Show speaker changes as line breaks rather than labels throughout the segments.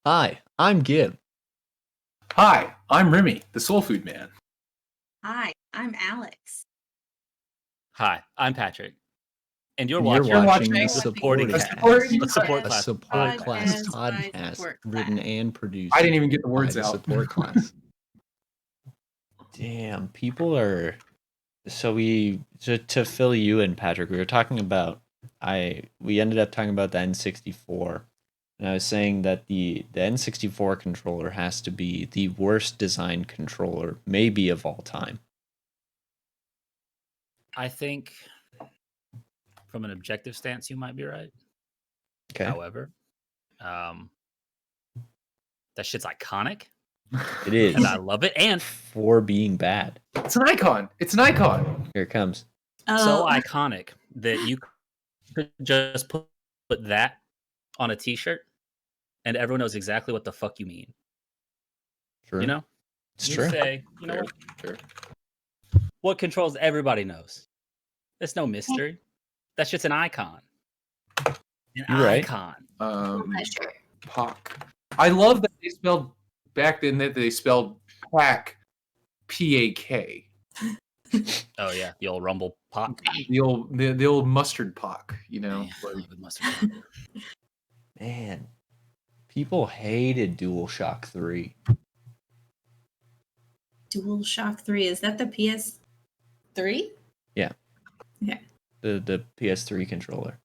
Hi, I'm Gib.
Hi, I'm Remy, the Soul Food Man.
Hi, I'm Alex.
Hi, I'm Patrick. And you're
You're
watching
the
supporting
supporting
cast.
supporting
The support
a
class.
support class
Podcast by
podcast
support
written
class.
and produced
I didn't even get the
by
words
the
out.
support class. Damn, people are. So to fill you in, Patrick, we were talking about we ended up talking about the N64, and I was saying that the N64 controller has to be the worst designed controller maybe of all time.
I think from an objective stance, you might be right.
Okay,
However, that shit's iconic,
it is
and I love it. And
for being bad.
It's an icon. It's an icon.
Here it comes.
so
Oh,
iconic that you could just put that on a T-shirt, and everyone knows exactly what the fuck you mean.
True.
You know,
It's
you
true.
say, you know
Sure.
what controls everybody knows. There's no mystery. That's just an icon. An
You're right.
icon.
pleasure.
Pac. I love that they spelled back then that they spelled Pac, P-A-K.
Oh yeah, the old Rumble pop.
The old mustard Pac. You know,
Man, I
like,
love the mustard.
Man, people hated DualShock 3.
DualShock 3. Is that the PS3?
The PS3 controller.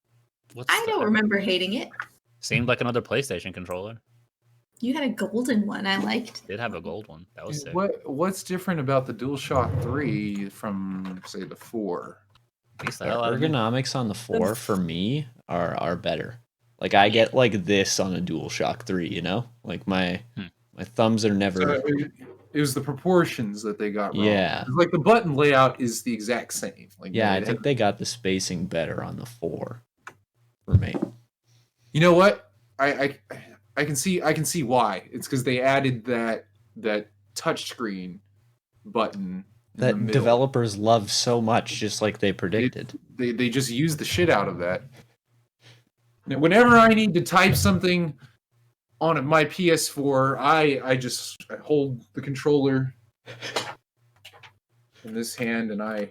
What's
I don't remember hating it.
Seemed like another PlayStation controller.
You had a golden one I liked.
Did have a gold one. That was sick.
what's different about the DualShock 3 from say the 4?
Beats the
The
hell out of me.
ergonomics on the 4 for me are better. Like I get like this on a DualShock 3, you know? Like my thumbs are never
So it was the proportions that they got wrong.
Yeah.
'Cause, like the button layout is the exact same. Like
Yeah, I
it
think
has-
they got the spacing better on the 4 for me.
You know what? I can see why. It's because they added that touchscreen button in the
That
middle.
developers love so much, just like they predicted.
They just use the shit out of that. Now, whenever I need to type something on my PS4, I just hold the controller in this hand and I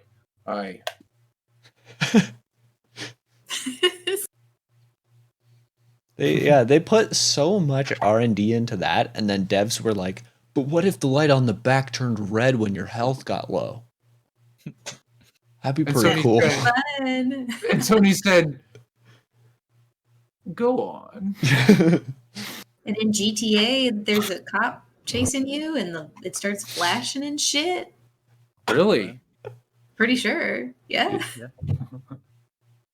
They put so much R&D into that, and then devs were like, but what if the light on the back turned red when your health got low? That'd be
And
pretty
Sony
cool.
said-
Fun.
and Tony said, "Go on."
And in GTA, there's a cop chasing you, and it starts flashing and shit.
Really?
Pretty sure. Yeah.
Is
That's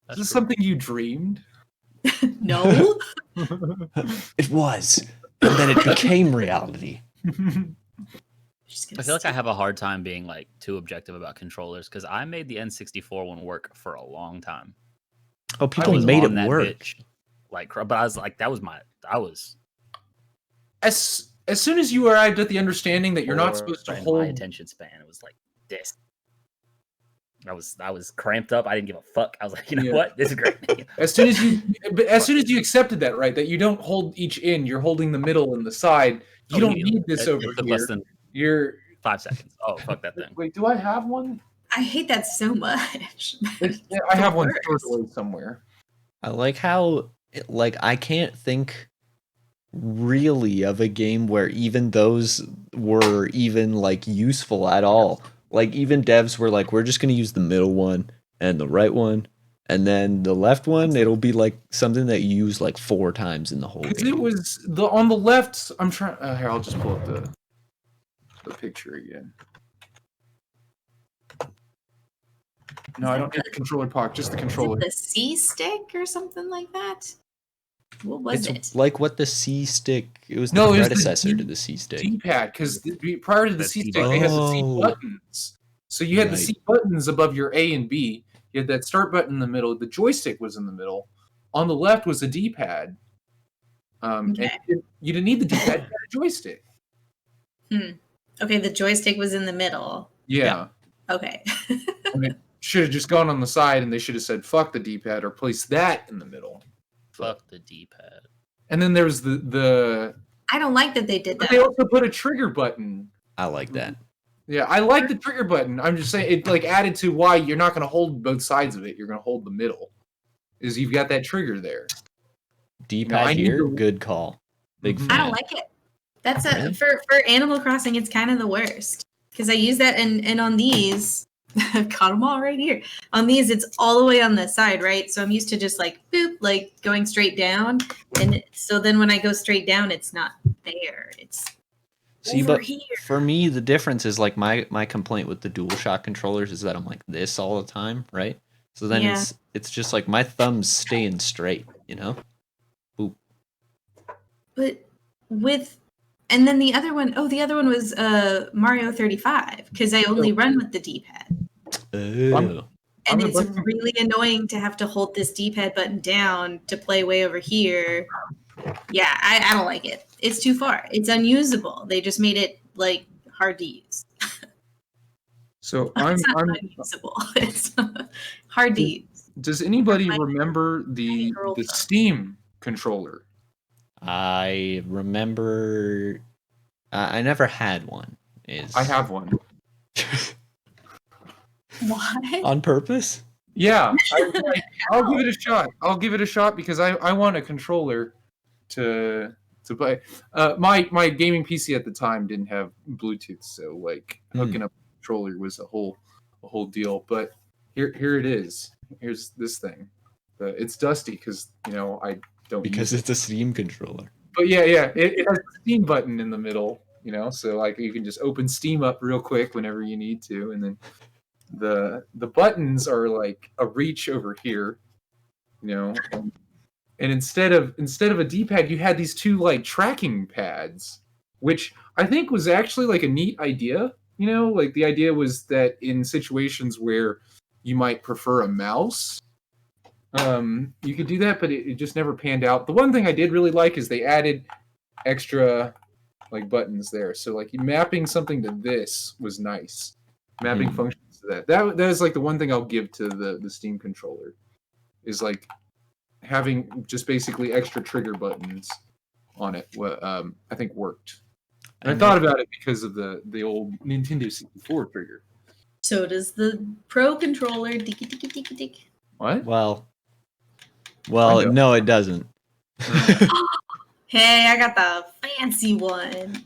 this
true.
something you dreamed?
No.
It was, and then it became reality.
Just gonna
I feel like I
stick-
have a hard time being like too objective about controllers because I made the N64 one work for a long time.
Oh, people
was
made
on
it
that
work.
bitch, but I was like, I was
As soon as you arrived at the understanding that you're not
poor
supposed to
in my
hold
attention span. It was like this. I was cramped up. I didn't give a fuck. I was like, you know
Yeah.
what? This is great.
as soon as you accepted that, right, that you don't hold each end, you're holding the middle and the side. You don't need this over
It took
here.
less than
You're
5 seconds. Oh, fuck that thing.
wait. Do I have one?
I hate that so much.
Yeah, I have one
worst.
stored away somewhere.
I like how, I can't think really of a game where even those were even like useful at all. Like even devs were like, we're just gonna use the middle one and the right one, and then the left one, it'll be like something that you use like 4 times in the whole
Because
game.
it was on the left. I'm trying. Here, I'll just pull up the picture again. No, I don't need the controller Pac, just the
Is
controller.
it the C stick or something like that? What was
It's
it?
like what the C stick. It was the
No, it was the
predecessor
D-
to the C stick.
D-pad, because prior to the
The
C
C
stick, they had the C
Oh.
buttons. So you had the
Right.
C buttons above your A and B. You had that start button in the middle. The joystick was in the middle. On the left was a D-pad. And
Okay.
you didn't need the D-pad. You had a joystick.
Okay, the joystick was in the middle.
Yeah.
Okay.
Should have just gone on the side, and they should have said "fuck the D-pad" or place that in the middle.
Fuck the D-pad.
And then there was the
I don't like that they did
But
that.
they also put a trigger button.
I like that.
Yeah, I like the trigger button. I'm just saying it like added to why you're not going to hold both sides of it. You're going to hold the middle. Is you've got that trigger there.
D-pad
I need
here,
to-
good call. Big
Mhm.
I
fan.
don't like it. That's
Really?
for Animal Crossing. It's kind of the worst because I use that and on these, I've got them all right here. On these, it's all the way on the side, right? So I'm used to just like boop, like going straight down, and so then when I go straight down, it's not there. It's
See,
over
but
here.
for me, the difference is like my complaint with the DualShock controllers is that I'm like this all the time, right? So then
Yeah.
it's just like my thumbs staying straight, you know?
But with and then the other one, the other one was Mario 35 because I only run with the D-pad.
Oh.
I'm
And
gonna
it's
put-
really annoying to have to hold this D-pad button down to play way over here. Yeah, I don't like it. It's too far. It's unusable. They just made it like hard to use.
So I'm
It's not unusable. It's hard to use.
does anybody remember the
girlfriend.
Steam controller?
I remember I never had one.
I have one.
What?
On purpose?
Yeah, I'll give it a shot. I'll give it a shot because I want a controller to play. My gaming PC at the time didn't have Bluetooth, so like hooking up a controller was a whole deal. But here it is. Here's this thing. It's dusty because I don't
Because
use
it's a Steam controller.
But yeah, it has a Steam button in the middle, so like you can just open Steam up real quick whenever you need to, and then the buttons are like a reach over here, and instead of a D-pad, you had these two like tracking pads, which I think was actually like a neat idea. Like the idea was that in situations where you might prefer a mouse, you could do that, but it just never panned out. The one thing I did really like is they added extra like buttons there. So like mapping something to this was nice. Mapping functions to that. That is like the one thing I'll give to the Steam controller is like having just basically extra trigger buttons on it. I think worked. And I thought about it because of the old Nintendo 64 trigger.
So does the Pro controller. Dicky, dicky, dicky, dicky.
What?
Well,
know.
no, it doesn't.
Hey, I got the fancy one.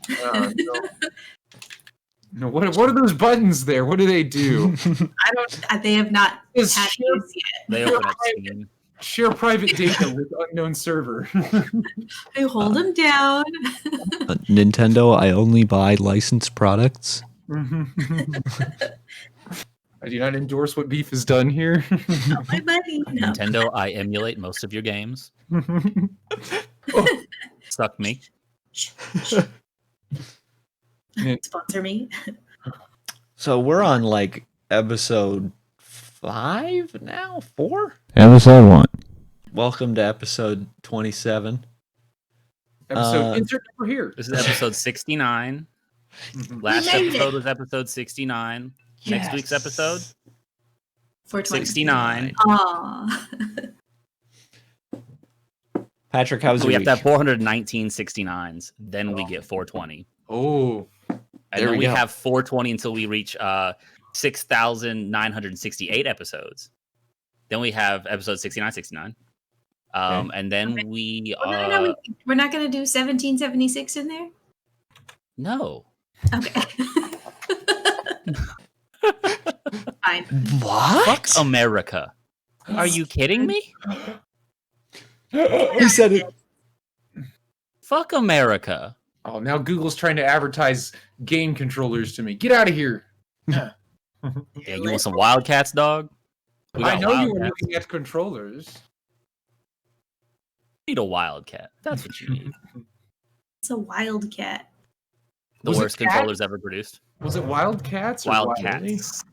No, what are those buttons there? What do they do?
I don't. They have not
It's
had these yet.
They open up Steam.
Share private data with unknown server.
I hold them down.
Nintendo, I only buy licensed products.
I do not endorse what Beef has done here.
Not my money. No.
Nintendo, I emulate most of your games. Suck me.
Sponsor me.
So we're on like episode 5 now? 4?
Episode 1.
Welcome to episode 27.
Episode insert number here.
This is episode 69.
Mhm.
Last
We made it.
episode was episode 69. Next week's episode,
420.
69.
Aw.
Patrick, how's
So we
your
have to have
week?
419 69s. Then we get 420.
Oh,
And
There
then
we
we
go.
have 420 until we reach 6,968 episodes. Then we have episode 69, 69. And then we
No, we're not going to do 1776 in there?
no.
Okay. Fine.
What?
Fuck America. Are you kidding me?
He said it.
Fuck America.
oh! Now Google's trying to advertise game controllers to me. Get out of here!
Yeah, you want some Wildcats, dog? We
I
got
know you were
Wildcats.
looking at controllers.
You need a Wildcat. That's what you need.
It's a wildcat.
The
Was it
worst
cat?
controllers ever produced.
Was it Wildcats or
Wildcats.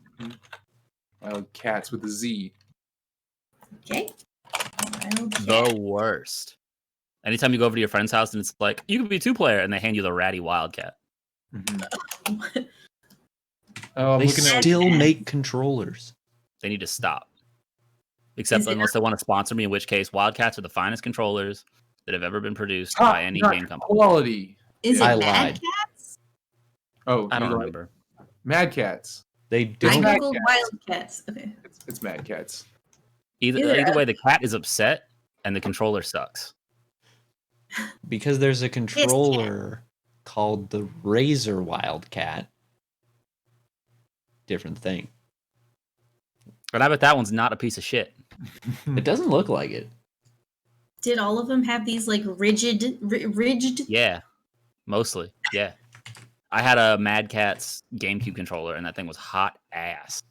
Wildcats with a Z.
Okay. Wildcat.
The worst. Anytime you go over to your friend's house and it's like, you can be 2-player, and they hand you the ratty Wildcat.
Mhm. Oh, I'm
They
looking at
still make controllers.
They need to stop. Except
Is it
unless they want to sponsor me, in which case Wildcats are the finest controllers that have ever been produced
top
by any
notch
game company.
quality.
Is
I
it Mad
lied.
Cats?
Oh,
I don't
you're right.
remember.
Mad Cats.
They
I
don't.
Mad
googled
Cats.
Wildcats. Okay.
It's Mad Cats.
Either way, the cat is upset and the controller sucks.
Because there's a
Cat.
controller called the Razer Wildcat. Different thing.
But I bet that one's not a piece of shit.
It doesn't look like it.
Did all of them have these like rigid?
Yeah, mostly. Yeah. I had a Mad Catz GameCube controller, and that thing was hot ass.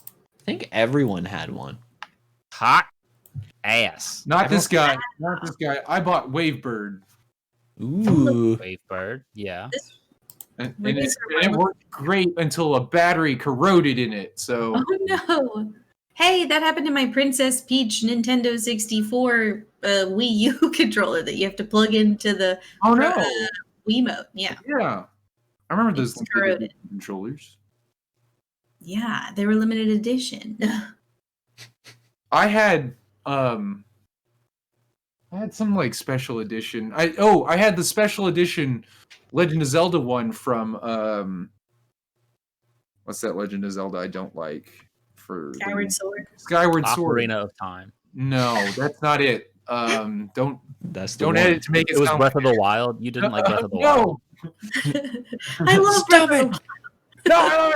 I think everyone had one.
Hot ass.
Not this guy. Not this guy. I bought Wavebird.
Ooh.
Wavebird. Yeah.
And
Razer
it worked great until a battery corroded in it. So
Oh no! Hey, that happened to my Princess Peach Nintendo 64 Wii U controller that you have to plug into the
oh no,
Wiimote. Yeah,
yeah, I remember those
It's corroded.
controllers.
yeah, they were limited edition.
I had some like special edition. I had the special edition Legend of Zelda one from what's that Legend of Zelda I don't like for
Skyward Sword.
Skyward Sword.
Ocarina of Time.
No, that's not it. Don't
That's the
don't
one.
edit to make it
It was
sound
Breath of the Wild. You didn't like Breath of the Wild.
no.
I love
Stop
Breath of
it!
the
No, I love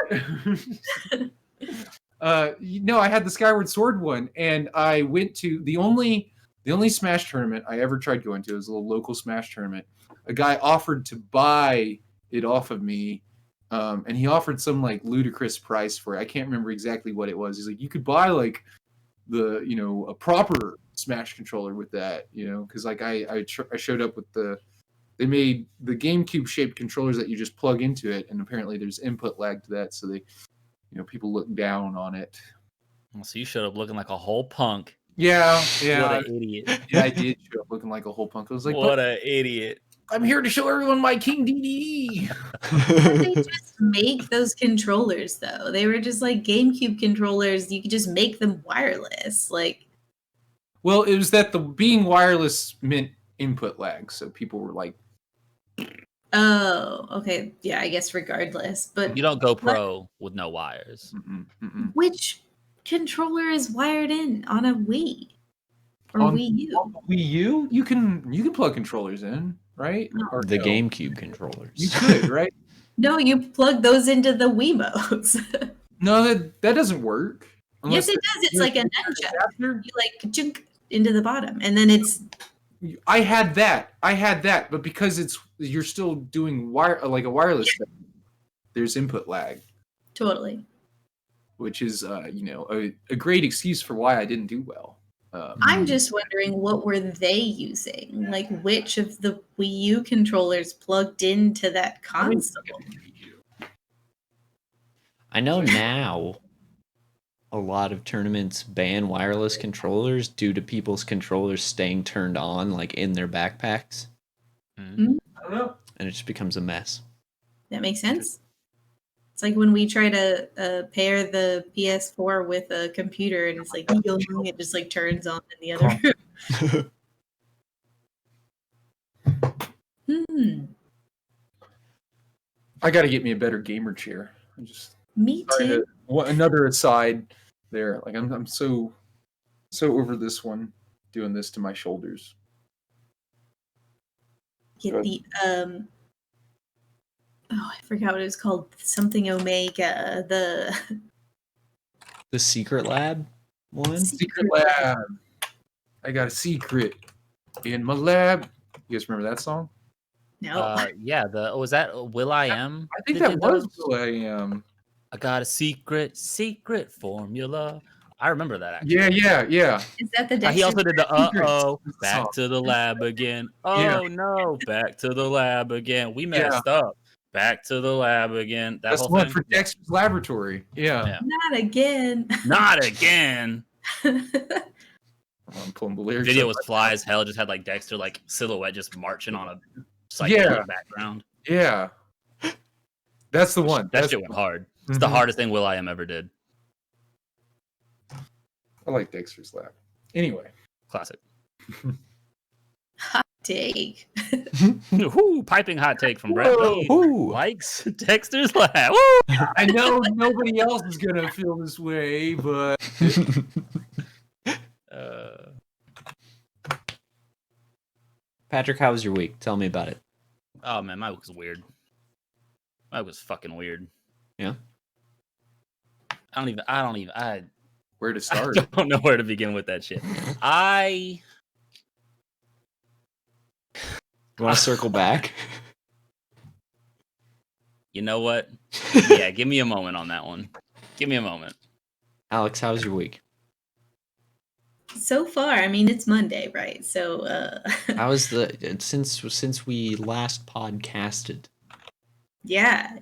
it. No, I had the Skyward Sword one, and I went to the only Smash tournament I ever tried going to. It was a little local Smash tournament. A guy offered to buy it off of me, and he offered some like ludicrous price for it. I can't remember exactly what it was. He's like, you could buy like the a proper Smash controller with that, because like I showed up with they made the GameCube shaped controllers that you just plug into it, and apparently there's input lag to that, so they people look down on it.
So you showed up looking like a whole punk.
Yeah,
What an idiot.
yeah, I did show up looking like a whole punk. I was like,
What
but
an idiot.
I'm here to show everyone my King DDE.
They just make those controllers though. They were just like GameCube controllers. You could just make them wireless. Like,
Well, it was that the being wireless meant input lag, so people were like,
oh, okay, yeah, I guess regardless. But
You don't go pro with no wires.
which controller is wired in on a Wii or
On-
Wii U?
on the Wii U, you can plug controllers in, right?
No.
Or
The
no?
GameCube controllers.
You could, right?
No, you plug those into the Wiimotes.
No, that doesn't work.
Yes, it does. It's like a nunchuck.
adapter.
You like junk into the bottom, and then it's
I had that, but because you're still doing like a wireless thing, there's input lag,
totally.
which is a great excuse for why I didn't do well.
I'm just wondering what were they using? Like which of the Wii U controllers plugged into that console?
I know now a lot of tournaments ban wireless controllers due to people's controllers staying turned on like in their backpacks,
I don't know.
and it just becomes a mess.
That makes sense. It's like when we try to pair the PS4 with a computer, and it's like it just like turns on in the other room.
I got to get me a better gamer chair.
Me too.
Another aside there. Like I'm so over this one doing this to my shoulders.
Get the I forgot what it was called. Something Omega.
The Secret Lab one?
Secret lab. I got a secret in my lab. You guys remember that song?
No.
Yeah, was that Will I Am?
I think
that
that
did
was
those?
who I am.
I got a secret formula. I remember that actually.
Yeah.
Is that the
He also did the
Secrets.
back to the lab again.
Yeah.
Oh no, back to the lab again. We messed up. Back to the lab again. That
That's
whole
the one
thing.
for Dexter's Laboratory. Yeah.
Not again.
Not again.
I'm pulling the lyrics.
Video
up.
was fly as hell. Just had like Dexter like silhouette just marching on a psychedelic background.
Yeah. That's the one.
That
That's
shit went hard. It's the
Mhm.
hardest thing Will I Am ever did.
I like Dexter's Lab. Anyway.
Classic.
take.
Ooh, piping hot take from Brett.
Whoa.
Lee.
Ooh.
Likes, texters, laugh. Woo!
I know nobody else is gonna feel this way, but
Patrick, how was your week? Tell me about it.
Oh man, my week was weird. My week was fucking weird.
Yeah.
I
where to start?
don't know where to begin with that shit.
You want to circle back?
You know what? Yeah, give me a moment on that one. Give me a moment.
Alex, how was your week?
So far, I mean, it's Monday, right? So,
How was since we last podcasted?
yeah.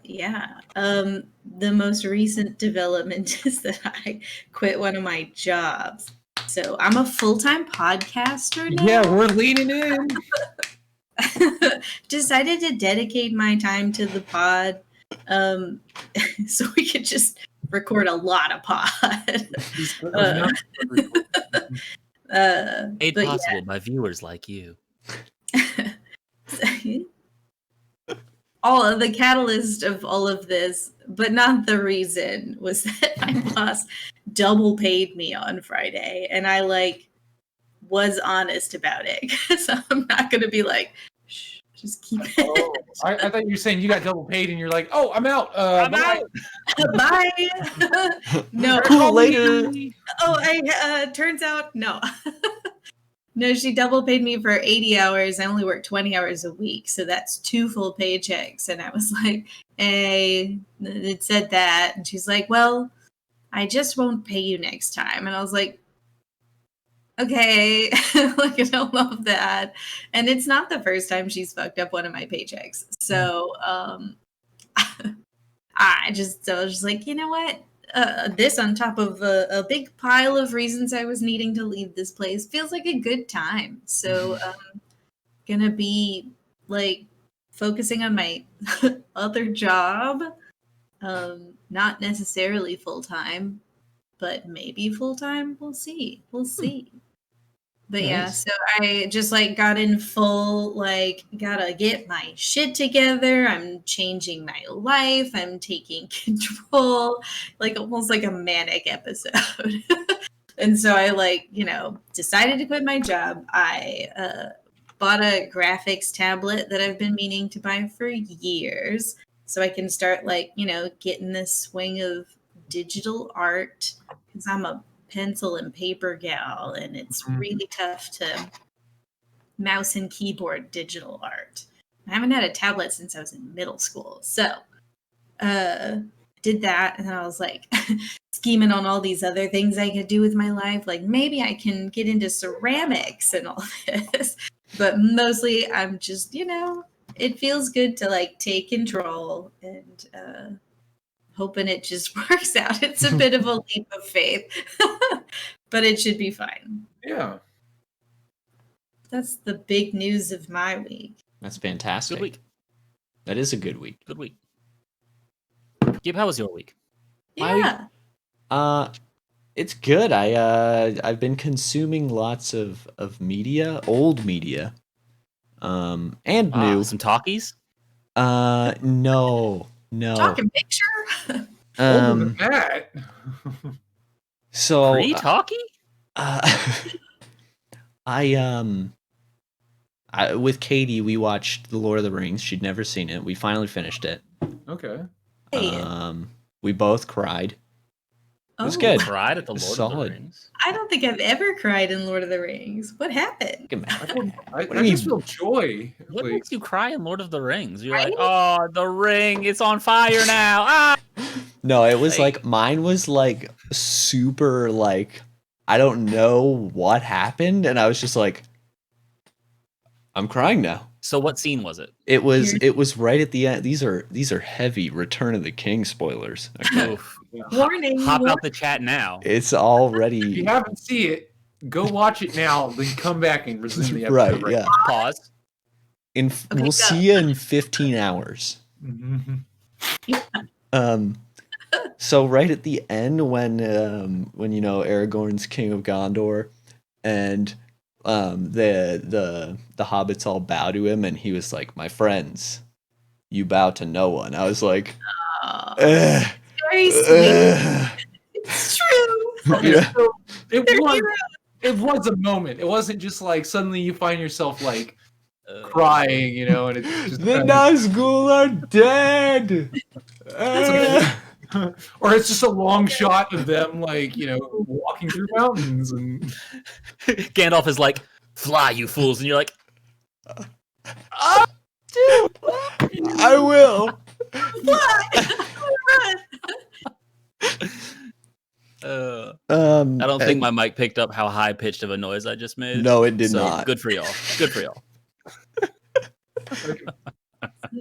The most recent development is that I quit one of my jobs. So I'm a full-time podcaster now.
Yeah, we're leaning in.
Decided to dedicate my time to the pod, so we could just record a lot of pod.
Made
But
possible by viewers like you.
all of the catalyst of all of this, but not the reason, was that my boss double paid me on Friday, and I was honest about it. So I'm not gonna be like, shh, just keep it.
Oh, I thought you were saying you got double paid, and you're like, "Oh, I'm out.
I'm
bye."
out.
Bye. No.
Later.
Oh, turns out no. No, she double paid me for 80 hours. I only work 20 hours a week, so that's 2 full paychecks. And I was like, hey, it said that. And she's like, well, I just won't pay you next time. And I was like, okay, like, I don't love that. And it's not the first time she's fucked up one of my paychecks. So I was just like, you know what? This on top of a big pile of reasons I was needing to leave this place feels like a good time. So gonna be focusing on my other job. Not necessarily full time, but maybe full time. We'll see. But
Nice.
yeah, so I just got in full, gotta get my shit together. I'm changing my life. I'm taking control, almost like a manic episode. And so I decided to quit my job. I bought a graphics tablet that I've been meaning to buy for years, so I can start getting this swing of digital art, because I'm a pencil and paper gal, and it's really tough to mouse and keyboard digital art. I haven't had a tablet since I was in middle school, so did that, and then I was scheming on all these other things I could do with my life. Maybe I can get into ceramics and all this, but mostly I'm just it feels good to take control, and hoping it just works out. It's a bit of a leap of faith, but it should be fine.
Yeah.
That's the big news of my week.
That's fantastic.
Good week.
That is a good week.
Good week. Gib, how was your week?
Yeah.
It's good. I've been consuming lots of media, old media, and new.
Some talkies?
No.
Talking picture.
Older than that.
So
Pre-talkie?
with Katie, we watched The Lord of the Rings. She'd never seen it. We finally finished it.
Okay.
Hey.
We both cried. It was
Oh,
good.
Cried at the Lord of the
Solid.
Rings?
I don't think I've ever cried in Lord of the Rings. What happened?
I
do you
just feel joy.
What
Like,
makes you cry in Lord of the Rings? You're
Right?
like, oh, the ring, it's on fire now. Ah!
No, it was mine was super I don't know what happened, and I was just I'm crying now.
So what scene was it?
It was right at the end. These are heavy Return of the King spoilers. Okay.
Oof.
Warning.
Hop out the chat now.
It's
if
already
you haven't seen it, go watch it now, then come back and resume the
right.
episode.
Yeah.
Pause.
We'll
go.
see you in 15 hours.
Mm-hmm.
So right at the end when Aragorn's King of Gondor, and the hobbits all bow to him, and he was like, "My friends, you bow to no one." I was like,
Oh,
"Ugh,
very sweet.
ugh."
It's true.
Okay,
Yeah.
so it
They're
was
heroes.
it was a moment. It wasn't just like suddenly you find yourself like
Uh,
crying, you know, and it's just
The
kind of-
Nazgul are dead.
or it's just a long shot of them like, you know, walking through mountains and
Gandalf is like, "Fly, you fools," and you're like,
I will.
I don't think my mic picked up how high pitched of a noise I just made.
No, it did
So,
not.
Good for y'all. Good for y'all.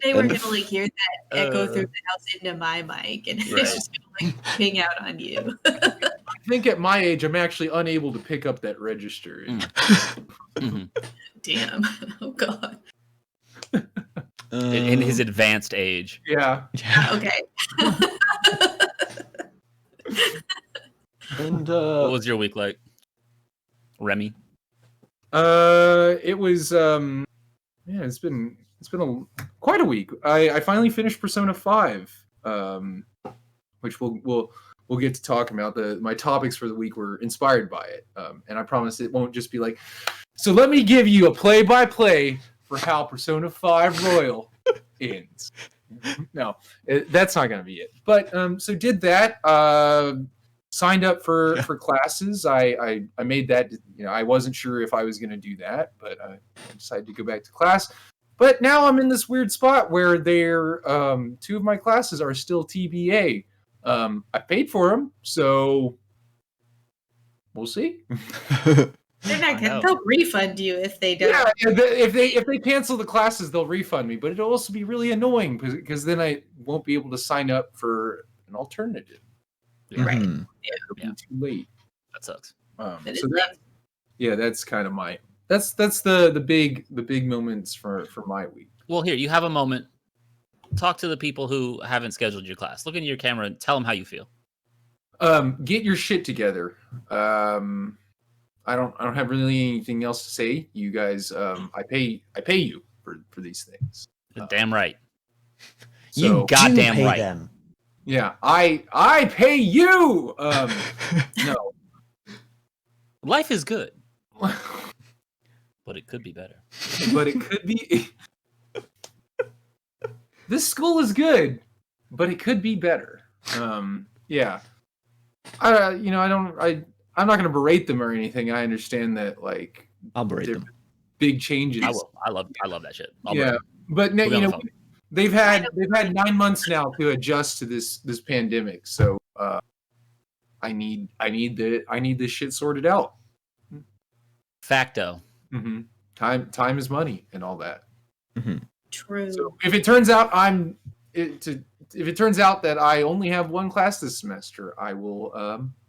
They were gonna like hear that echo
Uh,
through the house into my mic, and
Right.
it's just gonna like ping out on you.
I think at my age I'm actually unable to pick up that register.
Mhm.
Damn. Oh god.
In his advanced age.
Yeah.
Okay.
And
What was your week like, Remy?
It was it's been quite a week. I finally finished Persona 5, which we'll get to talk about. My topics for the week were inspired by it, and I promise it won't just be like, so let me give you a play-by-play for how Persona 5 Royal ends. No, that's not going to be it. But so did that. Signed up for classes. I made that. You know, I wasn't sure if I was going to do that, but I decided to go back to class. But now I'm in this weird spot where they're two of my classes are still TBA. I paid for them, so we'll see.
They're not
I know.
gonna. They'll refund you if they don't.
Yeah, if they cancel the classes, they'll refund me. But it'll also be really annoying because then I won't be able to sign up for an alternative.
Right.
Mhm.
It'll
Yeah.
be too late.
That sucks.
That
So
is
that, yeah, that's kind of my that's the big moments for my week.
Well, here, you have a moment. Talk to the people who haven't scheduled your class. Look into your camera and tell them how you feel.
Get your shit together. I don't have really anything else to say. You guys, I pay you for these things.
Damn right.
You
So
goddamn
pay
right.
them.
yeah, I pay you. No.
Life is good, but it could be better.
But it could be. This school is good, but it could be better. Yeah. I'm not going to berate them or anything. I understand that, like,
I'll berate
they're
them.
big changes.
I will. I love that shit. I'll
Yeah,
break it.
but
We'll be
you
on the
know,
phone.
they've had 9 months now to adjust to this pandemic. So I need this shit sorted out.
Facto.
hmm Time is money and all that.
True.
So if it turns out if it turns out that I only have one class this semester, I will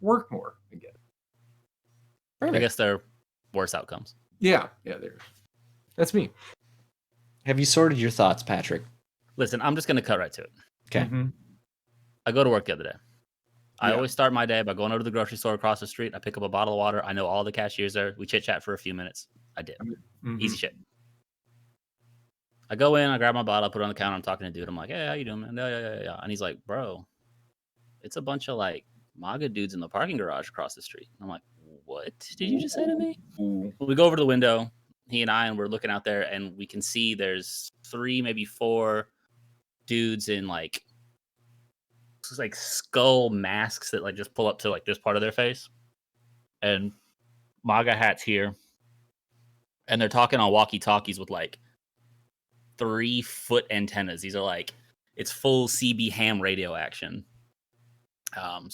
work more again.
I guess there are worse outcomes.
Yeah, that's me.
Have you sorted your thoughts, Patrick?
Listen, I'm just gonna cut right to it.
Okay.
Mhm.
I go to work the other day. I
Yeah.
always start my day by going over to the grocery store across the street. I pick up a bottle of water. I know all the cashiers there. We chit chat for a few minutes. I did.
Mhm.
Easy shit. I go in, I grab my bottle, I put it on the counter. I'm talking to dude. I'm like, "Hey, how you doing, man?" Yeah. And he's like, "Bro, it's a bunch of like MAGA dudes in the parking garage across the street." I'm like, "What did you just say to me?"
Ooh.
We go over to the window, he and we're looking out there, and we can see there's 3, maybe 4 dudes in like skull masks that like just pull up to like this part of their face, and MAGA hats here, and they're talking on walkie-talkies with like 3-foot antennas. These are like, it's full CB ham radio action. I'm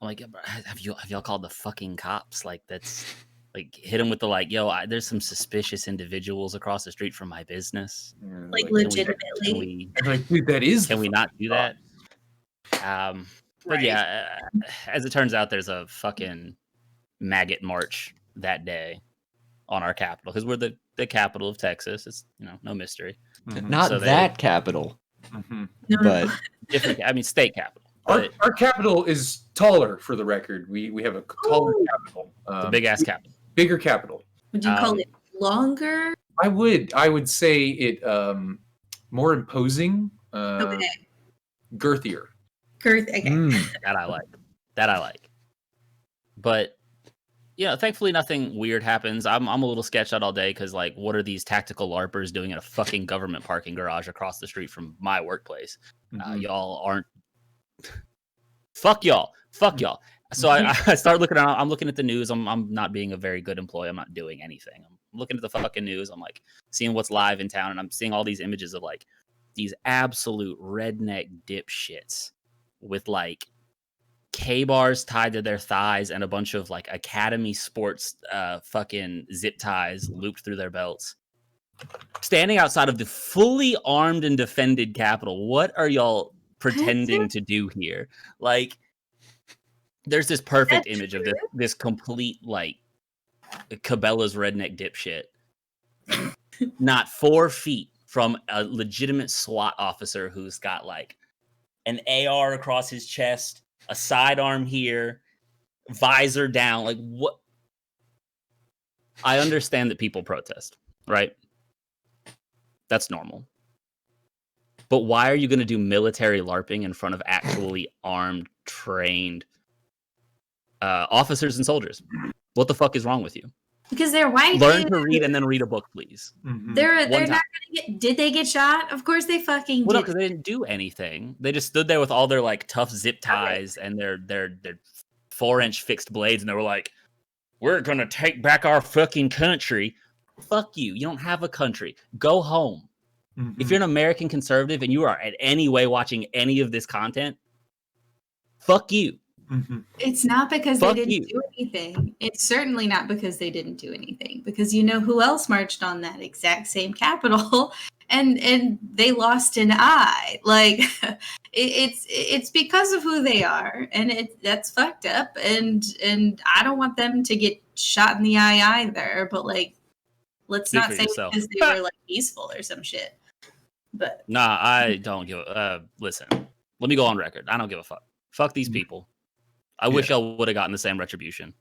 like, have y'all called the fucking cops? Like, that's like, hit them with the like, yo, there's some suspicious individuals across the street from my business.
Yeah,
Like
Can we-
legitimately.
Can we,
like, dude, that is.
can we not do that? But
Right.
yeah, as it turns out, there's a fucking maggot march that day on our capital because we're the capital of Texas. It's no mystery.
Mhm.
Not
So they-
that capital,
Mhm.
No,
but
Different, I mean, state capital.
Our,
But
our capital is taller, for the record. We have a taller capital.
the big ass capital.
Bigger capital.
Would you call it longer?
I would say it more imposing,
Okay.
girthier.
Girth. Okay.
That I like. That I like. But thankfully nothing weird happens. I'm a little sketched out all day because like, what are these tactical LARPers doing in a fucking government parking garage across the street from my workplace? Y'all aren't. Fuck y'all. So I start looking around. I'm looking at the news. I'm not being a very good employee. I'm not doing anything. I'm looking at the fucking news. I'm like seeing what's live in town, and I'm seeing all these images of like these absolute redneck dipshits with like K-bars tied to their thighs and a bunch of like Academy Sports fucking zip ties looped through their belts, standing outside of the fully armed and defended Capitol. What are y'all pretending to do here? Like, there's this perfect image of this complete like Cabela's redneck dipshit, not 4 feet from a legitimate SWAT officer who's got like an AR across his chest, a sidearm here, visor down. Like, what? I understand that people protest, right? That's normal. But why are you going to do military LARPing in front of actually armed, trained officers and soldiers? What the fuck is wrong with you?
Because they're white.
Learn to read and then read a book, please.
They're not gonna get. Did they get shot? Of course they fucking
well,
did.
no, because they didn't do anything. They just stood there with all their like tough zip ties and their 4-inch fixed blades, and they were like, "We're gonna take back our fucking country." Fuck you. You don't have a country. Go home. If you're an American conservative and you are in any way watching any of this content, fuck you.
It's not because they didn't do anything. It's certainly not because they didn't do anything. Because you know who else marched on that exact same Capitol, and they lost an eye. Like it's because of who they are, and that's fucked up. And I don't want them to get shot in the eye either. But like, let's not say because they were like peaceful or some shit. But
nah, I don't give a listen. Let me go on record. I don't give a fuck. Fuck these people. I wish I would have gotten the same retribution.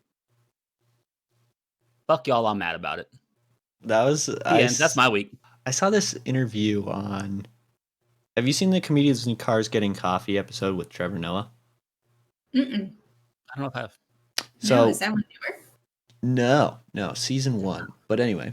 Fuck y'all, I'm mad about it. That's my week.
I saw this interview on. Have you seen the Comedians in Cars Getting Coffee episode with Trevor Noah?
I don't know if I have.
So
no, is that one newer?
No, season 1. But anyway,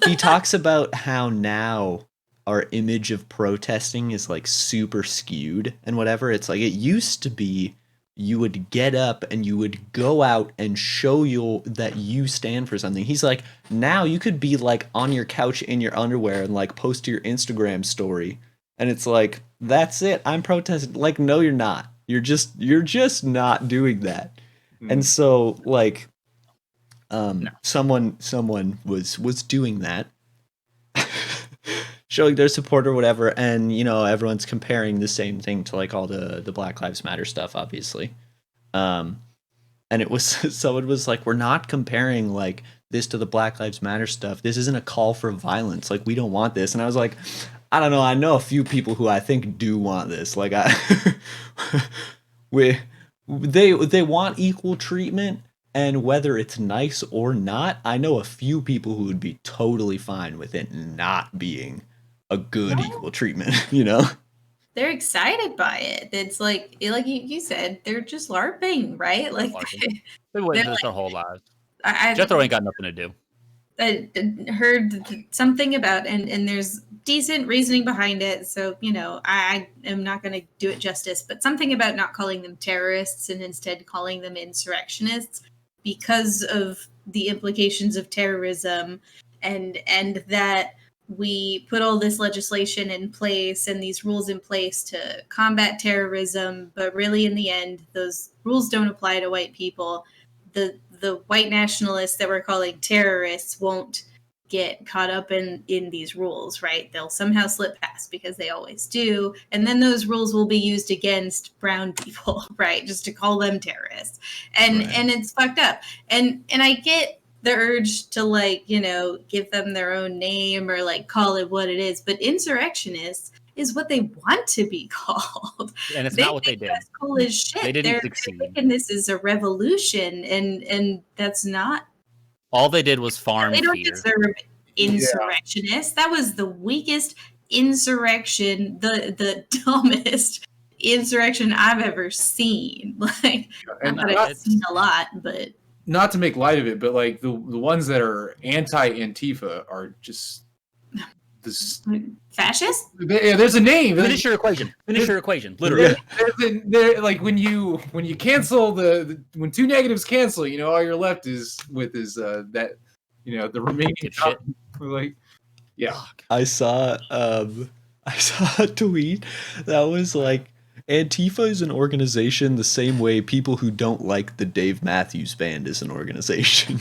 he talks about how now our image of protesting is like super skewed and whatever. It's like it used to be you would get up and you would go out and show that you stand for something. He's like, now you could be like on your couch in your underwear and like post to your Instagram story. And it's like, that's it. I'm protesting. Like, no, you're not. You're just not doing that. And so like, someone was doing that, showing their support or whatever, and everyone's comparing the same thing to like all the Black Lives Matter stuff, obviously. And it was someone was like, we're not comparing like this to the Black Lives Matter stuff. This isn't a call for violence. Like, we don't want this. And I was like, I don't know. I know a few people who I think do want this. Like, they want equal treatment. And whether it's nice or not, I know a few people who would be totally fine with it not being a good equal treatment,
They're excited by it. It's like you said, they're just LARPing, right? Like
they wouldn't do this their whole lives. Jethro ain't got nothing to do.
I heard something about, and there's decent reasoning behind it. So, I am not going to do it justice, but something about not calling them terrorists and instead calling them insurrectionists because of the implications of terrorism and that we put all this legislation in place and these rules in place to combat terrorism, but really in the end, those rules don't apply to white people. The white nationalists that we're calling terrorists won't get caught up in these rules, right? They'll somehow slip past because they always do. And then those rules will be used against brown people, right? Just to call them terrorists. And it's fucked up. And I get the urge to like, give them their own name or like call it what it is. But insurrectionists is what they want to be called.
And it's not what they did.
That's cool as shit.
They didn't
They're
succeed.
thinking this is a revolution, and that's not
All they did was farm
They don't
fear.
deserve insurrectionists. That was the weakest insurrection, the dumbest insurrection I've ever seen. Like,
And
not that I've seen a lot, but
not to make light of it, but like the ones that are anti-Antifa are just this.
fascist.
Yeah, there's a name.
Finish your equation. Finish your equation. Literally.
They're like when you cancel when two negatives cancel, all you're left is with that the remaining
Good shit.
like yeah.
I saw a tweet that was like, Antifa is an organization the same way people who don't like the Dave Matthews Band is an organization.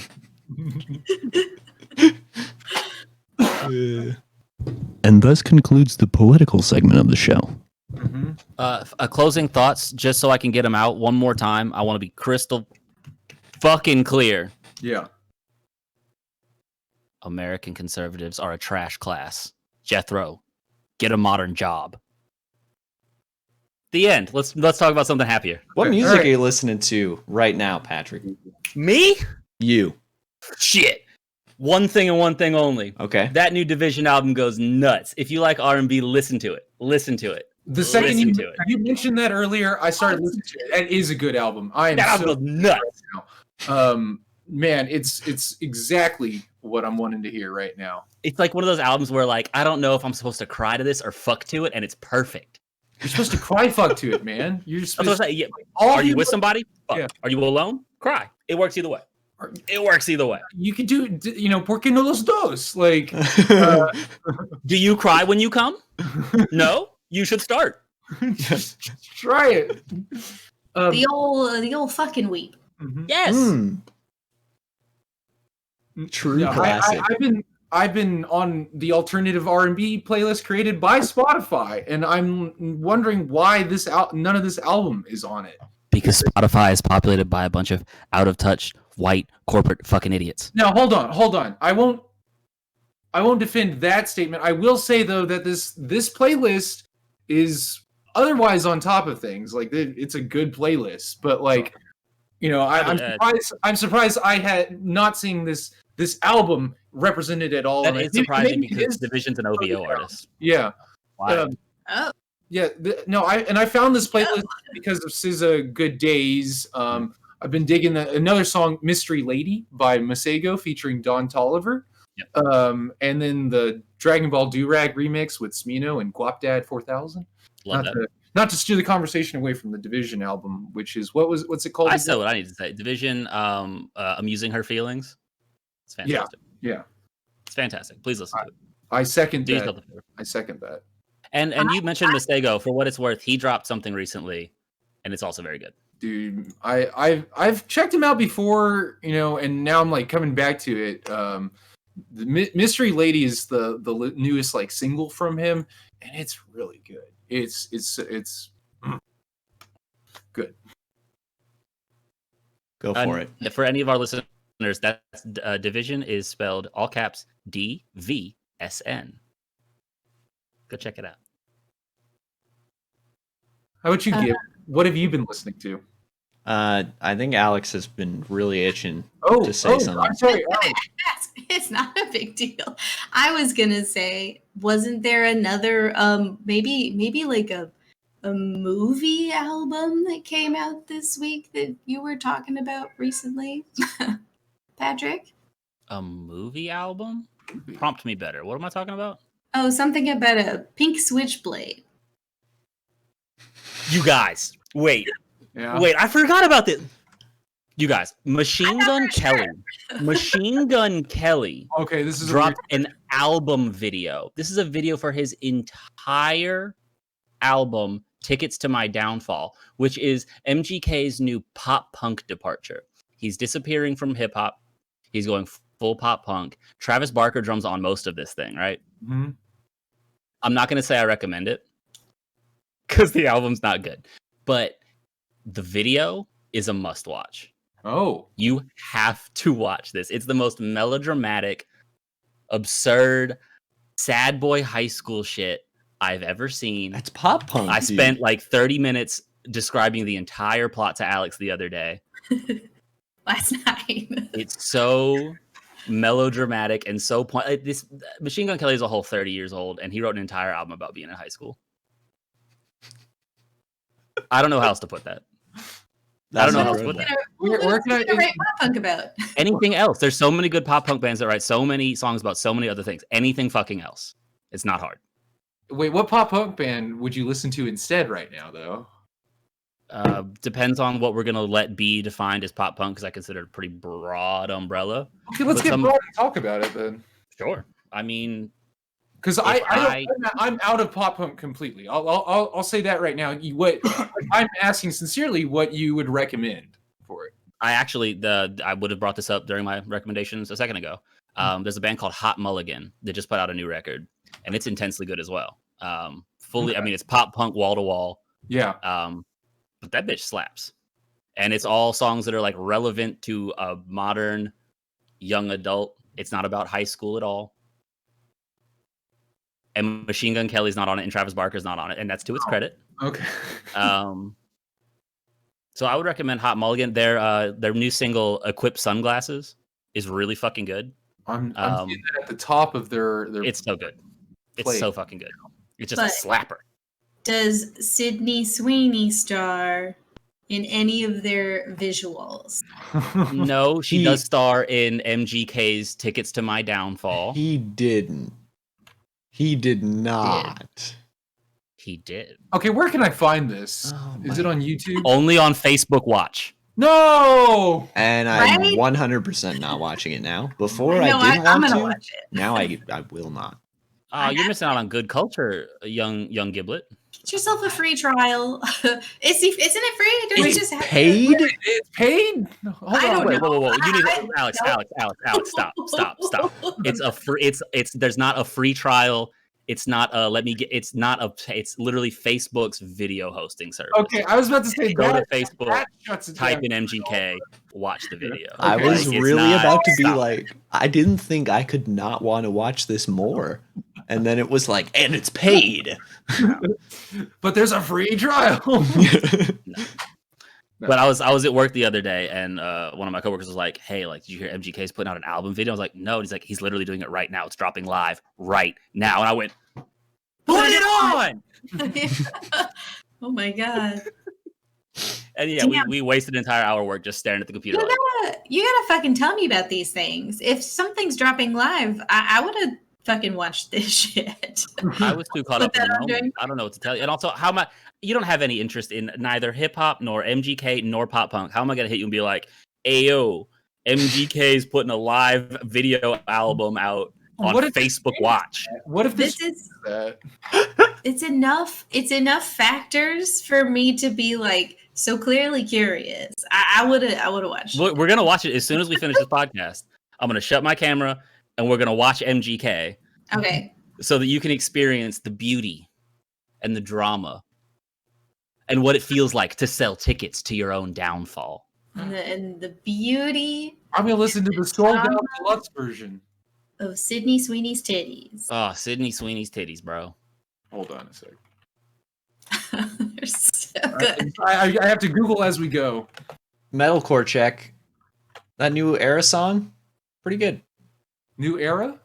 And thus concludes the political segment of the show.
Closing thoughts, just so I can get them out one more time. I want to be crystal fucking clear.
Yeah.
American conservatives are a trash class. Jethro, get a modern job. The end. Let's talk about something happier.
What
Okay,
music
alright.
are you listening to right now, Patrick?
Me?
You.
Shit. One thing and one thing only.
Okay.
That new Division album goes nuts. If you like R&B, listen to it. Listen to it.
The second
Listen to it.
you mentioned that earlier, I started listening to it. It is a good album. I am
That album
so
goes nuts.
man, it's exactly what I'm wanting to hear right now.
It's like one of those albums where, like, I don't know if I'm supposed to cry to this or fuck to it, and it's perfect.
You're supposed to cry fuck to it, man. You're
That's
supposed
what I'm saying. Yeah.
all
Are you
the-
with somebody? Fuck.
Yeah.
Are you alone? Cry. It works either way. It works either way.
You can do, porque no los dos? Like,
Do you cry when you come? No? You should start.
just try it.
The old fucking weep.
Mhm.
Yes.
True
Yeah,
classic.
I've been on the alternative R&B playlist created by Spotify, and I'm wondering why none of this album is on it.
Because Spotify is populated by a bunch of out of touch white corporate fucking idiots.
Now, hold on. I won't defend that statement. I will say though that this playlist is otherwise on top of things. Like it's a good playlist, but like I'm surprised I had not seen this album represented at all.
That
And
is
maybe
surprising
it
because
is-
Division's an OVO artist.
yeah.
Wow.
Oh,
Yeah, I found this playlist because of SZA Good Days. I've been digging another song, Mystery Lady by Masego featuring Don Tolliver.
Yep.
And then the Dragon Ball Durag remix with Smino and Guapdad 4000.
Love that.
Not to steer the conversation away from the Division album, which is what's it called?
I said what I need to say. Division, amusing her feelings. It's fantastic.
Yeah.
It's fantastic. Please listen to it.
I second
Do
that.
yourself a favor.
I second that.
And you mentioned Masego. For what it's worth, he dropped something recently, and it's also very good.
Dude, I've checked him out before, and now I'm like coming back to it. The Mystery Lady is the newest like single from him, and it's really good. It's good.
Go for it.
For any of our listeners, that's Division is spelled all caps DVSN. Go check it out.
How about you, Gib? What have you been listening to?
I think Alex has been really itching
Oh,
to say something.
I'm sorry.
it's not a big deal. I was gonna say, wasn't there another maybe like a movie album that came out this week that you were talking about recently, Patrick?
A movie album? Prompt me better. What am I talking about?
Oh, something about a pink switchblade.
You guys, wait.
Yeah.
Wait, I forgot about this. You guys, Machine
I know
Gun
for
Kelly. Machine Gun Kelly
Okay, this is
dropped an album video. This is a video for his entire album, Tickets to My Downfall, which is MGK's new pop punk departure. He's disappearing from hip hop. He's going full pop punk. Travis Barker drums on most of this thing, right?
Mhm.
I'm not going to say I recommend it because the album's not good, but the video is a must watch.
Oh,
You have to watch this. It's the most melodramatic, absurd, sad boy high school shit I've ever seen.
That's pop punk.
I
dude.
spent like 30 minutes describing the entire plot to Alex the other day.
Last night.
It's so melodramatic, and so this Machine Gun Kelly is a whole 30 years old, and he wrote an entire album about being in high school. I don't know how else to put that. I don't know how else to put that.
Where can I
write pop punk about?
Anything else? There's so many good pop punk bands that write so many songs about so many other things. Anything fucking else. It's not hard.
wait? What pop punk band would you listen to instead right now, though?
Depends on what we're gonna let be defined as pop punk, because I consider it a pretty broad umbrella.
Okay, let's
But
get
some-
broad and talk about it then.
Sure. I mean,
Because I'm out of pop punk completely. I'll say that right now. I'm asking sincerely what you would recommend for it.
I would have brought this up during my recommendations a second ago. There's a band called Hot Mulligan that just put out a new record, and it's intensely good as well. Fully, I mean, it's pop punk wall to wall.
Yeah.
But that bitch slaps, and it's all songs that are like relevant to a modern young adult. It's not about high school at all. And Machine Gun Kelly's not on it, and Travis Barker's not on it, and that's to its credit.
Okay.
So I would recommend Hot Mulligan. Their new single "Equipped Sunglasses" is really fucking good.
I'm seeing that at the top of their.
It's so good. It's
play.
so fucking good. It's just
But-
a slapper.
Does Sydney Sweeney star in any of their visuals?
No, she
He-
does star in MGK's "Tickets to My Downfall."
He didn't. He did not.
He did.
Okay, where can I find this?
Oh
Is
my-
it on YouTube?
Only on Facebook Watch.
No.
And I'm
Right?
100% not watching it now. Before
No,
I didn't
I'm
want
gonna
to.
watch it.
Now I will not.
Oh, you're missing out on good culture, young Giblet.
Get yourself a free trial. Isn't it free? Don't we
It's
just have
paid?
It's paid. Hold
I
on.
don't
wait.
know.
Whoa. You need
I
to, Alex,
don't-
stop. It's a free. It's there's not a free trial. It's not it's not a. It's literally Facebook's video hosting service.
Okay, I was about to say
Go to
that.
Facebook,
That shuts it
type
down.
in MGK, watch the video.
I
Okay.
was
Like, it's
really
not-
about to be
stop.
like, I didn't think I could not want to watch this more. And then it was like, and it's paid.
But there's a free trial.
But I was at work the other day, and one of my coworkers was like, "Hey, like, did you hear MGK's putting out an album video?" I was like, "No." And he's like, "He's literally doing it right now. It's dropping live right now." And I went, "Put it on!"
Oh my god.
And yeah,
Damn.
we wasted an entire hour of work just staring at the computer.
You
Like,
gotta fucking tell me about these things. If something's dropping live, I would have fucking watched this shit.
I was too caught
Put
up in
that
the
on
moment.
during-
I don't know what to tell you. And also, how am I? You don't have any interest in neither hip hop nor MGK nor pop punk. How am I gonna hit you and be like, "Ayo, MGK's putting a live video album out on
What if-
Facebook Watch"?
What if this
This is
that?
it's enough factors for me to be like so clearly curious. I would have watched.
Look, we're gonna watch it as soon as we finish this podcast. I'm gonna shut my camera and we're gonna watch MGK
Okay.
so that you can experience the beauty and the drama and what it feels like to sell tickets to your own downfall.
And the beauty
I'm gonna listen to the sold out deluxe version.
of Sydney Sweeney's titties.
Oh, Sydney Sweeney's titties, bro.
Hold on a sec.
They're so good.
I have to Google as we go.
Metalcore check. That new Era song, pretty good.
New era?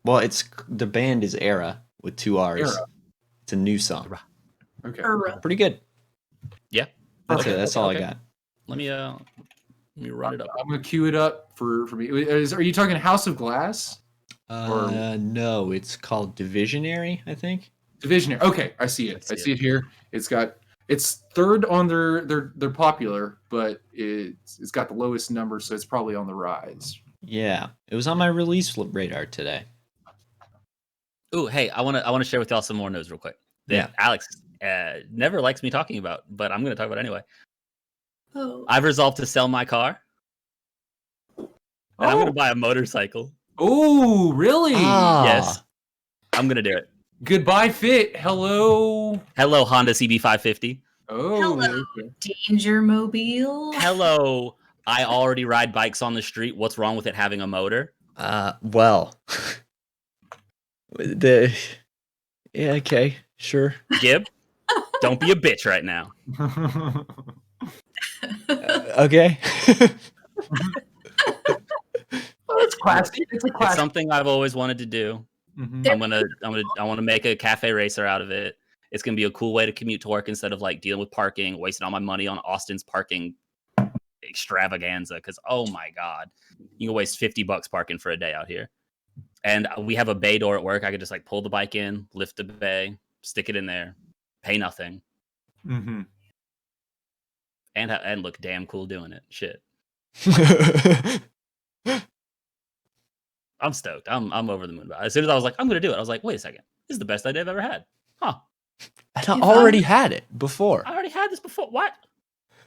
Well, the band is Era with 2 R's.
Era.
It's a new song.
Okay.
Pretty good.
Yeah.
That's
Okay,
it. That's all
okay.
I got.
Let me run it up.
I'm gonna queue it up for me. Are you talking House of Glass?
No, it's called Divisionary, I think.
Divisionary. Okay, I see it. I see it here. It's third on their popular, but it's got the lowest number, so it's probably on the rise.
Yeah, it was on my release radar today.
Ooh, hey, I wanna share with y'all some more news real quick. That
Yeah.
Alex never likes me talking about, but I'm gonna talk about it anyway.
Oh.
I've resolved to sell my car. And I'm gonna buy a motorcycle.
Oh, really?
Ah,
Yes. I'm gonna do it.
Goodbye, Fit. Hello.
Hello, Honda CB550.
Oh.
Hello.
okay.
Danger Mobile.
Hello, I already ride bikes on the street. What's wrong with it having a motor?
well, yeah, okay, sure.
Gib, don't be a bitch right now.
Okay.
it's classic. It's a
It's
classic.
something I've always wanted to do.
Mhm.
I want to make a cafe racer out of it. It's gonna be a cool way to commute to work instead of like dealing with parking, wasting all my money on Austin's parking extravaganza. Because oh my god, you can waste $50 parking for a day out here. And we have a bay door at work. I could just like pull the bike in, lift the bay, stick it in there, pay nothing,
Mhm.
and look damn cool doing it. Shit, I'm stoked. I'm over the moon about it. As soon as I was like, I'm gonna do it, I was like, wait a second, this is the best idea I've ever had. Huh?
I already had it before.
I already had this before. What?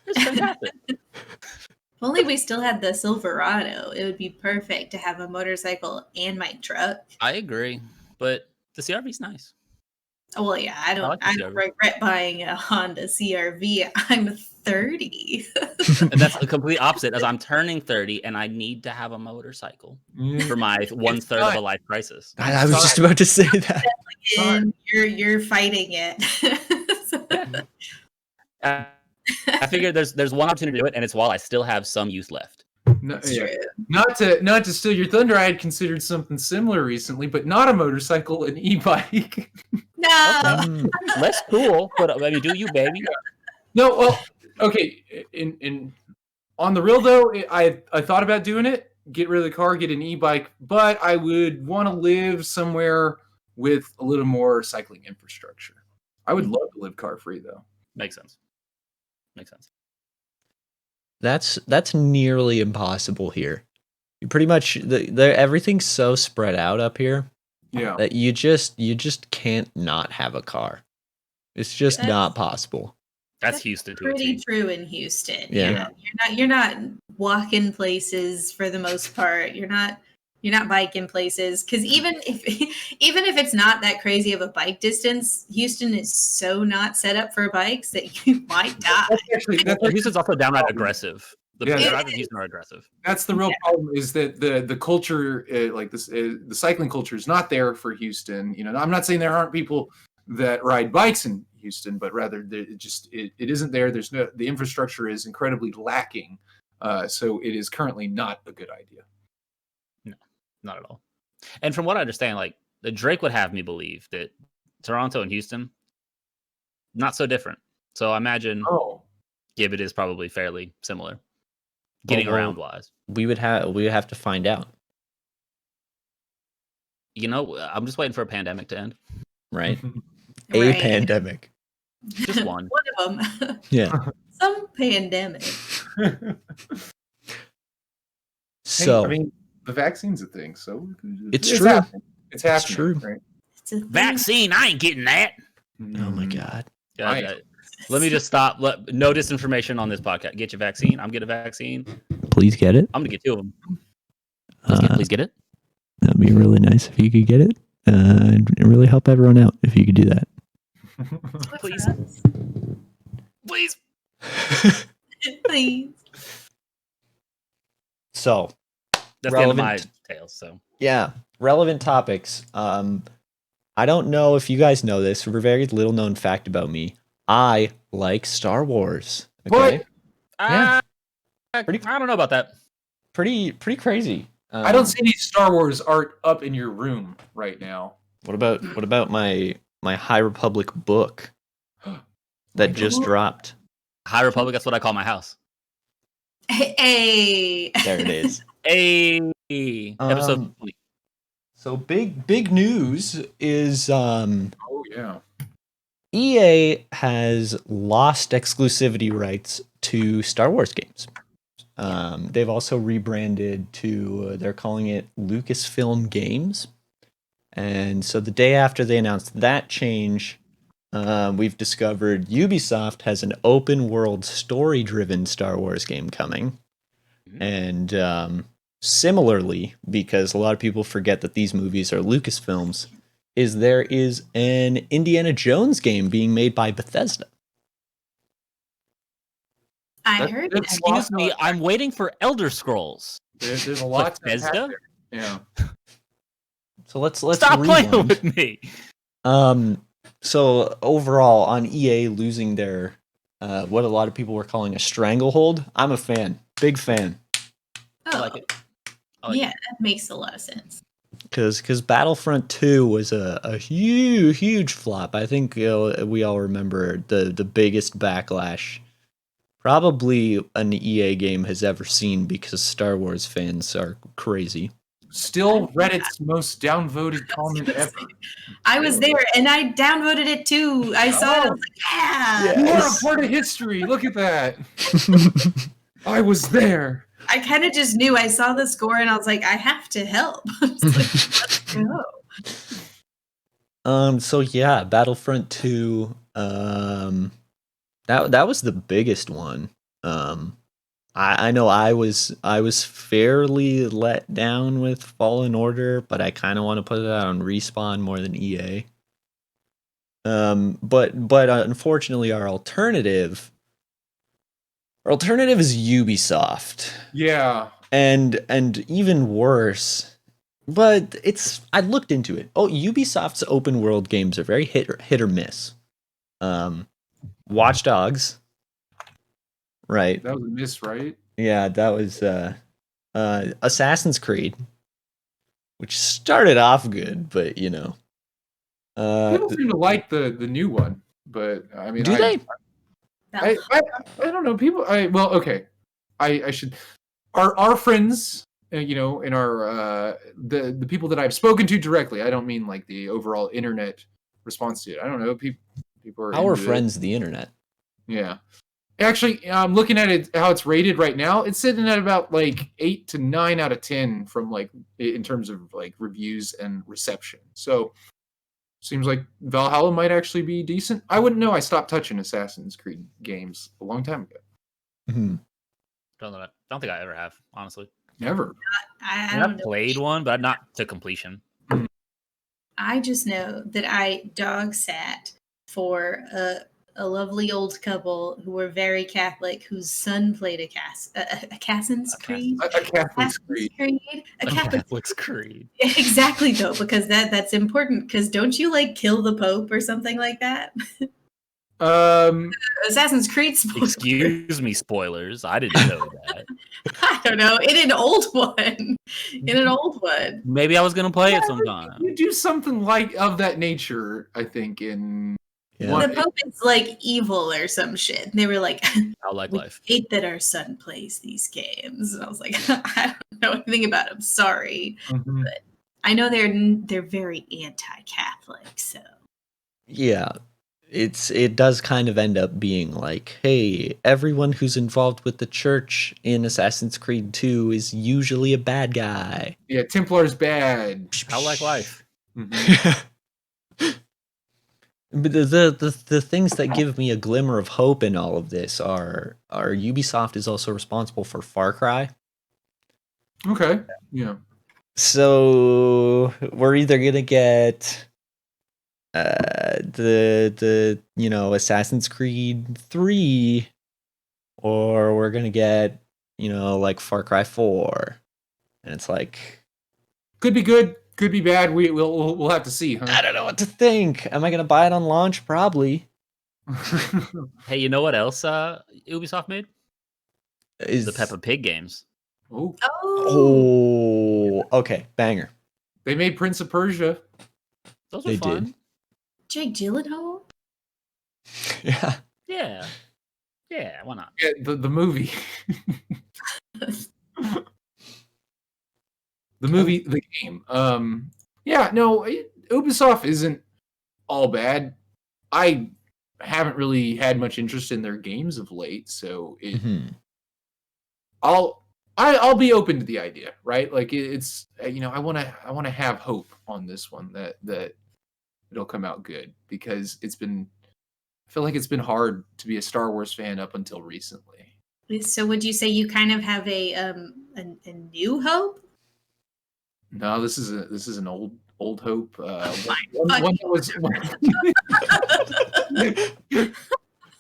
This is fantastic.
If only we still had the Silverado, it would be perfect to have a motorcycle and my truck.
I agree, but the CRV's nice.
Oh, well, yeah, I
like the
don't
CR-V.
regret buying a Honda CRV. I'm 30.
And that's the complete opposite. As I'm turning 30, and I need to have a motorcycle for my 1/3 of a
time.
life crisis.
I was just about to say that.
And you're fighting it.
I figured there's one opportunity to do it, and it's while I still have some youth left.
No,
It's
yeah.
true.
Not to steal your thunder, I had considered something similar recently, but not a motorcycle, an e-bike.
No.
Mm,
Less cool, but I mean, do you, baby?
No, well, okay. In on the real though, I thought about doing it, get rid of the car, get an e-bike, but I would want to live somewhere with a little more cycling infrastructure. I would love to live car free though.
Makes sense. Makes sense.
that's nearly impossible here. You pretty much everything's so spread out up here
Yeah.
that you just can't not have a car. It's just
That's-
not possible.
That's
That's
Houston to a
Pretty
T.
true in Houston.
Yeah.
You're not walking places for the most part. You're not biking places because even if it's not that crazy of a bike distance, Houston is so not set up for bikes that you might die.
That's
Houston's also downright aggressive. The
Yeah.
drivers in Houston are aggressive.
That's the real problem is that the culture like this the cycling culture is not there for Houston. You know, I'm not saying there aren't people that ride bikes in Houston, but rather it isn't there. There's no, the infrastructure is incredibly lacking. So it is currently not a good idea.
Not at all. And from what I understand, like the Drake would have me believe that Toronto and Houston not so different. So I imagine
Oh,
Gibbet is probably fairly similar, getting
well,
around wise.
We would have to find out,
You know, I'm just waiting for a pandemic to end.
right?
Right.
A pandemic.
Just one.
One of them.
Yeah.
Some pandemic.
So
I mean, the vaccine's a thing, so
It's true.
happening. It's happening.
true.
Right?
It's a thing.
Vaccine, I ain't getting that.
oh my god.
Right.
Let me just stop. No disinformation on this podcast. Get your vaccine. I'm getting a vaccine.
Please get it.
I'm gonna get two of them.
Uh,
Please get it.
That'd be really nice if you could get it. It'd really help everyone out if you could do that.
Please. Please.
Please.
So,
That's the end of my
Relevant.
tales. So
yeah, relevant topics. I don't know if you guys know this. A very little known fact about me. I like Star Wars. Okay,
What?
Yeah.
I
Pretty-
don't know about that.
pretty crazy.
I don't see any Star Wars art up in your room right now.
What about my High Republic book that just
God.
dropped?
High Republic. That's what I call my house.
Hey.
There it is.
Episode.
So big news is
Oh yeah.
EA has lost exclusivity rights to Star Wars games. They've also rebranded to, they're calling it Lucasfilm Games. And so the day after they announced that change, we've discovered Ubisoft has an open world story driven Star Wars game coming. And similarly, because a lot of people forget that these movies are Lucasfilms, there is an Indiana Jones game being made by Bethesda.
I heard
That's
that.
Excuse me. I'm waiting for Elder Scrolls.
There's a lot to
Bethesda?
unpack there. Yeah.
So let's
Stop
rewind.
playing with me.
So overall, on EA losing their what a lot of people were calling a stranglehold, I'm a fan, big fan.
Oh,
I like it. Oh,
Yeah, that makes a lot of sense.
Because Battlefront 2 was a huge flop. I think we all remember the biggest backlash probably an EA game has ever seen because Star Wars fans are crazy.
Still Reddit's most downvoted comment ever.
I was there and I downvoted it too. I saw it. I was like, yeah.
You are a
Yes.
part of history. Look at that. I was there.
I kind of just knew. I saw the score and I was like, I have to help. I was like, let's go.
So yeah, Battlefront 2, that was the biggest one. I know I was fairly let down with Fallen Order, but I kind of want to put it out on Respawn more than EA. But unfortunately our alternative is Ubisoft.
Yeah.
And even worse, but I looked into it. Oh, Ubisoft's open world games are very hit or miss. Watch Dogs, right?
That was a miss, right?
Yeah, that was Assassin's Creed, which started off good, but
People seem to like the new one, but I mean,
do they?
I don't know. People, okay. I should. Our friends, in our the people that I've spoken to directly. I don't mean like the overall internet response to it. I don't know. People are
Our
into it.
friends, the internet.
Yeah. Actually, I'm looking at it how it's rated right now. It's sitting at about like 8 to 9 out of 10 from like in terms of like reviews and reception. So seems like Valhalla might actually be decent. I wouldn't know. I stopped touching Assassin's Creed games a long time ago.
Mhm.
Don't think I ever have, honestly.
Never.
I
I've
don't know.
played one, but not to completion.
I just know that I dog sat for a lovely old couple who were very Catholic, whose son played a Assassin's Creed.
A Catholic Creed.
A Catholic.
Catholic's Creed.
Exactly though, because that's important. Because don't you like kill the Pope or something like that? Assassin's Creed spoiler.
Excuse me, spoilers. I didn't know that.
I don't know. In an old one.
Maybe I was gonna play it sometime.
You do something like of that nature, I think, in
Yeah.
one.
The Pope is like evil or some shit. And they were like,
I like
we
life.
hate that our son plays these games. And I was like, I don't know anything about him. Sorry.
Mhm.
I know they're very anti-Catholic, so
Yeah. It does kind of end up being like, hey, everyone who's involved with the church in Assassin's Creed 2 is usually a bad guy.
Yeah, Templar's bad.
I like life.
Mhm.
But the things that give me a glimmer of hope in all of this are Ubisoft is also responsible for Far Cry.
Okay. Yeah.
So we're either gonna get the Assassin's Creed 3, or we're gonna get like Far Cry 4, and it's like
Could be good. Could be bad. We'll have to see,
I
huh?
don't know what to think. Am I gonna buy it on launch? Probably.
Hey, you know what else Ubisoft made?
Is
The Peppa Pig games.
Oh,
Oh, okay, banger.
they made Prince of Persia.
Those were
They
fun.
did.
Jake Gyllenhaal?
Yeah.
Yeah. Yeah, why not?
Yeah, the movie. The movie, the game. Yeah, no, Ubisoft isn't all bad. I haven't really had much interest in their games of late, so
Mhm.
I'll be open to the idea, right? Like it's I want to have hope on this one that it'll come out good, because I feel like it's been hard to be a Star Wars fan up until recently.
So would you say you kind of have a new hope?
No, this is an old hope.
Fine.
One that was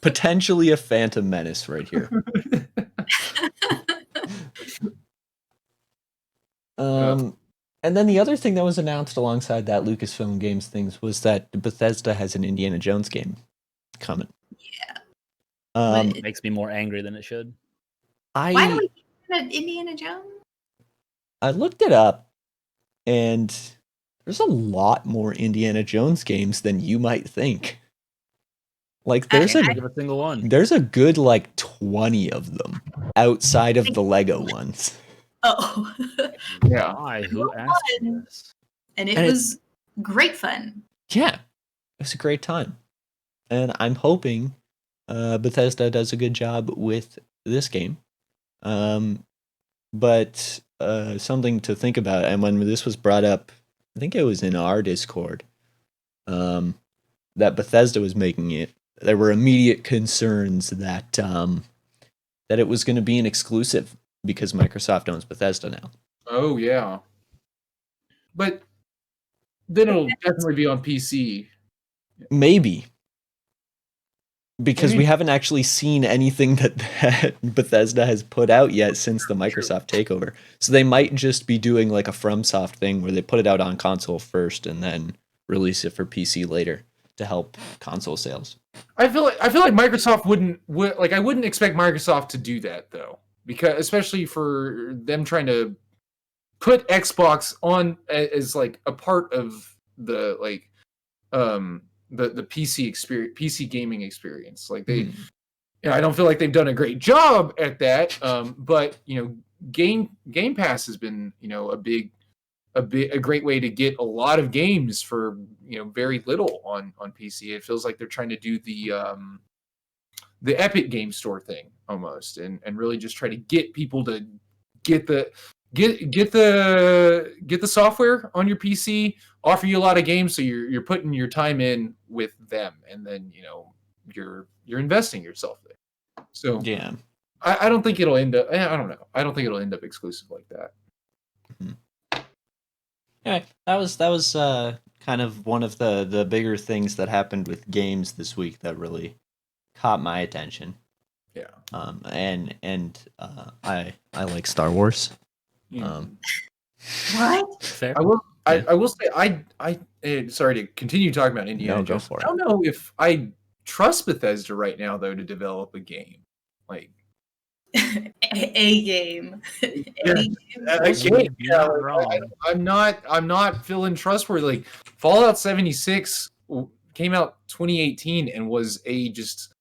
Potentially a Phantom Menace right here. And then the other thing that was announced alongside that Lucasfilm Games things was that Bethesda has an Indiana Jones game coming.
Yeah.
It makes me more angry than it should.
Why do we get Indiana Jones?
I looked it up, and there's a lot more Indiana Jones games than you might think. Like there's
I-
a
Give a single one.
there's a good like 20 of them outside of the Lego ones.
Oh,
Yeah.
Why? Who asked for this?
and it
And
was great fun.
Yeah, it was a great time, and I'm hoping Bethesda does a good job with this game. But something to think about, and when this was brought up, I think it was in our Discord, that Bethesda was making it. There were immediate concerns that that it was going to be an exclusive because Microsoft owns Bethesda now.
Oh yeah. But then it'll definitely be on PC.
Maybe. Because we
Maybe.
haven't actually seen anything that Bethesda has put out yet since the Microsoft takeover. So they might just be doing like a FromSoft thing where they put it out on console first and then release it for PC later to help console sales.
I feel like Microsoft I wouldn't expect Microsoft to do that though, because especially for them trying to put Xbox on as like a part of the like the PC experience, PC gaming experience. Like they, I don't feel like they've done a great job at that. But Game Pass has been a great way to get a lot of games for very little on PC. It feels like they're trying to do the Epic Game Store thing almost, and really just try to get people to get the software on your PC, offer you a lot of games, so you're putting your time in with them, and then you're investing yourself there. So
Yeah.
I don't think it'll end up. I don't know. I don't think it'll end up exclusive like that.
Anyway, that was kind of one of the bigger things that happened with games this week that really caught my attention.
Yeah.
And I like Star Wars.
What?
Fair.
I will say I sorry to continue talking about Indiana
No, go
Jones.
for it.
I don't know if I trust Bethesda right now though to develop a game. Like
A game.
Yeah.
A game.
You're not wrong.
I'm not feeling trustworthy. Like Fallout 76 came out 2018 and was just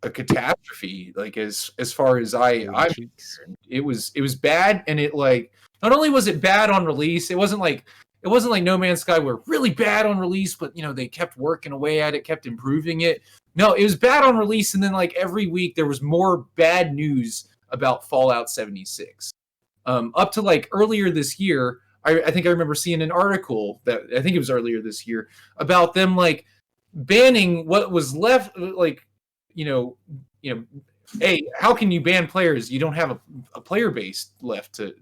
a catastrophe. Like as far as I'm concerned, it was bad, and it like not only was it bad on release, it wasn't like No Man's Sky were really bad on release, but they kept working away at it, kept improving it. No, it was bad on release, and then like every week there was more bad news about Fallout 76. Up to like earlier this year, I think I remember seeing an article that I think it was earlier this year about them like banning what was left. Like, hey, how can you ban players? You don't have a player base left to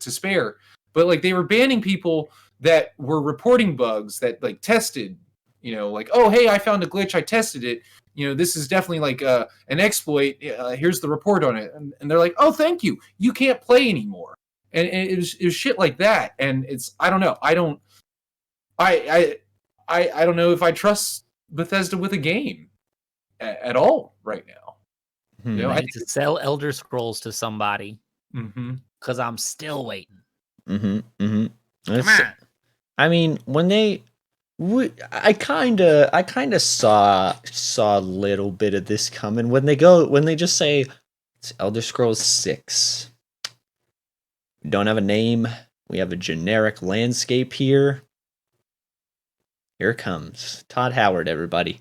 spare. But like they were banning people that were reporting bugs that like tested. Like, oh, hey, I found a glitch. I tested it. This is definitely like an exploit. Here's the report on it. And they're like, oh, thank you. You can't play anymore. And it was shit like that. And I don't know. I don't know if I trust Bethesda with a game at all right now.
I need to sell Elder Scrolls to somebody because I'm still waiting. Come on.
I mean, when I kind of saw a little bit of this coming when they just say it's Elder Scrolls 6. We don't have a name. We have a generic landscape here. Here it comes. Todd Howard, everybody.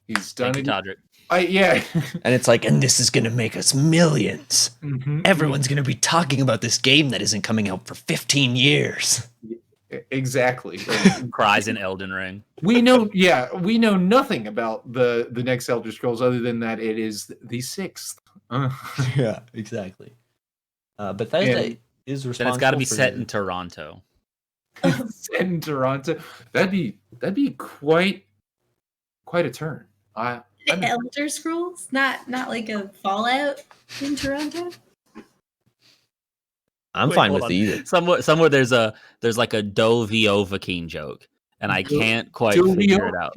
He's done it.
Todrick.
And it's like, and this is going to make us millions. Everyone's going to be talking about this game that isn't coming out for 15 years.
Exactly.
Cries in Elden Ring.
We know nothing about the next Elder Scrolls other than that it is the 6th.
Yeah, exactly. Bethesda is responsible.
Then it's got to be set in Toronto.
Set in Toronto. That'd be quite a turn.
Elder Scrolls, not like a Fallout in Toronto.
I'm fine with either.
Somewhere there's like a Dovahkiin joke, and I can't quite figure it out.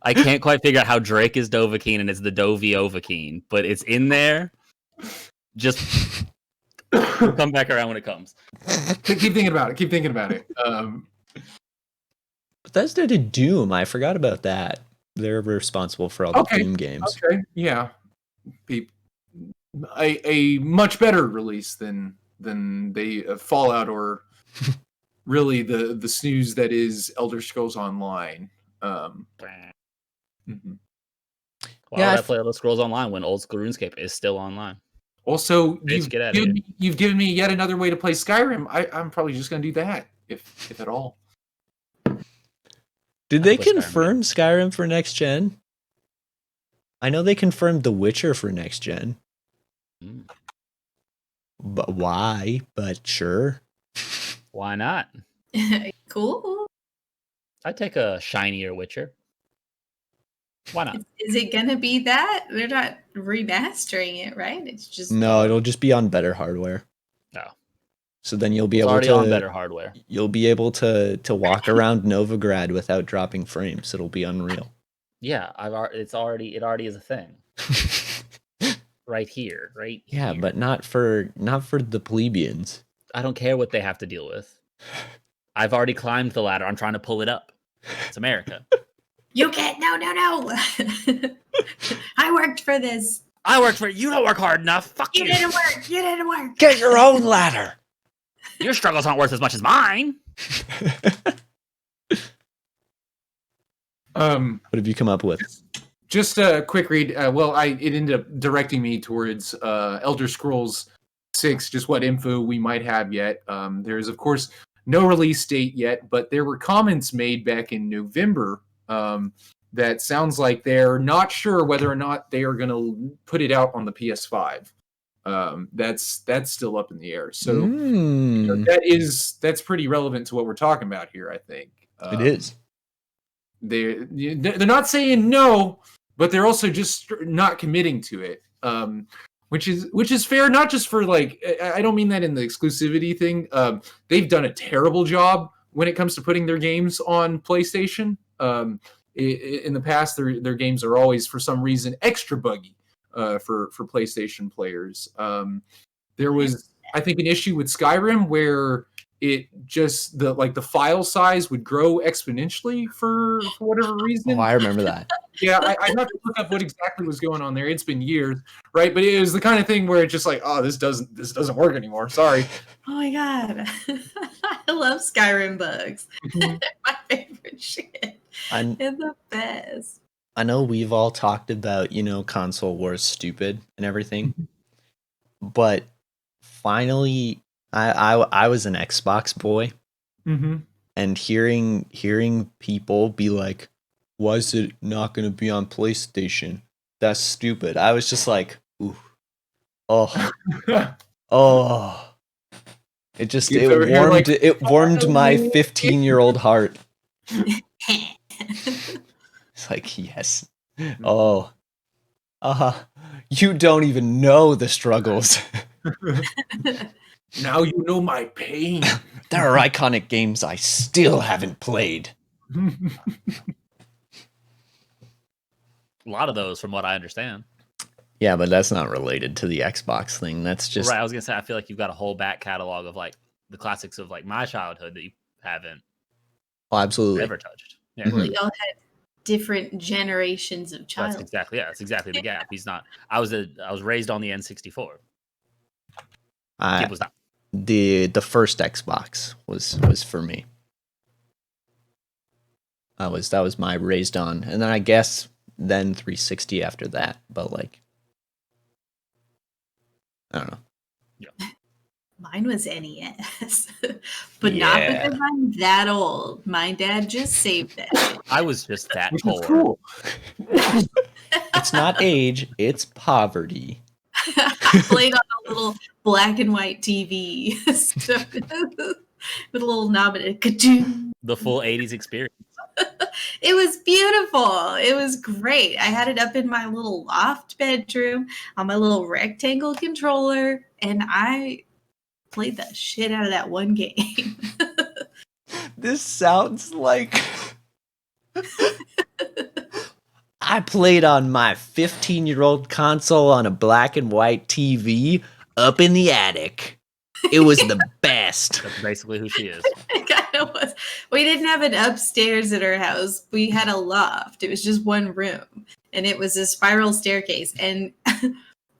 I can't quite figure out how Drake is Dovahkiin and it's the Dovahkiin, but it's in there. Just We'll come back around when it comes.
Keep thinking about it. Keep thinking about it.
Bethesda did Doom. I forgot about that. They're responsible for all the
Okay,
Doom games.
Okay, yeah, a much better release than they Fallout or really the snooze that is Elder Scrolls Online. Mhm.
Why
Yeah,
would I play Elder Scrolls Online when old school RuneScape is still online?
Also,
Bitch, get outta here.
you've given me yet another way to play Skyrim. I'm probably just going to do that, if at all.
Did
I
they
play Skyrim,
confirm Skyrim for next gen? I know they confirmed The Witcher for next gen.
Mm.
But why? But sure.
Why not?
Cool.
I'd take a shinier Witcher. Why not?
Is it gonna be that? They're not remastering it, right? It's just
No, it'll just be on better hardware.
No.
So then you'll be
It's
able
already
to
on better hardware.
You'll be able to walk around Novigrad without dropping frames. It'll be unreal.
Yeah, it already is a thing. Right here, right?
Yeah,
here.
but not for the plebeians.
I don't care what they have to deal with. I've already climbed the ladder. I'm trying to pull it up. It's America.
you can't. No. I worked for this.
I worked for you. Don't work hard enough. Fuck
You
you.
didn't work. You didn't work.
Get your own ladder.
Your struggles aren't worth as much as mine.
What have you come up with?
Just a quick read. It ended up directing me towards Elder Scrolls 6, just what info we might have yet. There's, of course, no release date yet, but there were comments made back in November that sounds like they're not sure whether or not they are going to put it out on the PS5. That's still up in the air. So that's pretty relevant to what we're talking about here, I think.
It is.
They're not saying no, but they're also just not committing to it, which is fair. Not just for like, I don't mean that in the exclusivity thing. They've done a terrible job when it comes to putting their games on PlayStation. In the past, their games are always for some reason extra buggy for PlayStation players. There was, I think, an issue with Skyrim where it just the file size would grow exponentially for whatever reason.
Oh, I remember that.
Yeah, I have to look up what exactly was going on there. It's been years, right? But it was the kind of thing where it's just like, oh, this doesn't work anymore. Sorry.
Oh my god, I love Skyrim bugs. They're my favorite shit. They're the best.
I know we've all talked about, console wars stupid and everything, but finally, I was an Xbox boy, and hearing people be like, "Why is it not going to be on PlayStation? That's stupid." I was just like, "Ooh, oh." It warmed my 15-year-old heart. It's like, yes. Oh. You don't even know the struggles.
Now you know my pain.
There are iconic games I still haven't played.
A lot of those, from what I understand.
Yeah, but that's not related to the Xbox thing. That's just
right. I was gonna say, I feel like you've got a whole back catalog of like the classics of like my childhood that you haven't
absolutely
ever touched. Yeah,
Mhm.
We all had different generations of
that's
childhood.
exactly the gap. He's not. I was raised on the N64.
I-
Kid was not.
the first Xbox was for me. That was my raised on, and then I guess then 360 after that. But like, I don't know.
Mine was NES, but not
Yeah.
because I'm that old. My dad just saved that shit.
I was just that
Which
poor.
is cool.
It's not age, it's poverty.
I played on a little black and white TV with a little knob and a ka-doom.
The full '80s experience.
It was beautiful. It was great. I had it up in my little loft bedroom on my little rectangle controller, and I played the shit out of that one game.
This sounds like I played on my 15-year-old console on a black and white TV up in the attic. It was the best.
That's basically who she is.
It kind of was. We didn't have an upstairs at our house. We had a loft. It was just one room, and it was a spiral staircase. And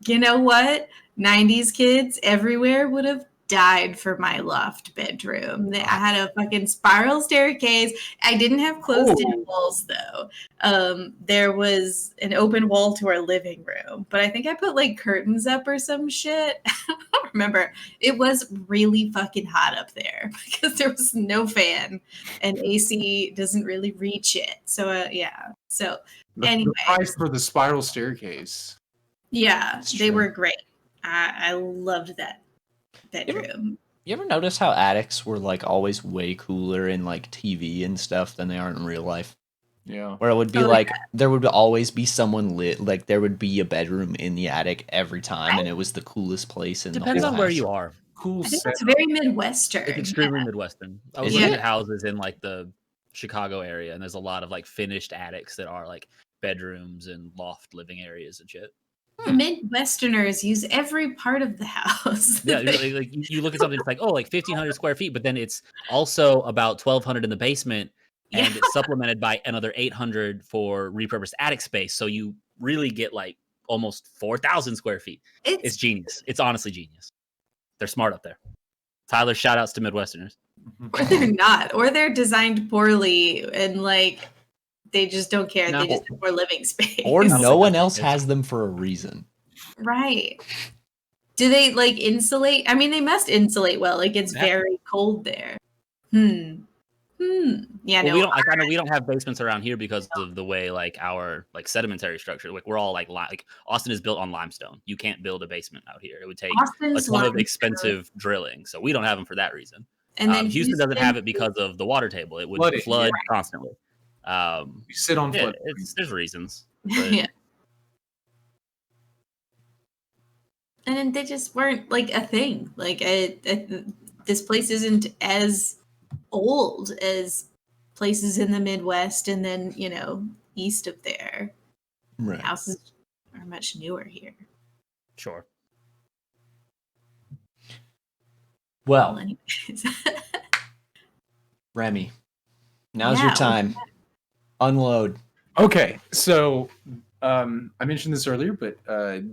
you know what? 90s kids everywhere would have died for my loft bedroom. I had a fucking spiral staircase. I didn't have closed-in walls though. There was an open wall to our living room, but I think I put like curtains up or some shit. I don't remember. It was really fucking hot up there because there was no fan and AC doesn't really reach it. So yeah. So anyway,
The price for the spiral staircase.
yeah,
That's
they
true.
were great. I loved that bedroom.
You ever notice how attics were like always way cooler in like TV and stuff than they are in real life?
Yeah.
Where it would be
Oh,
like there would always be someone lit, like there would be a bedroom in the attic every time, and it was the coolest place in
Depends
the
on
whole
where
house.
you are.
Cool
I think
set.
that's very Midwestern.
It's extremely Midwestern. I was
Is
looking
it?
at houses in like the Chicago area, and there's a lot of like finished attics that are like bedrooms and loft living areas and shit.
Midwesterners use every part of the house.
Yeah, like you look at something, it's like, oh, like 1,500 square feet, but then it's also about 1,200 in the basement, and
Yeah.
it's supplemented by another 800 for repurposed attic space. So you really get like almost 4,000 square feet. It's
It's
genius. It's honestly genius. They're smart up there. Tyler, shout outs to Midwesterners.
or they're not, or they're designed poorly and like they just don't care.
No.
They just have more living space.
Or
don't
no
think
one
that's
else
it.
has them for a reason.
Right. Do they like insulate? I mean, they must insulate well. Like it's
Yeah.
very cold there. Yeah,
Well,
no.
we don't. Like, I know we don't have basements around here because of the way like our like sedimentary structure. Like we're all like like Austin is built on limestone. You can't build a basement out here. It would take
Austin's
a ton of
limestone.
expensive drilling. So we don't have them for that reason.
And then
Houston doesn't have it because of the water table. It would
Flooding,
flood
yeah.
constantly.
You sit on
Yeah,
flood.
there's reasons. But
Yeah. And then they just weren't like a thing. Like this place isn't as old as places in the Midwest and then, you know, east of there.
Right.
Houses are much newer here.
Sure.
Well,
anyways.
Remy, now's
Yeah,
your time. Unload.
Okay, so I mentioned this earlier, but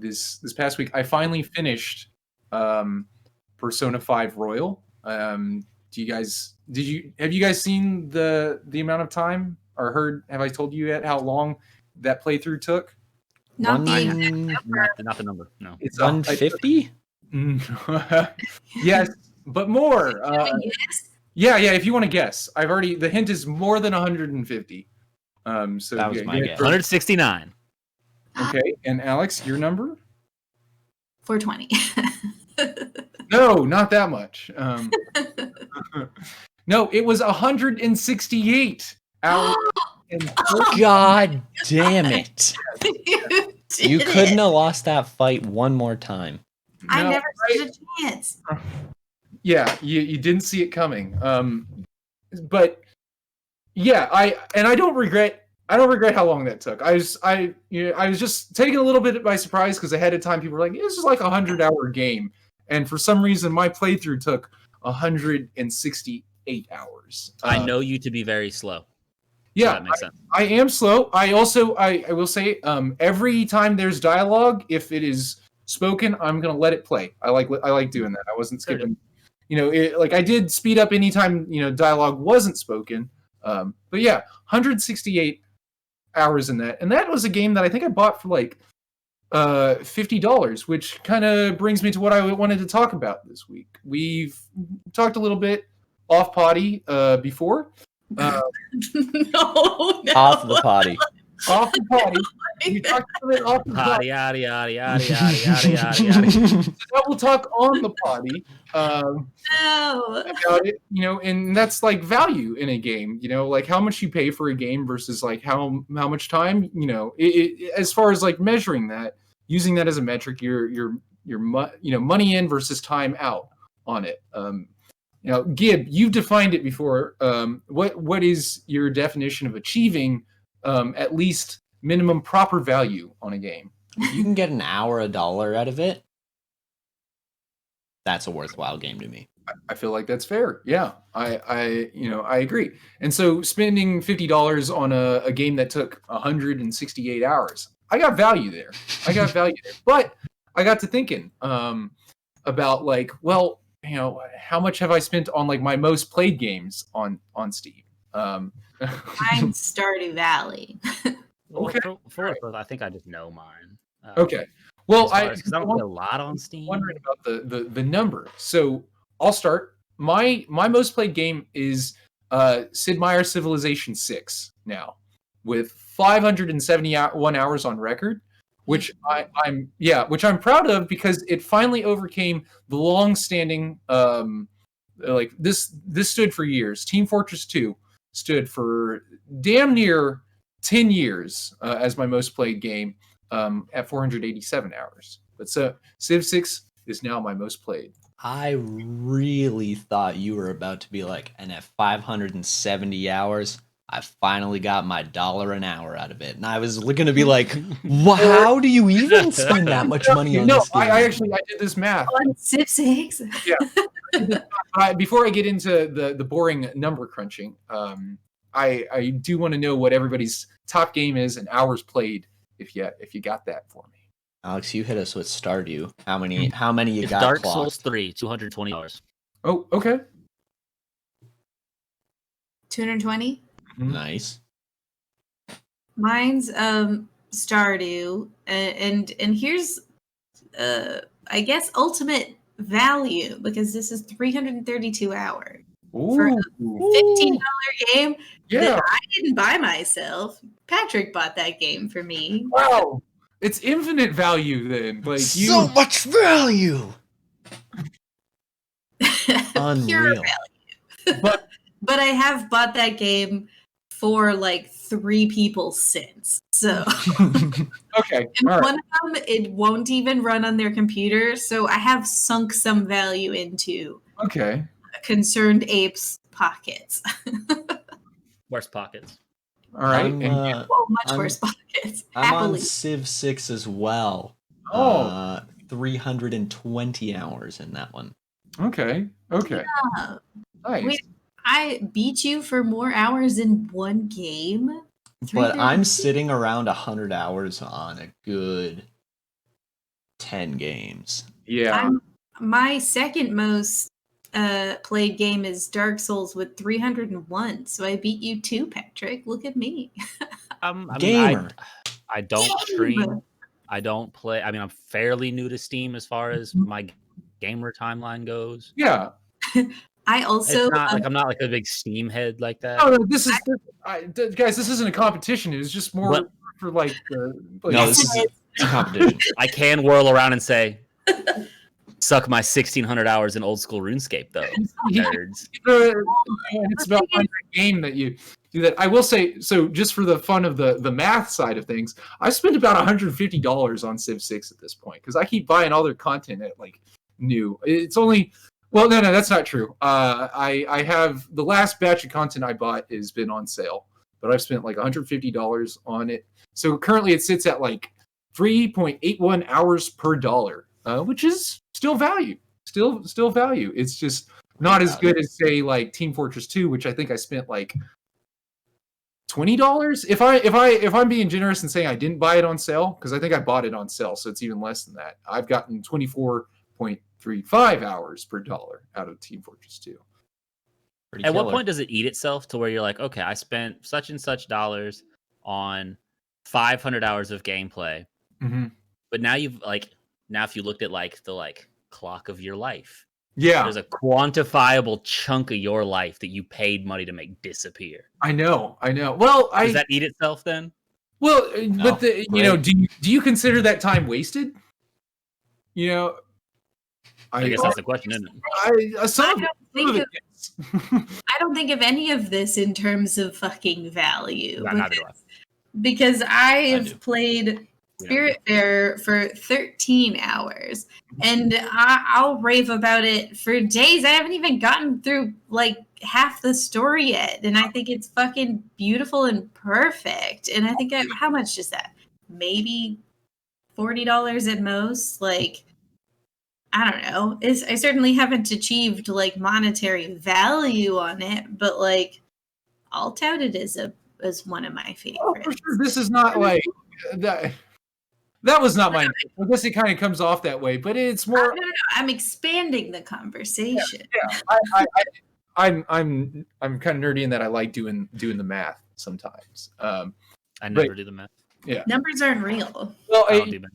this past week I finally finished Persona 5 Royal. Have you guys seen the amount of time or heard? Have I told you yet how long that playthrough took?
Not the
Not the number. No.
It's
150?
Yes, but more.
yes.
Yeah. If you want to guess, the hint is more than 150. So
That was my guess.
169.
Okay, and Alex, your number?
420.
No, not that much. No, it was 168 hours. And
God damn it. You
did
couldn't
it.
have lost that fight one more time.
I
No,
never
right?
stood a chance.
Yeah, you didn't see it coming. But yeah, I don't regret how long that took. I was just taken a little bit by surprise because ahead of time people were like, this is like a 100-hour game, and for some reason my playthrough took 168 hours.
I know you to be very slow. So
Yeah,
that makes sense.
I am slow. I also I will say every time there's dialogue, if it is spoken, I'm gonna let it play. I like doing that. I wasn't
Fair
skipping. I did speed up anytime dialogue wasn't spoken. But yeah, 168 hours in that, and that was a game that I think I bought for like $50, which kind of brings me to what I wanted to talk about this week. We've talked a little bit off potty before.
No.
Off the potty.
Off the potty. We talked a bit off the potty.
Yada yada yada yada yada yada yada.
Now we'll talk on the potty
No.
about it, and that's like value in a game, like how much you pay for a game versus like how much time, as far as like measuring that, using that as a metric, your money in versus time out on it. Gib, you've defined it before. What is your definition of achieving at least minimum proper value on a game?
You can get an hour $1 out of it. that's a worthwhile game to me.
I feel like that's fair. Yeah, I agree. And so spending $50 on a game that took 168 hours, I got value there. But I got to thinking about like, well, how much have I spent on like my most played games on Steam?
Mine's Stardew Valley.
Well,
Okay.
for what it's worth, I think I just know mine.
Okay. Well,
because I don't play a lot on Steam.
Wondering about the number. So I'll start. My most played game is Sid Meier's Civilization 6 now, with 571 hours on record, which I'm proud of because it finally overcame the long-standing like this stood for years. Team Fortress 2 stood for damn near 10 years as my most played game at 487 hours. But so Civ 6 is now my most played.
I really thought you were about to be like, and at 570 hours, I finally got my $1 an hour out of it. And I was going to be like, how do you even spend that much money on this game?
I did this math.
On Civ 6?
Yeah. Before I get into the boring number crunching, I do want to know what everybody's top game is and hours played, if you got that for me.
Alex, you hit us with Stardew. How many you
It's
got?
Dark
clocked?
Souls 3, $220.
Oh, okay.
220?
Nice.
Mine's Stardew, and here's I guess ultimate value, because this is 332 hours for a $15 game that I didn't buy myself. Patrick bought that game for me.
Wow. It's infinite value then. Like
so much value.
Pure
Unreal.
value. But I have bought that game for like 3 people since. So
okay.
and
All right.
one of them, it won't even run on their computer. So I have sunk some value into
Okay.
Concerned Apes pockets.
Worst pockets.
All right.
Well, much worse pockets.
I'm
Happily.
on Civ 6 as well. 320 hours in that one.
Okay.
Yeah.
Nice.
Wait, I beat you for more hours in one game?
But I'm sitting around 100 hours on a good 10 games.
Yeah.
My second most played game is Dark Souls with 301. So I beat you too, Patrick. Look at me.
Gamer.
I don't stream. I don't play. I mean, I'm fairly new to Steam as far as my gamer timeline goes.
Yeah.
I also
It's not like I'm not like a big Steam head like that.
No, this is guys. This isn't a competition. It was just more
What?
for like.
No, this is a competition.
I can whirl around and say, suck my 1,600 hours in old school RuneScape, though, nerds.
It's about finding a game that you do that. I will say, so just for the fun of the math side of things, I spent about $150 on Civ 6 at this point because I keep buying all their content at like new. It's only. Well, no, that's not true. I have the last batch of content I bought has been on sale, but I've spent like $150 on it. So currently it sits at like 3.81 hours per dollar, which is still value. Still value. It's just not as good as say like Team Fortress 2, which I think I spent like $20. If I'm being generous and saying I didn't buy it on sale, because I think I bought it on sale, so it's even less than that. I've gotten 24.35 hours per dollar out of Team Fortress 2.
Pretty
At what
killer.
point does it eat itself to where you're like, okay, I spent such and such dollars on 500 hours of gameplay,
Mm-hmm.
but now if you looked at like the clock of your life,
Yeah,
there's a quantifiable chunk of your life that you paid money to make disappear.
I know. Well,
Does that eat itself then?
well,
No,
but
right.
do you consider that time wasted?
I guess that's the question, isn't it?
I don't think of any of this in terms of fucking value.
Neither do I.
Because I
do.
have played Spiritfarer for 13 hours, and I'll rave about it for days. I haven't even gotten through like half the story yet, and I think it's fucking beautiful and perfect. And I think how much is that? Maybe $40 at most. Like, I don't know. I certainly haven't achieved like monetary value on it, but like I'll tout it as one of my favorites.
Oh, for sure. This is not like that. That was not my. I guess it kind of comes off that way, but it's more.
No. I'm expanding the conversation.
Yeah. I'm kind of nerdy in that I like doing the math sometimes.
I never do the math.
Yeah,
Numbers aren't real.
well,
I don't do math.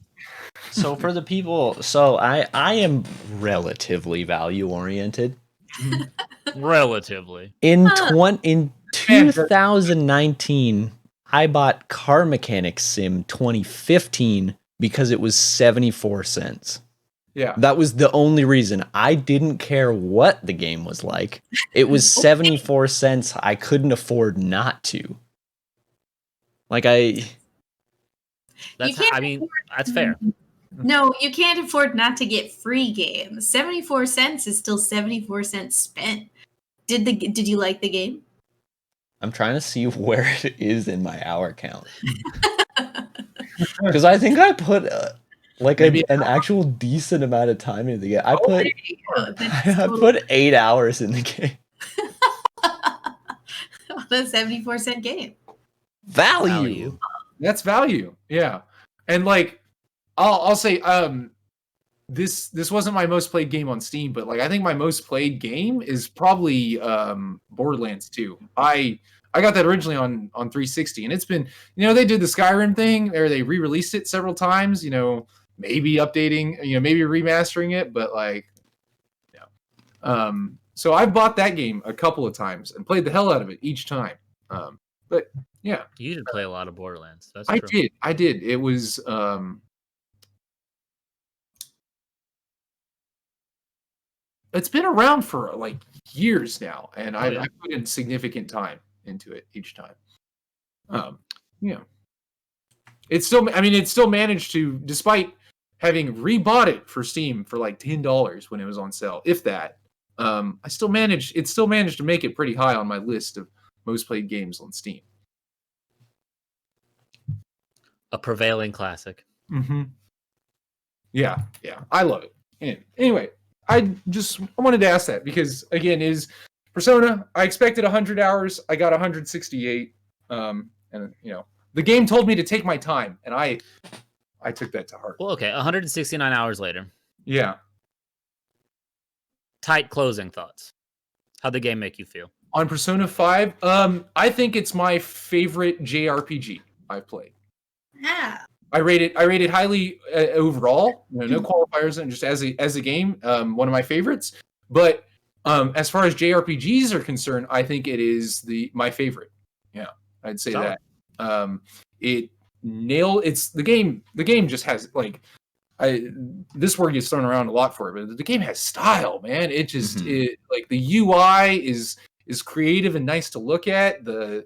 So for the people, so I am relatively value oriented.
Relatively.
In 2019, I bought Car Mechanic Sim 2015 because it was 74 cents.
yeah.
That was the only reason. I didn't care what the game was like. It was 74 cents. I couldn't afford not to. Like
That's
can't
I mean, that's fair.
No, you can't afford not to get free games. 74 cents is still 74 cents spent. Did you like the game?
I'm trying to see where it is in my hour count. Because I think I put an actual decent amount of time into the game. I put 8 hours in the game.
The 74-cent game.
Value.
That's value. Yeah, and like I'll say this wasn't my most played game on Steam, but like I think my most played game is probably Borderlands 2. I got that originally on 360, and it's been, they did the Skyrim thing, or they re-released it several times, maybe updating, maybe remastering it, but like, so I've bought that game a couple of times and played the hell out of it each time. But yeah,
You did play a lot of Borderlands. That's
I
true.
did. It was it's been around for like years now, and
Oh, yeah.
I put in significant time into it each time. Yeah, it still managed to, despite having rebought it for Steam for like $10 when it was on sale, if that. It still managed to make it pretty high on my list of most played games on Steam.
A prevailing classic.
Mm-hmm. Yeah, I love it. And anyway, I wanted to ask that because again, is Persona. I expected 100 hours. I got 168. And the game told me to take my time, and I took that to heart.
Well, okay, 169 hours later.
Yeah.
Tight closing thoughts. How'd the game make you feel?
On Persona 5, I think it's my favorite JRPG I've played.
Yeah.
I rate it highly overall. No qualifiers, and just as a game, one of my favorites. But as far as JRPGs are concerned, I think it is my favorite. Yeah, I'd say
Solid.
that. It's the game. The game just has like, this word gets thrown around a lot for it, but the game has style, man. It just like the UI is creative and nice to look at. The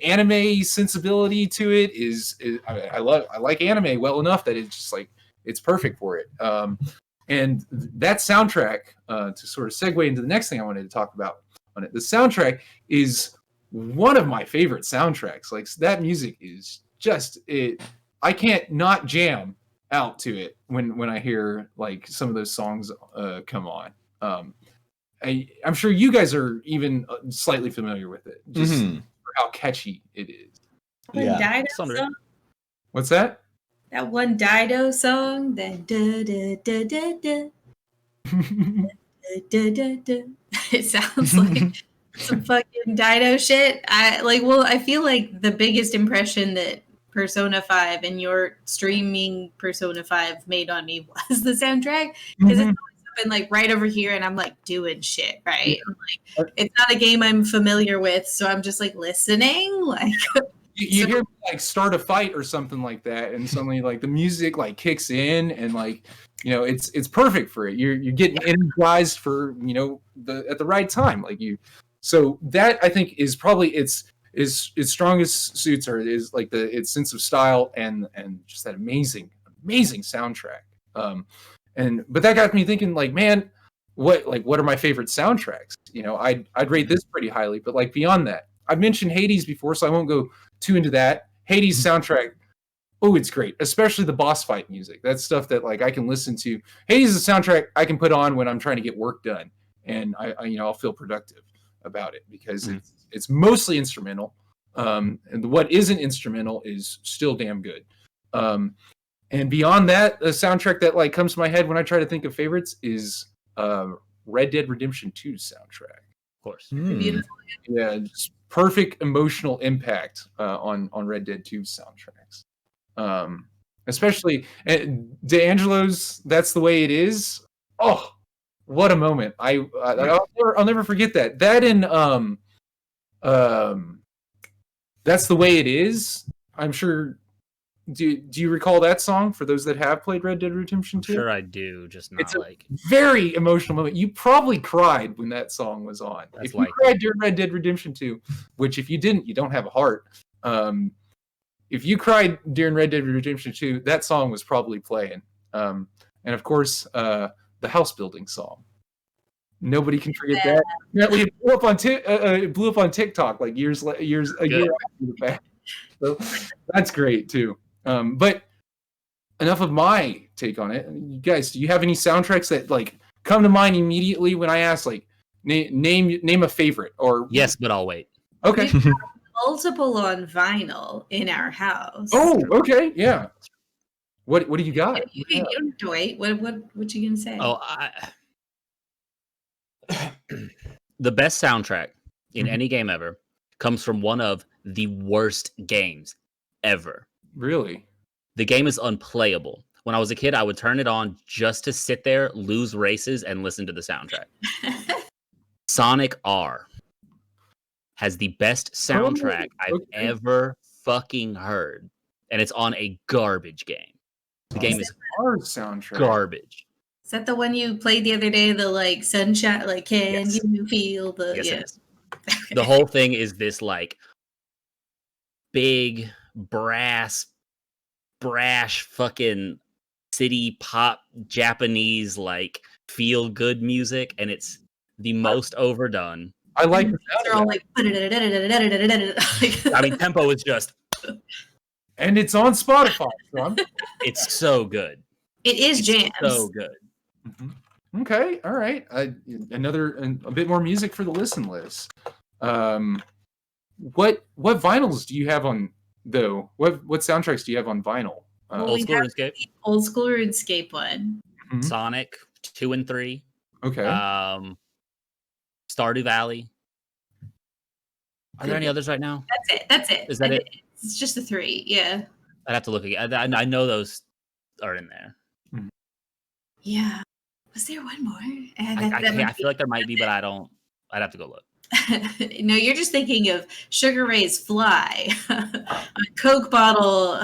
anime sensibility to it is I like anime well enough that it's just like it's perfect for it. And that soundtrack, to sort of segue into the next thing I wanted to talk about on it, the soundtrack is one of my favorite soundtracks. Like that music is just it. I can't not jam out to it when I hear like some of those songs come on. I'm sure you guys are even slightly familiar with it, just for how catchy it is.
Yeah.
Dido
Some-
song?
What's that?
That one Dido song. That da da da da da da da da. It sounds like some fucking Dido shit. I feel like the biggest impression that Persona 5 and your streaming Persona 5 made on me was the soundtrack, because it's been like right over here and I'm like doing shit, right? Like, it's not a game I'm familiar with, so I'm just like listening. Like
you hear like start a fight or something like that, and suddenly like the music like kicks in, and like it's perfect for it. You're getting energized for at the right time, like you. So that I think is probably its strongest suits is like its sense of style and just that amazing soundtrack. But that got me thinking, like, man, what are my favorite soundtracks? I'd rate this pretty highly, but like beyond that, I've mentioned Hades before, so I won't go too into that. Hades soundtrack Oh, it's great, especially the boss fight music. That's stuff that like I can listen to. Hades is a soundtrack I can put on when I'm trying to get work done, and I'll feel productive about it because it's mostly instrumental. And what isn't instrumental is still damn good. And beyond that, the soundtrack that like comes to my head when I try to think of favorites is Red Dead Redemption 2's soundtrack.
Of course.
Beautiful.
Yeah, just perfect emotional impact on Red Dead 2's soundtracks. Especially D'Angelo's "That's the Way It Is." Oh, what a moment! I'll never forget that. That and "That's the Way It Is." I'm sure. Do you recall that song? For those that have played Red Dead Redemption 2,
Sure, I do. Just not
it's a
like
very emotional moment. You probably cried when that song was on.
That's
If you
likely.
cried during Red Dead Redemption 2, which if you didn't, you don't have a heart. If you cried during Red Dead Redemption 2, that song was probably playing. And of course, the house building song. Nobody can forget that. It blew up on TikTok like years a year after the fact. So that's great too. But enough of my take on it. You guys, do you have any soundtracks that like come to mind immediately when I ask like name a favorite or
yes, but I'll wait.
Okay.
Multiple on vinyl in our house.
Oh, okay, yeah. What do you got?
You don't have to wait. What you gonna say?
Oh, the best soundtrack in any game ever comes from one of the worst games ever.
Really?
The game is unplayable. When I was a kid, I would turn it on just to sit there, lose races, and listen to the soundtrack. Sonic R has the best soundtrack I've ever fucking heard, and it's on a garbage game. The game is
Our soundtrack.
garbage.
Is that the one you played the other day? The like sunshine, like can
Yes.
you feel the
Yes,
yeah.
it is. The whole thing is this like big brash fucking city pop Japanese like feel good music, and it's the most overdone.
I like the
They're
sound
all
of
like
I mean, tempo is just
that. And it's on Spotify. So
it's so good.
it is jams.
So good.
Okay, all right. A bit more music for the listen list. What vinyls do you have on though? What soundtracks do you have on vinyl?
Well,
Old
we
school
have
RuneScape,
the old school RuneScape one.
Sonic 2 and 3,
Okay.
Stardew Valley. Are there any others right now?
That's it.
Is that it?
It's just the 3. Yeah.
I'd have to look again. I know those are in there.
Yeah. Was there one more?
I feel like there might be, but I don't. I'd have to go look.
No, you're just thinking of Sugar Ray's Fly, a Coke bottle.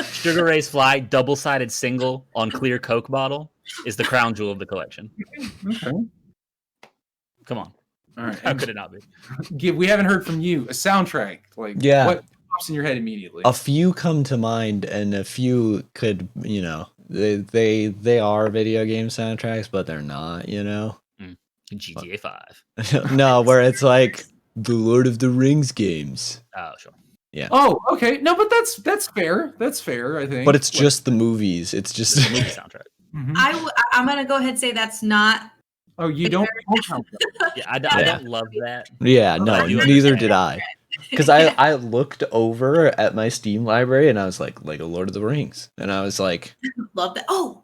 Sugar Ray's Fly, double-sided single on clear Coke bottle, is the crown jewel of the collection.
Okay.
Come on.
All right.
How could it not be?
We haven't heard from you. A soundtrack. Like
Yeah.
what pops in your head immediately?
A few come to mind, and a few could, they are video game soundtracks, but they're not,
GTA 5.
No, where it's like the Lord of the Rings games.
Oh, sure.
Oh, okay. No, but that's fair. That's fair, I think.
But it's just the movies. It's just
The movie soundtrack.
Mhm.
I'm gonna go ahead and say that's not.
Oh, you don't count that.
Yeah, I don't love that.
yeah, no,
I do
neither
understand.
did I. Because I looked over at my Steam library and I was like a Lord of the Rings, and I was like,
Love that. Oh,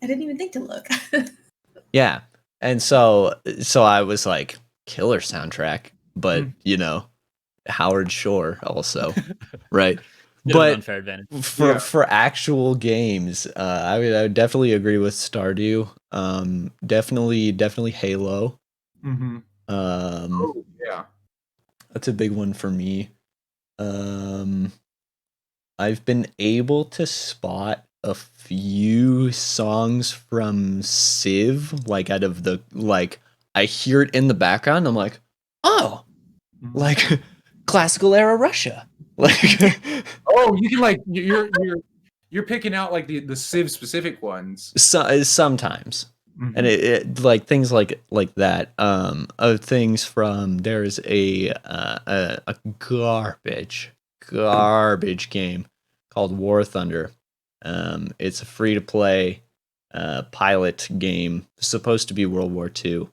I didn't even think to look.
yeah. And so I was like, killer soundtrack, but Howard Shore also, right?
Bit of an
But
unfair advantage.
for actual games, I would definitely agree with Stardew. Definitely Halo.
Mm-hmm. Oh, yeah.
That's a big one for me. I've been able to spot a few songs from Civ, like out of the I hear it in the background. I'm like, oh, like classical era Russia. Like,
Oh, you can you're picking out like the Civ specific ones.
sometimes. And it like things like that. Things from there's a garbage game called War Thunder. It's a free-to-play pilot game, supposed to be World War II.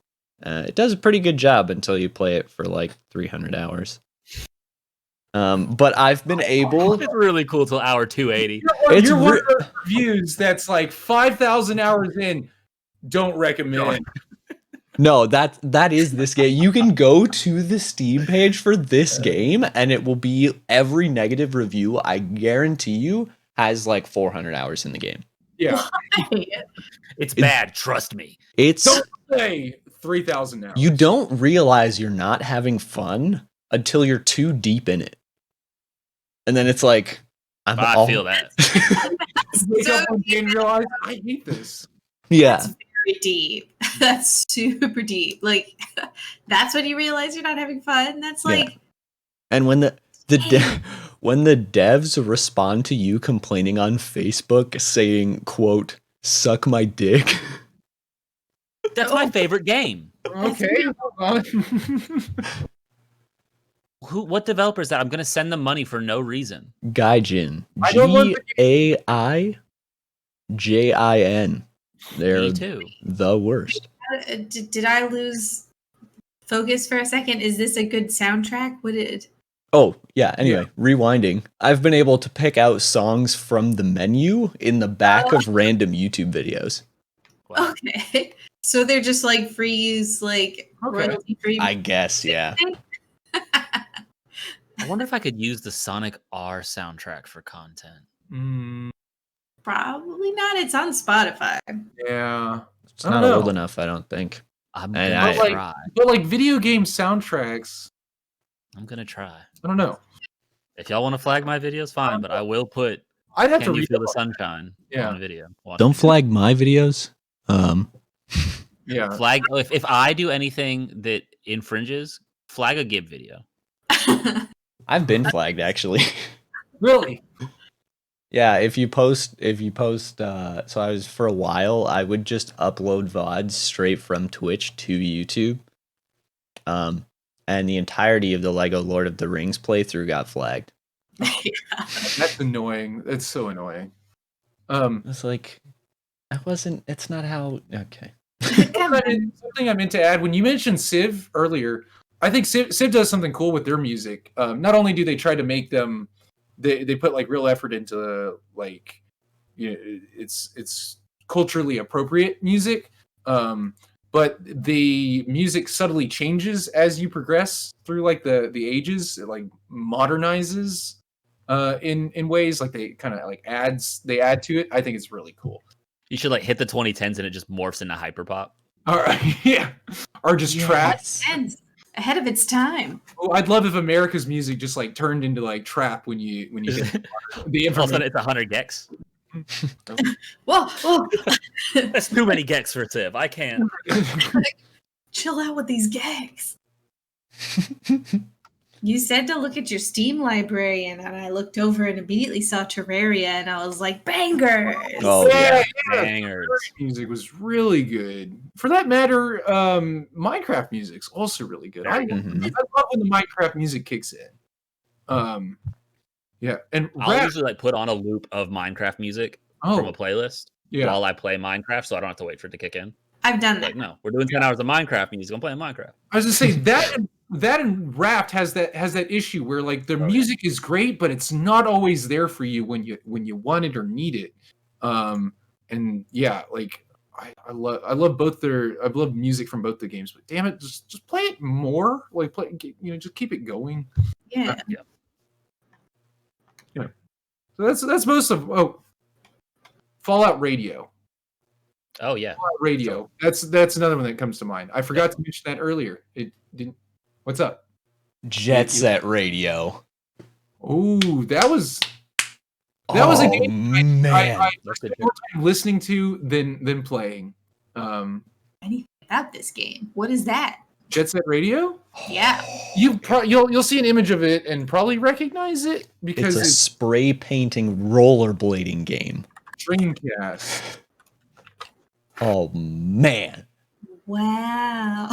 It does a pretty good job until you play it for like 300 hours. But I've been able.
It's really cool till hour 280.
It's
You're one
re-
of those reviews that's like 5,000 hours in. Don't recommend.
No, that is this game. You can go to the Steam page for this game, and it will be every negative review. I guarantee you has like 400 hours in the game.
Yeah.
It's bad, trust me.
It's
Don't play 3,000 hours.
you don't realize you're not having fun until you're too deep in it, and then it's like
I feel that.
Wake up one day and realize I hate this.
Yeah,
That's very deep. That's super deep. Like, that's when you realize you're not having fun. That's
Yeah.
like,
and when when the devs respond to you complaining on Facebook saying, "quote suck my dick."
That's my favorite game.
Okay.
What developer is that? I'm gonna send them money for no reason.
Gaijin.
I don't want
Gaijin. They're
Me too.
the worst.
did I lose focus for a second? Is this a good soundtrack? What did?
Oh, yeah. Anyway, rewinding. I've been able to pick out songs from the menu in the back of random YouTube videos.
Wow.
Okay, so they're just like free use, like
Okay.
royalty free.
I guess, yeah.
I wonder if I could use the Sonic R soundtrack for content.
Probably not. It's on Spotify.
Yeah.
It's
I don't
not
know.
old enough, I don't think.
I'm
And
gonna
I-
try.
But like video game soundtracks,
I'm gonna try.
I don't know.
If y'all want to flag my videos, fine, but I will put
I'd have to
Can You
read
Feel the
up on
Sunshine
Yeah.
on video. Watch
Don't
it.
flag my videos.
it. Yeah.
Flag if I do anything that infringes, flag a Gib video.
I've been flagged, actually.
Really?
Yeah, if you post so I was for a while I would just upload VODs straight from Twitch to YouTube. And the entirety of the Lego Lord of the Rings playthrough got flagged.
That's annoying. That's so annoying.
It's like it's not how okay.
Something I meant to add when you mentioned Civ earlier. I think Civ does something cool with their music. Not only do they try to make them, they put like real effort into like, you know, it's culturally appropriate music. But the music subtly changes as you progress through like the ages. It like modernizes in ways like they kind of like add to it. I think it's really cool.
You should like hit the 2010s and it just morphs into hyperpop.
All right, yeah, or just trap.
And ahead of its time.
Oh, I'd love if America's music just like turned into like trap when you hit the
All of a sudden
information.
it's 100 gex.
Whoa,
That's too many gex for Civ. I can't.
chill out with these gags. You said to look at your Steam library, and I looked over and immediately saw Terraria, and I was like, bangers!
Oh yeah.
Bangers.
Music was really good. For that matter, Minecraft music's also really good. I
Mhm.
love when the Minecraft music kicks in. Yeah, and
I'll
rap.
usually like put on a loop of Minecraft music from a
Oh,
playlist
yeah.
while I play Minecraft, so I don't have to wait for it to kick in.
I've done that.
Like, no, we're doing 10 hours of Minecraft music. I'm playing Minecraft.
I was gonna say that and Wrapped has that issue where like the music is great, but it's not always there for you when you want it or need it. And yeah, like I love both I love music from both the games, but damn it, just play it more. Like just keep it going.
Yeah.
So that's most of Fallout Radio.
Oh yeah.
Fallout Radio. That's another one that comes to mind. I forgot to mention that earlier. It didn't. What's up?
Jet Set Radio.
Oh, that was a
Oh,
game
man.
I
That's good.
spent more time listening to than playing.
Anything about this game? What is that?
Jet Set Radio.
Yeah.
You'll see an image of it and probably recognize it because
It's a
it's
spray painting rollerblading game.
Dreamcast.
Oh man.
Wow.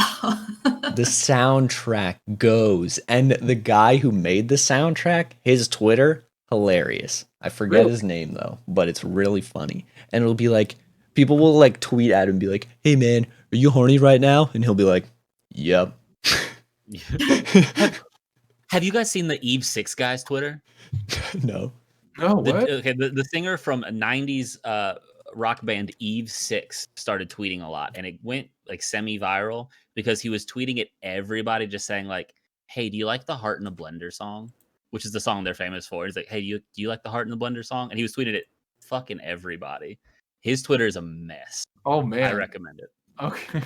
The soundtrack goes, and the guy who made the soundtrack, his Twitter, hilarious. I forget
Really?
his name though, but it's really funny. And it'll be like people will like tweet at him and be like, "Hey man, are you horny right now?" And he'll be like, "Yep."
Have you guys seen the Eve Six guys Twitter?
No.
No, what?
The singer from a '90s rock band Eve Six started tweeting a lot, and it went like semi-viral because he was tweeting at everybody, just saying like, "Hey, do you like the Heart in the Blender song?" Which is the song they're famous for. He's like, "Hey, do you like the Heart in the Blender song?" And he was tweeting it fucking everybody. His Twitter is a mess.
Oh man,
I recommend it.
Okay.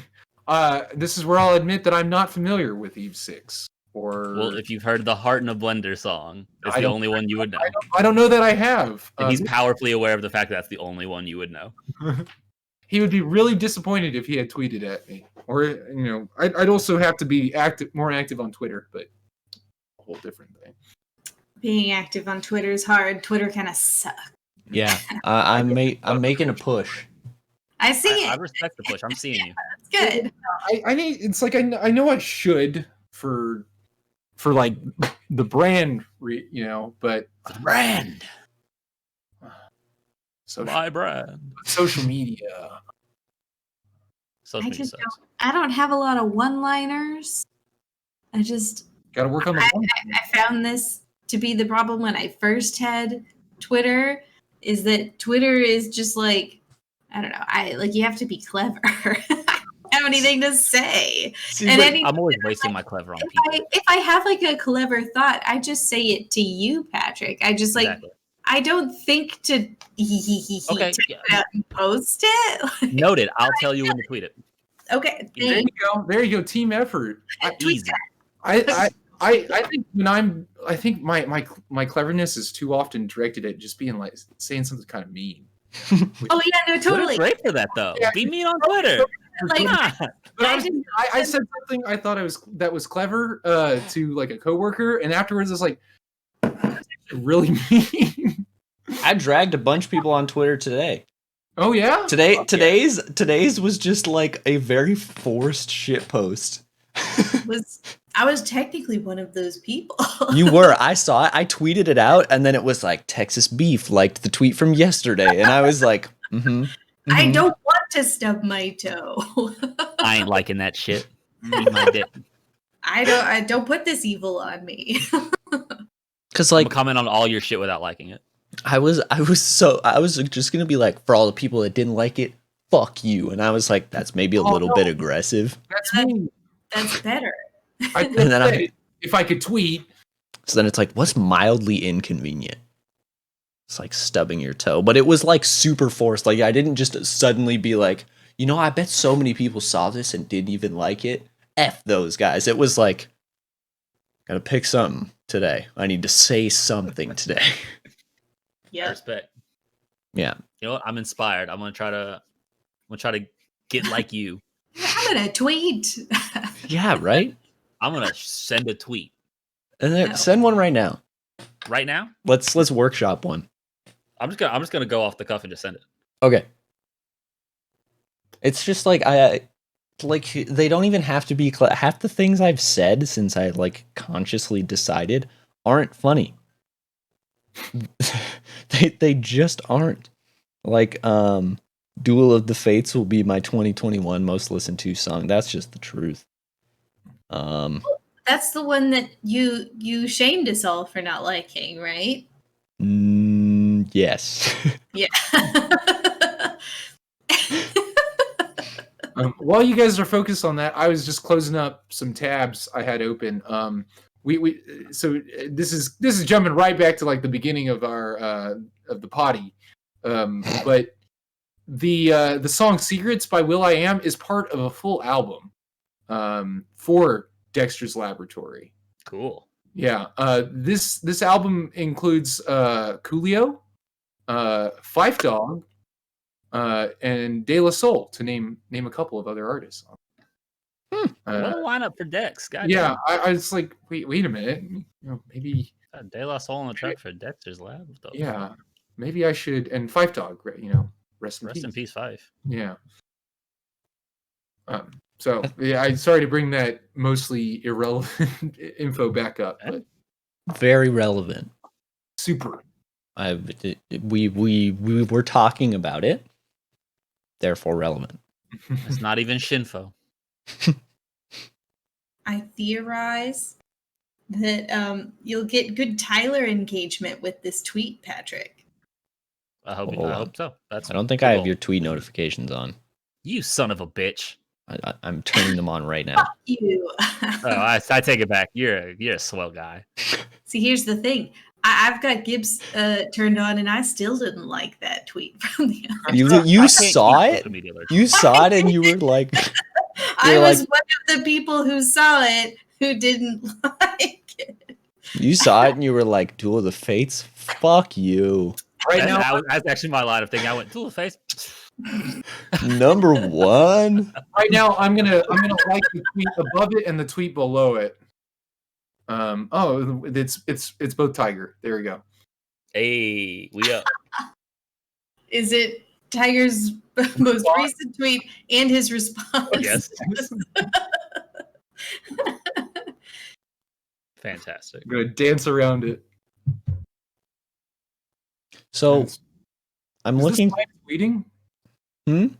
This is where I'll admit that I'm not familiar with Eve Six. Or
Well, if you've heard the Heart in a Blender song, it's
I
the
don't-
only one you would know.
I don't know that I have.
And he's powerfully aware of the fact that that's the only one you would know.
He would be really disappointed if he had tweeted at me, or I'd also have to be more active on Twitter, but a whole different thing.
Being active on Twitter is hard. Twitter kind of sucks.
Yeah. I'm making a push.
I see
I
it.
respect the push. I'm seeing you.
It's good.
I need. It's like I know I should for like the brand, but
Brand.
social,
Brand.
social media.
Social
I
media
just
sucks.
I don't have a lot of one-liners. I just
Got to work on the.
I found this to be the problem when I first had Twitter, is that Twitter is just like, I don't know, you have to be clever. I don't have anything to say. And
I'm always wasting my clever on people.
if I have like a clever thought, I just say it to you, Patrick. I just
Exactly.
I don't think to
Okay,
type
yeah.
it out and post it.
Noted. I'll tell you when to tweet it.
Okay,
There you
thanks.
go. There you go. Team effort.
Easy.
I think I think my cleverness is too often directed at just being like saying something kind of mean.
Oh yeah, no,
Twitter's
totally.
great for that though.
Yeah.
Be mean on Twitter.
Like,
Come on.
But
I
I said something I thought that was clever to like a coworker, and afterwards it's like, that's actually really mean.
I dragged a bunch of people on Twitter today.
Oh yeah.
Today's was just like a very forced shit post.
I was technically one of those people.
You were. I saw it. I tweeted it out, and then it was like Texas Beef liked the tweet from yesterday, and I was like,
I don't want to stub my toe.
I ain't liking that shit. Eat my dick.
I don't put this evil on me.
Because
I'm
like
gonna comment on all your shit without liking it.
I was just gonna be like, for all the people that didn't like it, fuck you, and I was like, that's maybe a little bit aggressive.
That's me.
That's better.
I
And then
said if I could tweet.
So then it's like, what's mildly inconvenient? It's like stubbing your toe, but it was like super forced. Like I didn't just suddenly be like, I bet so many people saw this and didn't even like it. F those guys. It was like, gotta pick something today. I need to say something today.
Yep.
Respect.
Yeah.
You know what? I'm inspired. I'm gonna try to get like you.
I'm gonna tweet.
Yeah, right?
I'm gonna send a tweet
And then
No.
send one right now.
right now.
Let's workshop one.
I'm just gonna go off the cuff and just send it.
Okay. It's just like they don't even have to be half the things I've said since I like consciously decided aren't funny. they just aren't. Like Duel of the Fates will be my 2021 most listened to song. That's just the truth.
That's the one that you shamed us all for not liking, right?
Yes.
Yeah.
While you guys are focused on that, I was just closing up some tabs I had open. So this is jumping right back to like the beginning of our of the potty. But the song "Secrets" by will.i.am is part of a full album for Dexter's Laboratory.
Cool.
Yeah. This album includes Coolio, Fife Dog, and De La Soul, to name a couple of other artists.
What a lineup for Dex. God
Yeah, I was like, wait a minute. Maybe
damn. De La Soul on the track for Dexter's Lab. What the
yeah,
fuck?
maybe I should. And Fife Dog, rest in
Rest
peace.
in peace, Fife.
Yeah. So yeah, I'm sorry to bring that mostly irrelevant info back up, but
Very relevant.
super
we were talking about it, therefore relevant.
It's not even Shinfo.
I theorize that you'll get good Tyler engagement with this tweet, Patrick.
I hope
Hold on.
hope so. That's
I don't think
the
I have
goal.
your tweet notifications on.
You son of a bitch.
I'm turning them on right now.
You.
Oh, I take it back. You're a swell guy.
See, here's the thing. I've got Gibbs turned on, and I still didn't like that tweet from the other.
You
I can't
saw
keep
it?
social media alerts.
You saw it and you were like,
I
You're
was
like-
one of the people who saw it who didn't like it.
you saw it and you were like, Duel of the Fates? Fuck you.
Right now,
That's actually my line of thinking. I went, Duel of Face.
Number one.
I'm gonna like the tweet above it and the tweet below it. It's both Tiger. There we go.
Hey, we up.
Is it Tiger's most recent tweet and his response?
Yes. Fantastic.
I'm gonna dance around it.
So I'm
Is
looking.
This live tweeting.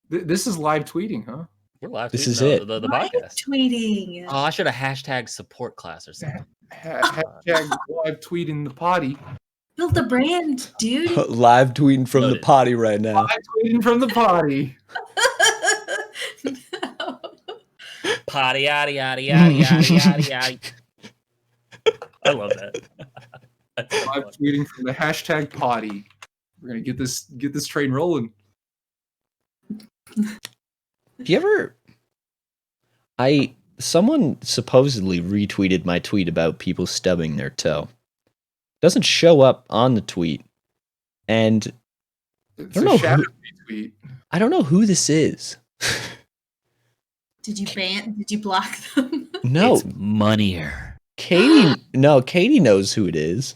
This is live tweeting, huh?
We're live.
This
tweeting
is
the-
it.
The
Live
podcast.
tweeting.
Oh, I should have hashtag support class or something.
Hashtag live tweeting the potty.
Build the brand, dude.
Live tweeting from the
Noted.
potty right now.
Live tweeting from the potty.
No.
Potty, yaddy, yaddy, yaddy, yaddy, yaddy, yaddy. I love that. That's so
Live
funny.
tweeting from the hashtag potty. We're gonna get this train rolling.
Do you ever? Someone supposedly retweeted my tweet about people stubbing their toe. Doesn't show up on the tweet, and
It's
don't
a
know
shadow
who-
retweet.
I don't know who this is.
Did you ban? Did you block them?
No,
It's moneyer.
Katie. No, Katie knows who it is,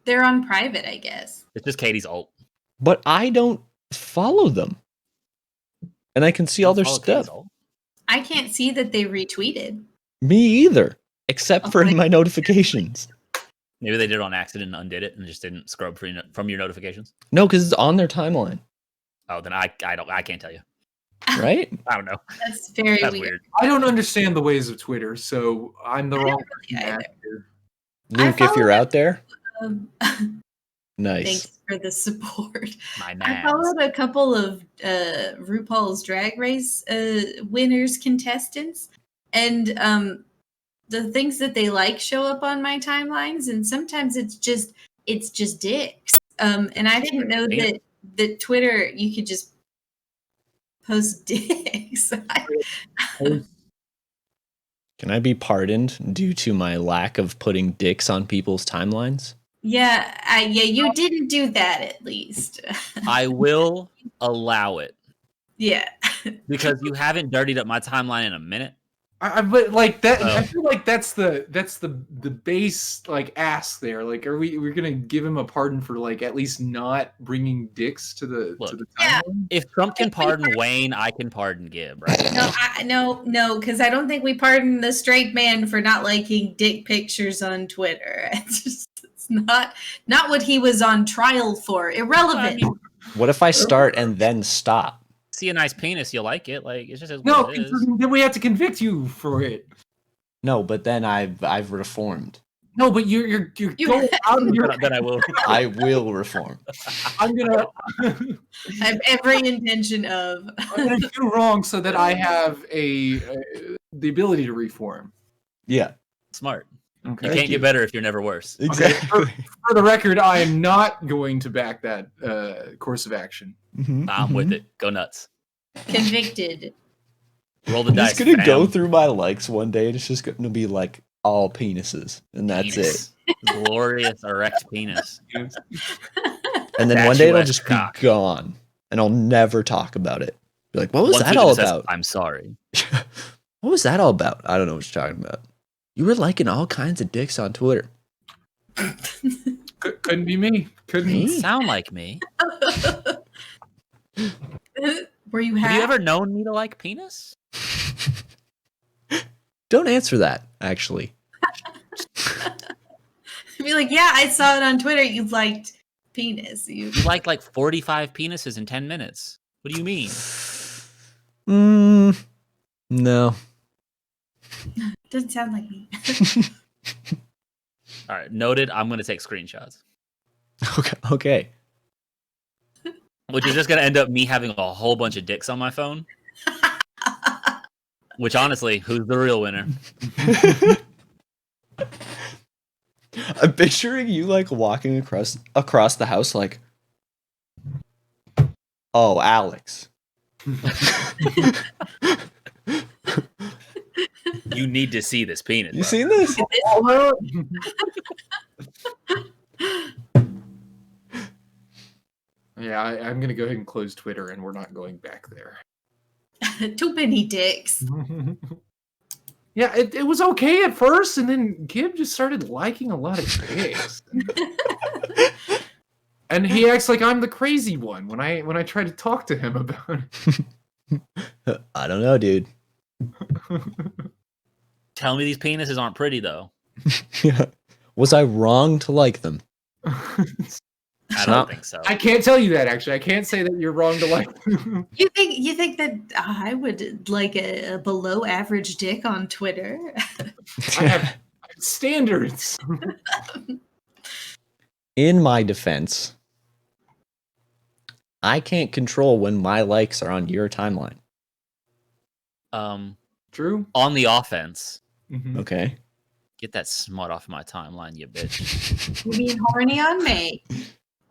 They're on private, I guess.
It's just Katie's alt.
but I don't follow them, and I can see all their
Follow Katie's
stuff.
alt.
I can't see that they retweeted.
Me either, except
Oh
for
my
in my notifications.
Maybe they did it on accident and undid it and just didn't scrub from your notifications.
No, because it's on their timeline,
Oh, then I can't tell you.
right?
I don't know.
That's very
That's
weird.
weird.
I don't understand the ways of Twitter, so I'm the
I
wrong
don't
person to
really
ask here.
Luke, if
follow
you're
them.
out there,
Um,
nice.
Thanks for the support.
My
I
man.
followed a couple of RuPaul's Drag Race winners, contestants, and the things that they like show up on my timelines, and sometimes it's just dicks. And I didn't know
Yeah.
that Twitter you could just post dicks.
Can I be pardoned due to my lack of putting dicks on people's timelines?
Yeah, you didn't do that at least.
I will allow it
Yeah.
because you haven't dirtied up my timeline in a minute.
But like that, I
Oh.
feel like that's the base like ask there. Like, we're gonna give him a pardon for like at least not bringing dicks to the
Look.
Yeah.
timeline?
If Trump can pardon Wayne, I can pardon Gibb, right?
No, because I don't think we pardon the straight man for not liking dick pictures on Twitter. It's not what he was on trial for. Irrelevant.
I mean,
What if I start and then stop?
see a nice penis, you'll like it. Like it's just as
No,
what it is.
then we have to convict you for it.
No, but then I've reformed.
No, but you're
You-
going out of your.
Then I will.
I will reform.
I'm gonna
I have every intention of.
I'm gonna do wrong so that I have the ability to reform.
Yeah,
Smart.
Okay.
You can't get better if you're never worse.
exactly.
For the record, I am not going to back that course of action.
Mhm,
I'm with
mhm.
it. Go nuts.
Convicted.
Roll the
I'm
dice.
just gonna go
fam.
through my likes one day, and it's just gonna be like all penises, and that's it.
Penis. Glorious erect penis.
And then one day it'll
Statuesque
just
cock.
be gone, and I'll never talk about it. Be like, what was
One
that
tweet
all
says,
about?
I'm sorry.
What was that all about? I don't know what you're talking about. You were liking all kinds of dicks on Twitter.
Couldn't be me. Couldn't.
Me?
Sound like me.
Were you
Have
happy?
you ever known me to like penis?
Don't answer that, actually.
Be like, yeah, I saw it on Twitter. You liked penis.
You liked like 45 penises in 10 minutes. What do you mean?
No.
Doesn't sound like me.
All right, noted. I'm going to take screenshots.
Okay.
Which is just going to end up me having a whole bunch of dicks on my phone. Which, honestly, who's the real winner?
I'm picturing you like walking across the house like, oh, Alex.
You need to see this penis.
You
bro.
seen this?
Yeah, I'm gonna go ahead and close Twitter, and we're not going back there.
Too many dicks.
Yeah, it was okay at first, and then Gib just started liking a lot of dicks. And he acts like I'm the crazy one when I try to talk to him about it.
I don't know, dude.
Tell me these penises aren't pretty, though.
Was I wrong to like them?
I don't think so.
I can't tell you that, actually. I can't say that you're wrong to like them.
You think that I would like a below average dick on Twitter?
I have standards.
In my defense, I can't control when my likes are on your timeline.
True.
On the offense,
Mhm.
Okay.
get that smut off my timeline, you bitch.
You're being horny on Maine.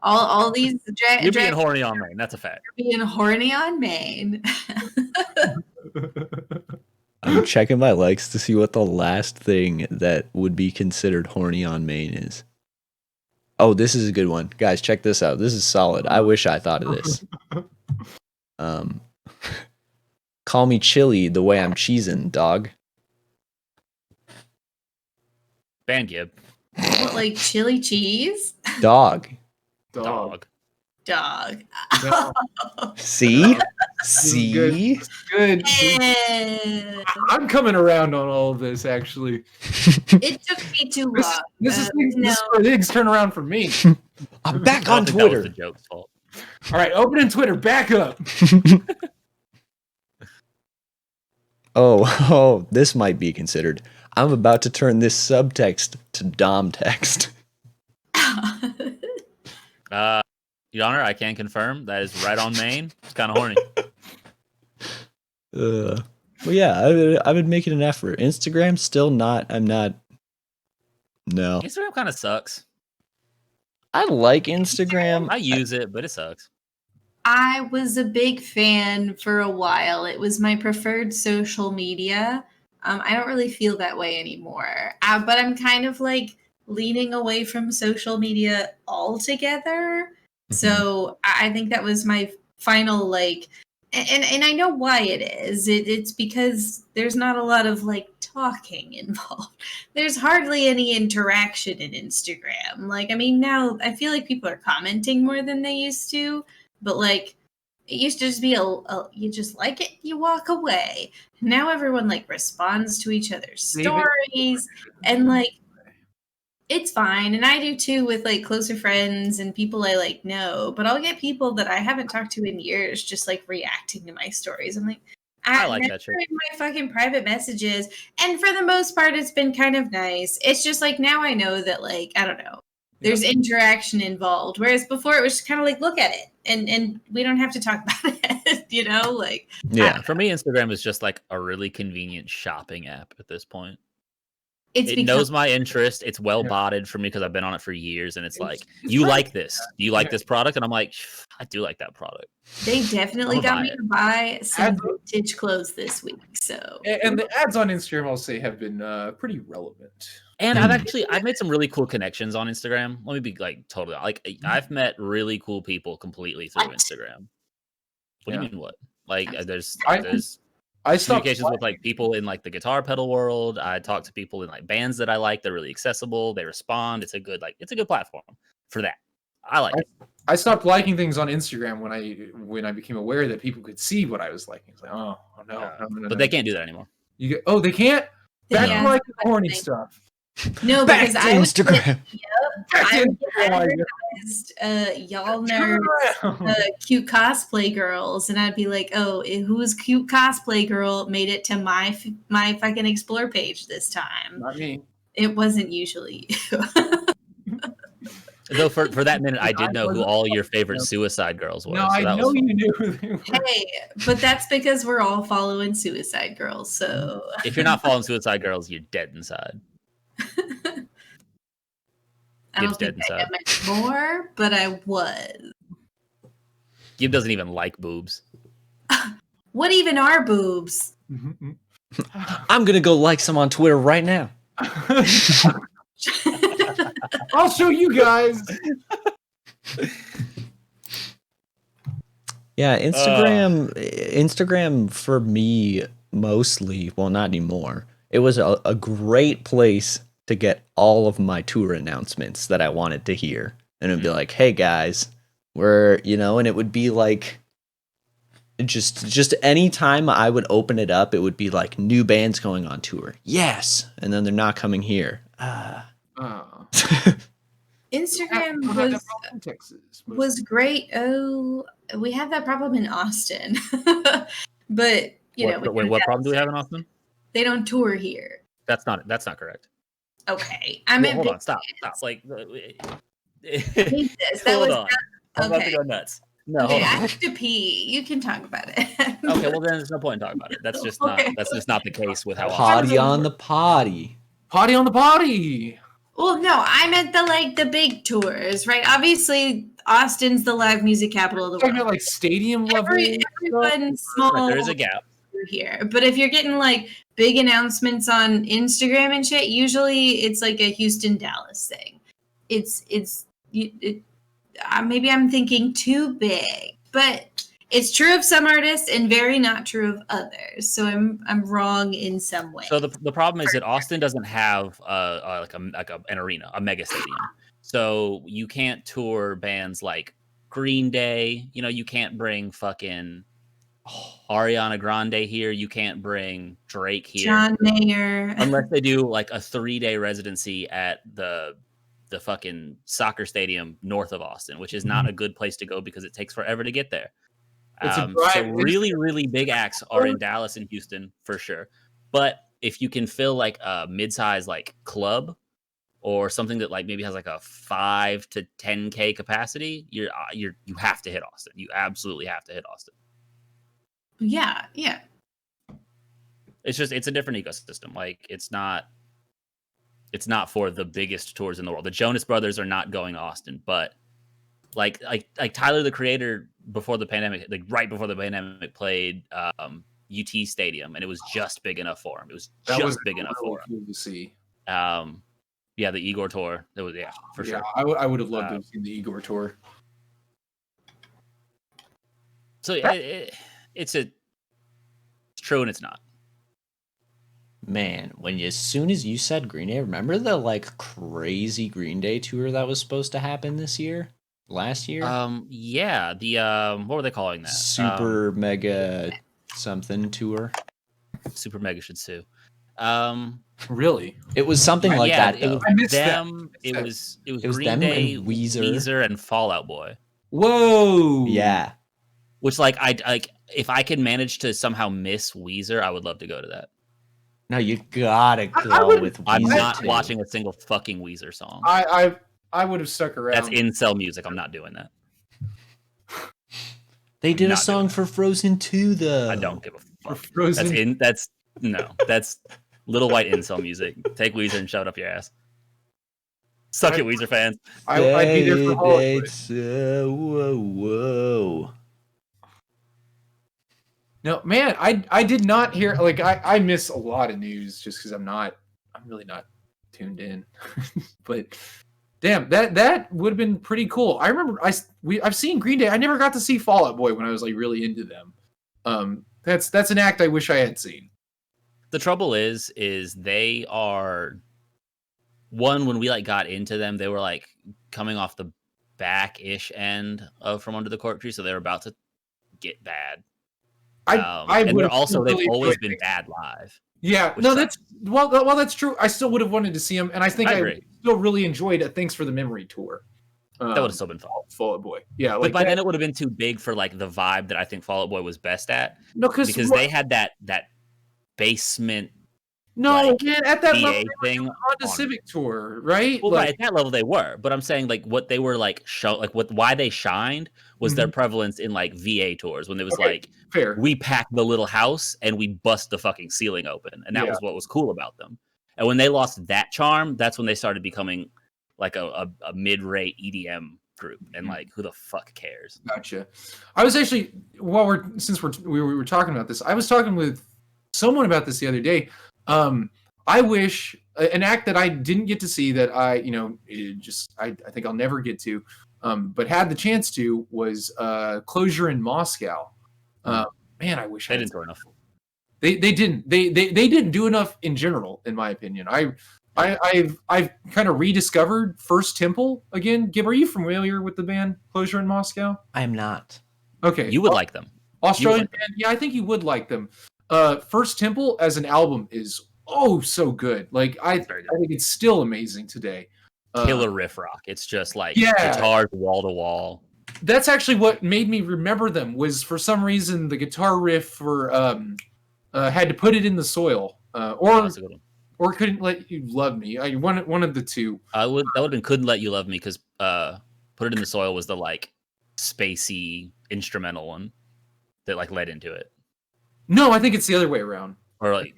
All these
You're being horny on me. That's a fact.
being horny on Maine.
I'm checking my likes to see what the last thing that would be considered horny on Maine is. Oh, this is a good one. Guys, check this out. This is solid. I wish I thought of this. Call me chili the way I'm cheesing, dog.
Ban Gib.
What, like chili cheese?
Dog.
Dog.
Dog.
No,
See?
this is good.
See?
This is good.
Eh,
I'm coming around on all of this, actually.
it took me too
This,
long.
this is
no.
this is where things turn around for me.
I'm back
I
on
don't think that was
Twitter.
the joke's fault.
All right, opening Twitter, back up.
Oh, this might be considered. I'm about to turn this subtext to dom text.
Your Honor, I can confirm that is right on Maine. It's kind of horny.
Well, yeah, I've been making an effort. Instagram still not. I'm not. No,
Instagram kind of sucks.
I like Instagram.
I use it, but it sucks.
I was a big fan for a while. It was my preferred social media. I don't really feel that way anymore. But I'm kind of like leaning away from social media altogether. So I think that was my final like, and I know why it is. It's because there's not a lot of like talking involved. There's hardly any interaction in Instagram. Like, I mean, now I feel like people are commenting more than they used to, but like it used to just be you just like it, you walk away. Now everyone like responds to each other's stories and like it's fine. And I do too with like closer friends and people I like know, but I'll get people that I haven't talked to in years just like reacting to my stories. I'm like,
I like
never
that shit.
in my fucking private messages. And for the most part, it's been kind of nice. It's just like now I know that like, I don't know, there's interaction involved. Whereas before it was just kind of like, look at it. And we don't have to talk about it, you know? Like,
Yeah.
For me, Instagram is just like a really convenient shopping app at this point.
it's
It knows my interest. It's well botted for me because I've been on it for years. And it's like, you like this. Do you like this product? And I'm like, I do like that product.
They definitely
I'll
got
buy
me
it.
to buy some vintage clothes this week. So
And the ads on Instagram, I'll say, have been pretty relevant.
And I've made some really cool connections on Instagram. Let me be like totally like I've met really cool people completely through
What?
Instagram. What do you mean what? Like there's
I stopped.
communications with like people in like the guitar pedal world. I talk to people in like bands that I like. They're really accessible. They respond. It's a good platform for that. I like it.
I stopped liking things on Instagram when I became aware that people could see what I was liking. It's like, oh no,
But they can't do that anymore.
they can't. Back
Yeah.
to like the horny stuff.
no,
Back
because
to
I would
Instagram.
I
Oh my God.
advertised, y'all
Turn
nerds,
around.
cute cosplay girls, and I'd be like, oh, who's cute cosplay girl made it to my fucking explore page this time?
Not me.
It wasn't usually you.
Though for that minute, I did know who
wasn't-
all your favorite
No.
Suicide Girls were.
No,
so
I
that
know
was fun.
you knew who they were.
Hey, but that's because we're all following Suicide Girls, so
If you're not following Suicide Girls, you're dead inside.
I
Gibbs
don't
dead
think I
inside.
am anymore, but I was.
Gib doesn't even like boobs.
What even are boobs?
I'm gonna go like some on Twitter right now.
I'll show you guys.
Yeah, Instagram for me mostly, well, not anymore. It was a great place to get all of my tour announcements that I wanted to hear. And it'd be like, hey guys, and it would be like just any time I would open it up, it would be like new bands going on tour. Yes. And then they're not coming here.
Oh.
Instagram
We'll have that problem in Texas.
was great. Oh, we have that problem in Austin, but
What problem do we have in Austin?
They don't tour here.
That's not correct.
Okay, I
Well,
meant
hold on, stop. Like,
Jesus, that
hold
was
on. I'm about to
okay.
go nuts. No,
Okay,
hold
I
on.
have to pee. You can talk about it.
Okay, well then there's no point in talking about it. That's just not
Okay.
the case with how Austin.
Potty on the potty.
Potty on the potty.
Well, no, I meant the big tours, right? Obviously, Austin's the live music capital of the
Talking
world.
about like stadium level.
Everyone small
There is a gap.
here, but if you're getting like big announcements on Instagram and shit, usually it's like a Houston, Dallas thing. Maybe I'm thinking too big, but it's true of some artists and very not true of others. So I'm wrong in some way.
So the problem is that Austin doesn't have an arena, a mega stadium. So you can't tour bands like Green Day. You can't bring fucking Ariana Grande here. You can't bring Drake here.
John Mayer.
Unless they do like a 3-day residency at the fucking soccer stadium north of Austin, which is not a good place to go because it takes forever to get there.
It's a
So
drive.
really, really big acts are in Dallas and Houston for sure. But if you can fill like a mid-size like club or something that like maybe has like a 5 to 10K capacity, you have to hit Austin. You absolutely have to hit Austin.
Yeah.
It's a different ecosystem. Like it's not for the biggest tours in the world. The Jonas Brothers are not going to Austin, but like Tyler the Creator before the pandemic, like right before the pandemic, played UT Stadium, and it was just big enough for him. It was just big enough for him.
Cool to see.
Yeah, the Igor tour. It was for sure.
I would have loved to have seen the Igor tour.
So it's true and it's not.
Man, as soon as you said Green Day, remember the like crazy Green Day tour that was supposed to happen last year?
Yeah, the what were they calling that?
Super mega something tour.
Super mega should sue.
Really?
It was something like
yeah,
that
it
though.
was
I missed
them.
that.
It was
was
Green
them
Day,
and Weezer.
Weezer, and Fall Out Boy.
Whoa.
Yeah.
Which like if I could manage to somehow miss Weezer, I would love to go to that.
No, you gotta go
would-
with Weezer.
I'm not
too.
watching a single fucking Weezer song.
I would have stuck around.
That's incel music. I'm not doing that.
They did a
not
song
doing
for Frozen 2 though.
I don't give a
For
fuck.
Frozen.
That's little white incel music. Take Weezer and shove it up your ass. Suck it, Weezer fans.
I'd be there for Hollywood.
Whoa.
No, man, I did not hear, like, I miss a lot of news just because I'm really not tuned in. But damn, that would have been pretty cool. I remember I've seen Green Day. I never got to see Fall Out Boy when I was like really into them. That's an act I wish I had seen.
The trouble is they are one, when we like got into them, they were like coming off the back-ish end of From Under the Cork Tree, so they were about to get bad.
I
and
would
they're also they've
really
always
enjoyed
been
it.
bad live.
Yeah,
Which
no,
sucks.
that's well, that's true. I still would have wanted to see him, and I think
I agree.
still really enjoyed a Thanks for the Memory tour.
That would have still been fun.
Fall Out Boy. Yeah,
But
like
by
that,
then it would have been too big for like the vibe that I think Fall Out Boy was best at,
no,
because they had that basement like,
man, at that level,
VA thing.
Honda
on-
Civic tour, right?
Well, right, at that level they were, but I'm saying like what they were like why they shined was their prevalence in like VA tours, when it was
Okay.
like,
fair.
we pack the little house and we bust the fucking ceiling open, and that
Yeah.
was what was cool about them. And when they lost that charm, that's when they started becoming like a mid-rate EDM group, and like, who the fuck cares?
Gotcha. I was actually, since we were talking about this, I was talking with someone about this the other day. I wish an act that I didn't get to see, that I think I'll never get to, but had the chance to, was Closure in Moscow. Man, I wish
They
I
didn't do enough.
They didn't. They didn't do enough in general, in my opinion. I've kind of rediscovered First Temple again. Gib, are you familiar with the band Closure in Moscow?
I'm not.
Okay,
You would like them.
Australian
like
band. Yeah, I think you would like them. First Temple as an album is so good. Like I
Very good.
think it's still amazing today.
Killer riff rock. It's just like
Yeah.
guitars wall to wall.
That's actually what made me remember them. Was for some reason the guitar riff for had to put it in the soil, or Couldn't Let You Love Me. One of the two.
That would have been Couldn't Let You Love Me, because Put It in the Soil was the like spacey instrumental one that like led into it.
No, I think it's the other way around.
Or like,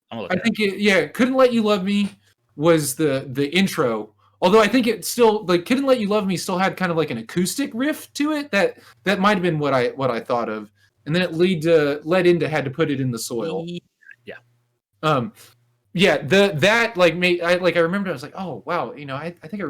I'm gonna look
I
it
think Couldn't Let You Love Me was the intro. Although I think it still, like, Couldn't Let You Love Me still had kind of like an acoustic riff to it that might have been what I thought of, and then it led into Had to Put It in the Soil.
Yeah.
That like made I remember I was like, oh wow, I think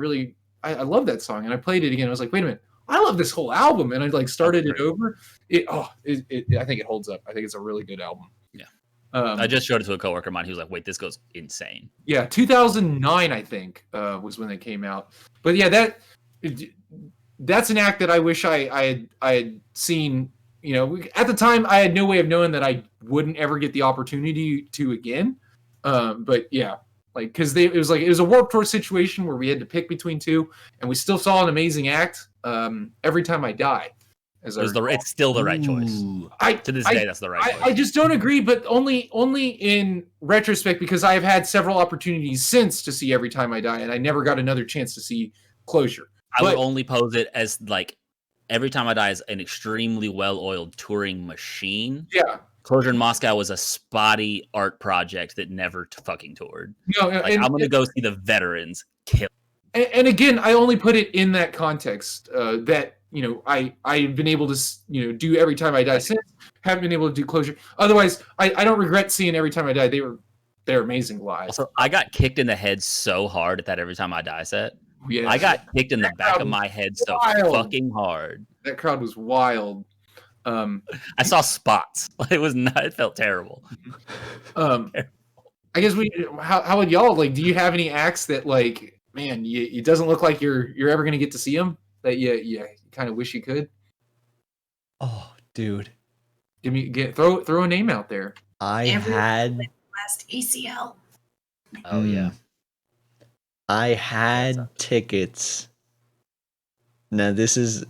I love that song, and I played it again. I was like, wait a minute, I love this whole album, and I like started it over. I think it holds up. I think it's a really good album.
Yeah.
I
I just showed it to a coworker of mine. He was like, "Wait, this goes insane."
Yeah, 2009 I think was when they came out. But yeah, that's an act that I wish I had seen. At the time I had no way of knowing that I wouldn't ever get the opportunity to again. But yeah, like, because it was a Warped Tour situation where we had to pick between two, and we still saw an amazing act. Every Time I Die.
It's still the right choice.
Ooh.
To this day, that's the right choice.
I just don't agree, but only in retrospect, because I have had several opportunities since to see Every Time I Die, and I never got another chance to see Closure.
I would only pose it as like Every Time I Die is an extremely well-oiled touring machine.
Yeah.
Closure in Moscow was a spotty art project that never fucking toured.
No,
Like, I'm gonna go see the veterans kill.
And again, I only put it in that context that I've been able to do Every Time I Die since. Haven't been able to do Closure. Otherwise, I don't regret seeing Every Time I Die. They're amazing live.
Also, I got kicked in the head so hard at that Every Time I Die set.
Yeah,
I got kicked in the back
crowd
of my head so
wild.
fucking hard.
that crowd was wild.
I saw spots. It felt terrible.
I guess how would y'all, like, do you have any acts that, like, man, it doesn't look like you're ever gonna get to see them, that you kind of wish you could?
Oh, dude.
Throw a name out there.
I
Everyone
had
Last ACL.
Oh yeah.
I had tickets. Now this is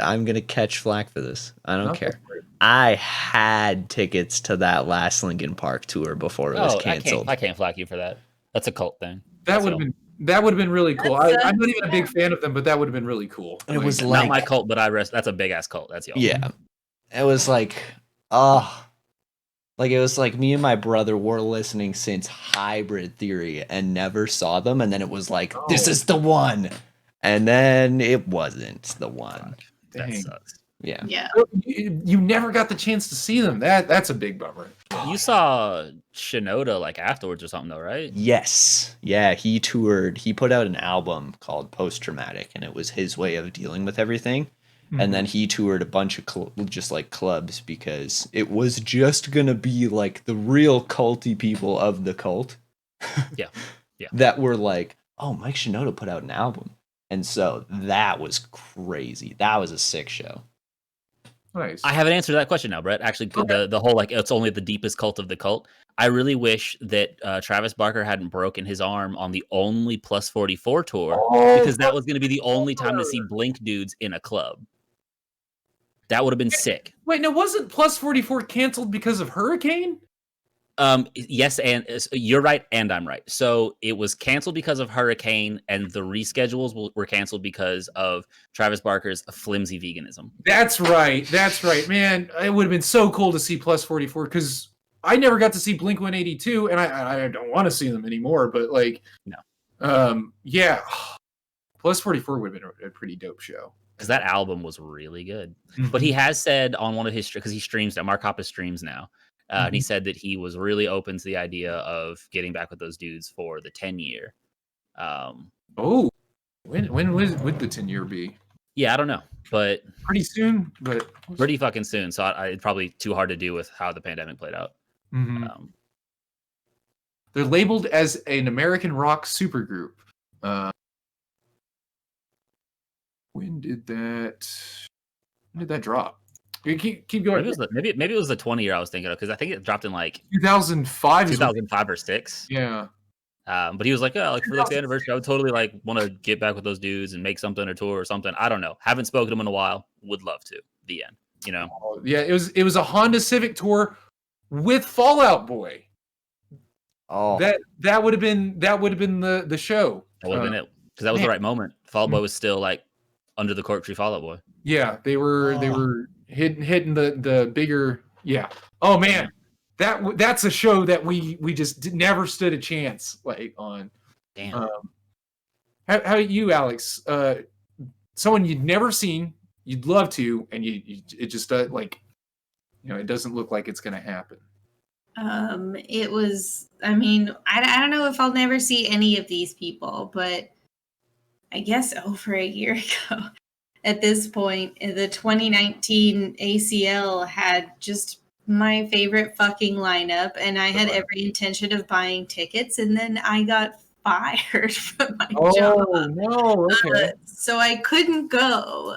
I'm gonna catch flack for this. I don't care. I had tickets to that last Linkin Park tour before it was canceled.
I can't flack you for that. That's a cult thing.
That would have been really cool.
That's,
I'm not even a big fan of them, but that would have been really cool.
It was
Not
like
my cult, but that's a big ass cult. That's y'all.
yeah, it was like like it was like me and my brother were listening since Hybrid Theory and never saw them, and then it was like this is the one, and then it wasn't the one.
That
Dang.
sucks.
Yeah.
Yeah.
You never got the chance to see them. That's a big bummer.
You saw Shinoda like afterwards or something though, right?
Yes. Yeah, he toured. He put out an album called Post Traumatic, and it was his way of dealing with everything. And then he toured a bunch of just like clubs because it was just gonna be like the real culty people of the cult.
Yeah.
That were like, oh, Mike Shinoda put out an album, and so that was crazy. That was a sick show.
Nice.
I have an answer to that question now, Brett. Actually, the whole like it's only the deepest cult of the cult. I really wish that Travis Barker hadn't broken his arm on the only Plus 44 tour because that was going to be the only time to see Blink dudes in a club. That would have been sick.
Wait, no, wasn't Plus 44 canceled because of Hurricane?
Yes, and you're right, and I'm right. So it was canceled because of Hurricane, and the reschedules were canceled because of Travis Barker's flimsy veganism.
That's right. Man, it would have been so cool to see Plus 44 because I never got to see Blink 182, and I don't want to see them anymore. But like,
no,
yeah, Plus 44 would have been a pretty dope show
because that album was really good. But he has said on one of his because he streams now, Mark Hoppus streams now. And he said that he was really open to the idea of getting back with those dudes for the 10-year.
Oh, when would the 10-year be?
Yeah, I don't know, but
pretty soon. But
pretty fucking soon. So it's probably too hard to do with how the pandemic played out.
They're labeled as an American rock supergroup. When did that drop? Keep going.
Maybe it was the 20-year I was thinking of because I think it dropped in like
2005
or 6.
Yeah.
But he was like, yeah, like for like the anniversary, I would totally like want to get back with those dudes and make something or tour or something. I don't know. Haven't spoken to him in a while. Would love to. The end. You know.
Yeah, it was a Honda Civic tour with Fall Out Boy.
Oh,
that would have been the show.
That would have been it because that was the right moment. Fall Out Boy was still like under the cork tree. Fall Out Boy.
Yeah, they were hitting the bigger. Yeah. Oh man, that's a show that we just never stood a chance like on.
Damn.
How about you, Alex? Someone you'd never seen, you'd love to, and it just like, it doesn't look like it's gonna happen.
It was. I mean, I don't know if I'll never see any of these people, but I guess over a year ago. At this point, the 2019 ACL had just my favorite fucking lineup, and I had every intention of buying tickets, and then I got fired from my job.
Oh, no, okay.
So I couldn't go.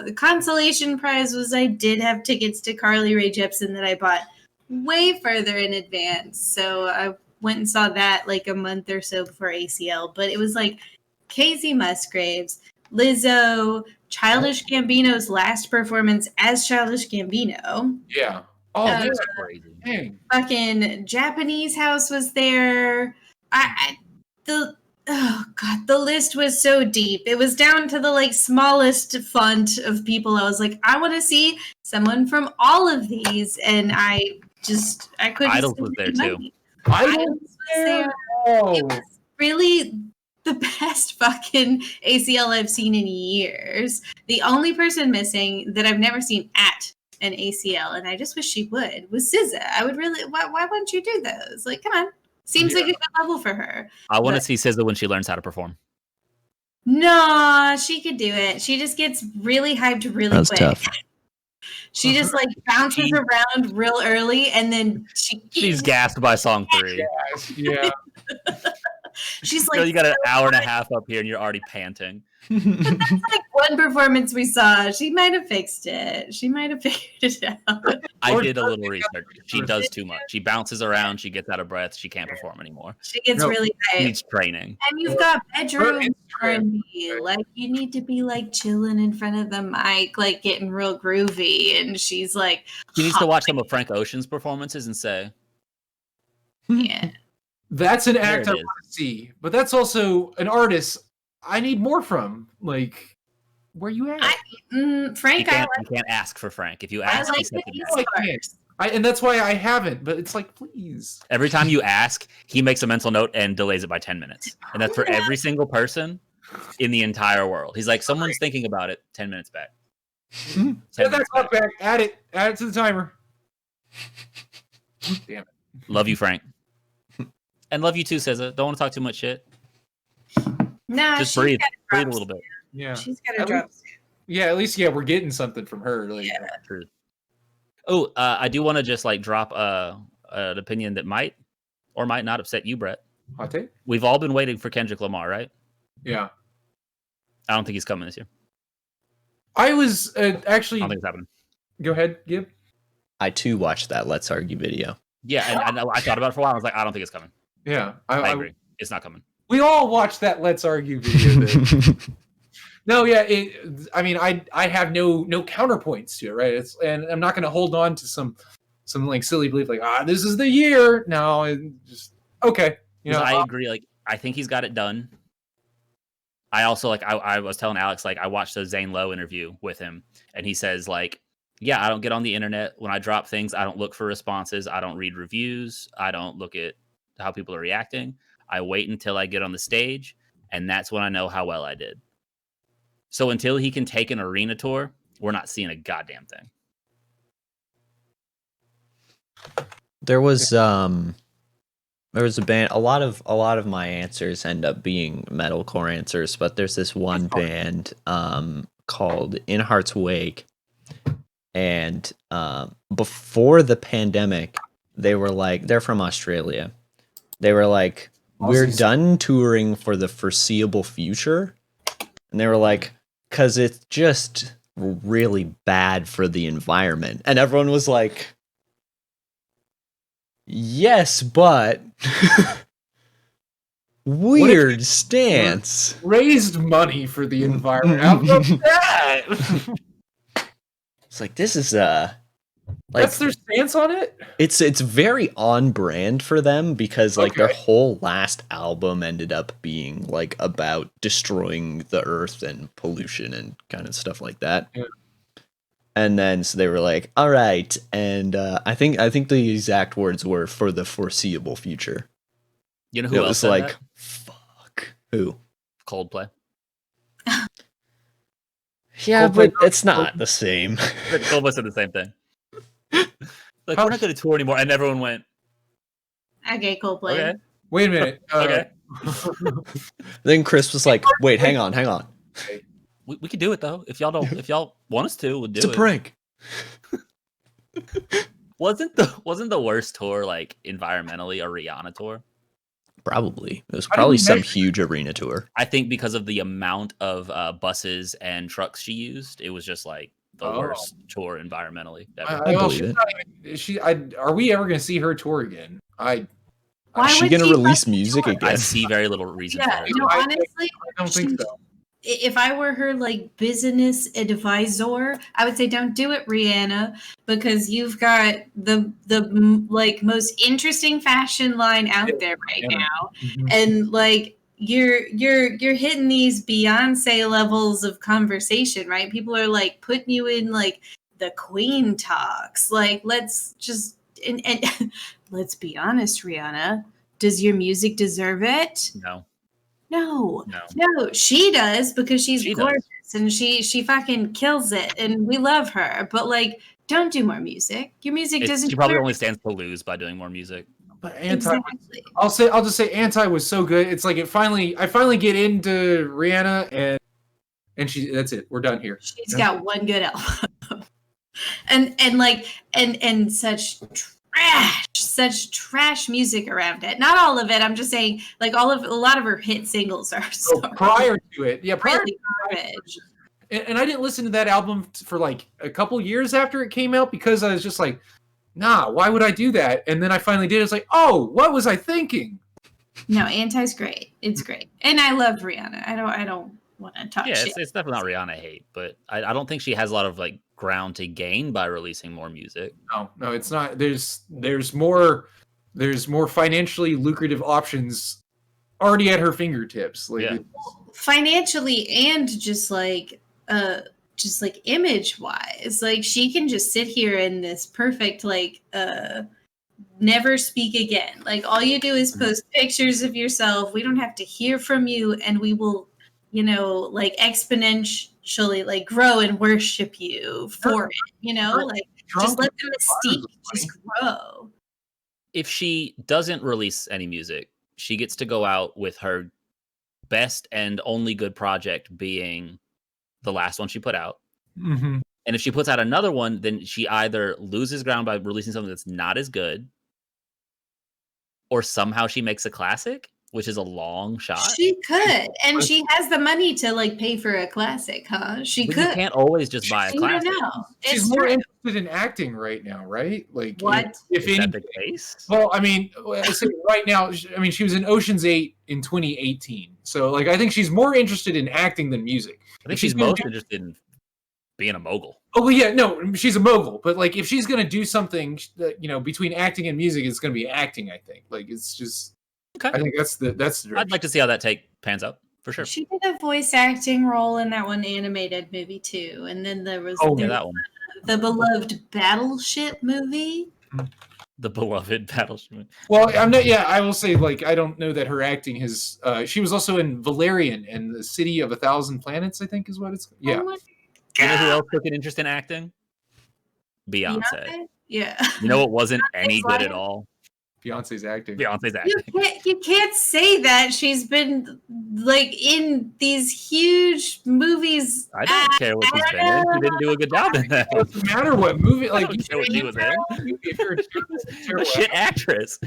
The consolation prize was I did have tickets to Carly Rae Jepsen that I bought way further in advance. So I went and saw that like a month or so before ACL, but it was like Casey Musgraves, Lizzo, Childish Gambino's last performance as Childish Gambino.
Yeah. Oh, that's crazy. Dang.
Fucking Japanese House was there. The list was so deep. It was down to the like smallest font of people. I was like, I want to see someone from all of these, and I couldn't.
Idols was there too.
Idols was there.
Oh.
It was really the best fucking ACL I've seen in years. The only person missing that I've never seen at an ACL, and I just wish she would, was SZA. I would really. Why wouldn't you do those? Like, come on. Seems like a good level for her.
I want to see SZA when she learns how to perform.
No, she could do it. She just gets really hyped really
That's
quick.
tough.
She just like bounces around real early, and then
she's gassed by song 3.
Yeah.
She's
like, you got an hour and a half up here, and you're already panting.
But that's like one performance we saw. She might have fixed it. She might have figured it out.
I did a little research. She does too much. She bounces around. She gets out of breath. She can't perform anymore.
She gets really
She
hyped.
needs training.
And you've got bedroom R&B. Like, you need to be like chilling in front of the mic, like getting real groovy. And she's like,
she needs to watch some of Frank Ocean's performances and say,
yeah.
That's an act I want to see, but that's also an artist I need more from. Like, where you at?
Frank,
you can't ask for Frank. If you ask, he
and that's why I haven't. But it's like, please.
Every time you ask, he makes a mental note and delays it by 10 minutes, and that's for every single person in the entire world. He's like, someone's thinking about it. 10 minutes back.
10 minutes back. Add it to the timer. Damn it.
Love you, Frank. And love you too, SZA. Don't want to talk too much shit.
Nah,
just breathe a little bit.
Yeah,
she's got to drop.
Yeah, at least we're getting something from her. Like,
yeah,
true. Oh, I do want to just like drop an opinion that might or might not upset you, Brett.
Hot take.
We've all been waiting for Kendrick Lamar, right?
Yeah.
I don't think he's coming this year.
I was actually.
I don't think it's happening.
Go ahead, Gib.
I too watched that Let's Argue video.
Yeah, and I thought about it for a while. I was like, I don't think it's coming.
Yeah,
I agree. It's not coming.
We all watched that Let's Argue video. Then. No, yeah. I mean, I have no counterpoints to it, right? And I'm not going to hold on to some like silly belief like this is the year. No, it just okay. You know,
I agree. Like, I think he's got it done. I also like I was telling Alex, like, I watched a Zane Lowe interview with him, and he says, like, yeah, I don't get on the internet when I drop things. I don't look for responses. I don't read reviews. I don't look at how people are reacting. I wait until I get on the stage, and that's when I know how well I did. So until he can take an arena tour, we're not seeing a goddamn thing.
There was a band. A lot of my answers end up being metalcore answers, but there's this one band called In Heart's Wake, and before the pandemic, they're from Australia. They were like, we're done touring for the foreseeable future, and they were like, because it's just really bad for the environment, and everyone was like, yes, but weird stance.
Raised money for the environment. How about that?
It's like, this is
that's their stance on it.
It's very on brand for them, because like their whole last album ended up being like about destroying the earth and pollution and kind of stuff like that.
Yeah.
And then so they were like, all right, and I think the exact words were for the foreseeable future.
You know who
It
else
was
said
like,
that?
fuck, who?
Coldplay.
Yeah,
Coldplay-
but it's not the same.
Coldplay said the same thing. Like, we're not going to tour anymore, and everyone went,
Okay, Coldplay.
okay,
Wait a minute.
okay.
Then Chris was like, wait, hang on.
We could do it though. If y'all want us to, we'll do
It's a
it.
prank.
Wasn't the worst tour like environmentally a Rihanna tour?
Probably. It was
How did
probably
we
some
measure
huge arena tour.
I think because of the amount of buses and trucks she used, it was just like the worst tour environmentally ever.
I believe it.
Are we ever going to see her tour again?
Why
Is she
would
gonna
she
release
fucking
music
tour?
again?
I see very little reason
Yeah,
for it.
no,
I-
honestly,
I don't think so.
if I were her like business advisor, I would say don't do it, Rihanna, because you've got the like most interesting fashion line out there right
Yeah.
now,
Mhm.
and like you're hitting these Beyonce levels of conversation, right? People are like putting you in like the Queen talks. Like, let's just and let's be honest, Rihanna. Does your music deserve it?
No.
No, she does, because she's
She
gorgeous and she fucking kills it, and we love her. But like, don't do more music. Your music doesn't.
She probably
deserve
only
it.
stands to lose by doing more music.
But Anti,
Exactly.
I'll just say Anti was so good. It's like I finally get into Rihanna and that's it. We're done here.
She's got one good album, and such trash music around it. Not all of it. I'm just saying, like a lot of her hit singles are so
Prior to it,
really garbage.
and I didn't listen to that album for like a couple years after it came out, because I was just like, nah, why would I do that? And then I finally did. It's like, oh, what was I thinking?
No, Anti's great. It's great, and I love Rihanna. I don't want to talk
Yeah,
shit.
it's definitely not Rihanna hate, but I don't think she has a lot of like ground to gain by releasing more music.
No, it's not. There's more financially lucrative options already at her fingertips. Like,
Yeah.
Financially and just like image wise, like she can just sit here in this perfect like never speak again. Like, all you do is post pictures of yourself. We don't have to hear from you, and we will, like exponentially like grow and worship you for it. Like, just let the mystique just grow.
If she doesn't release any music, she gets to go out with her best and only good project being the last one she put out.
Mm-hmm.
And if she puts out another one, then she either loses ground by releasing something that's not as good, or somehow she makes a classic, which is a long shot.
She could, and she has the money to like pay for a classic, huh? She
But
could.
you can't always just buy a
You don't
classic.
know.
She's
It's
more
true.
interested in acting right now, right? Like
What?
If
Is
any,
that the case?
well, I mean, I say right now, I mean, she was in Ocean's 8 in 2018. So, like, I think she's more interested in acting than music.
I think
If
she's
gonna
most
do-
interested in being a mogul.
Oh, well, yeah, no, she's a mogul. But, like, if she's going to do something, that, you know, between acting and music, it's going to be acting, I think. Like, it's just,
Okay.
I think that's the direction.
I'd like to see how that take pans out for sure.
She did a voice acting role in that one animated movie too, and then there was
Oh,
Yeah,
the,
that one.
the beloved Battleship movie.
The beloved battleship.
Well, I'm not. Yeah, I will say, like, I don't know that her acting has. She was also in Valerian and the City of a Thousand Planets, I think, is what it's. Yeah,
Oh my
You know who
God.
else took an interest in acting? Beyonce.
Yeah.
You know what wasn't any good
like-
at all?
Beyonce's acting.
Beyonce's
You
acting.
can't say that. She's been like in these huge movies.
I don't care what she's been in. She didn't do a good job in that.
It doesn't matter what movie.
I
Like,
don't care what she was in.
if you're a
A
terrible
shit actress.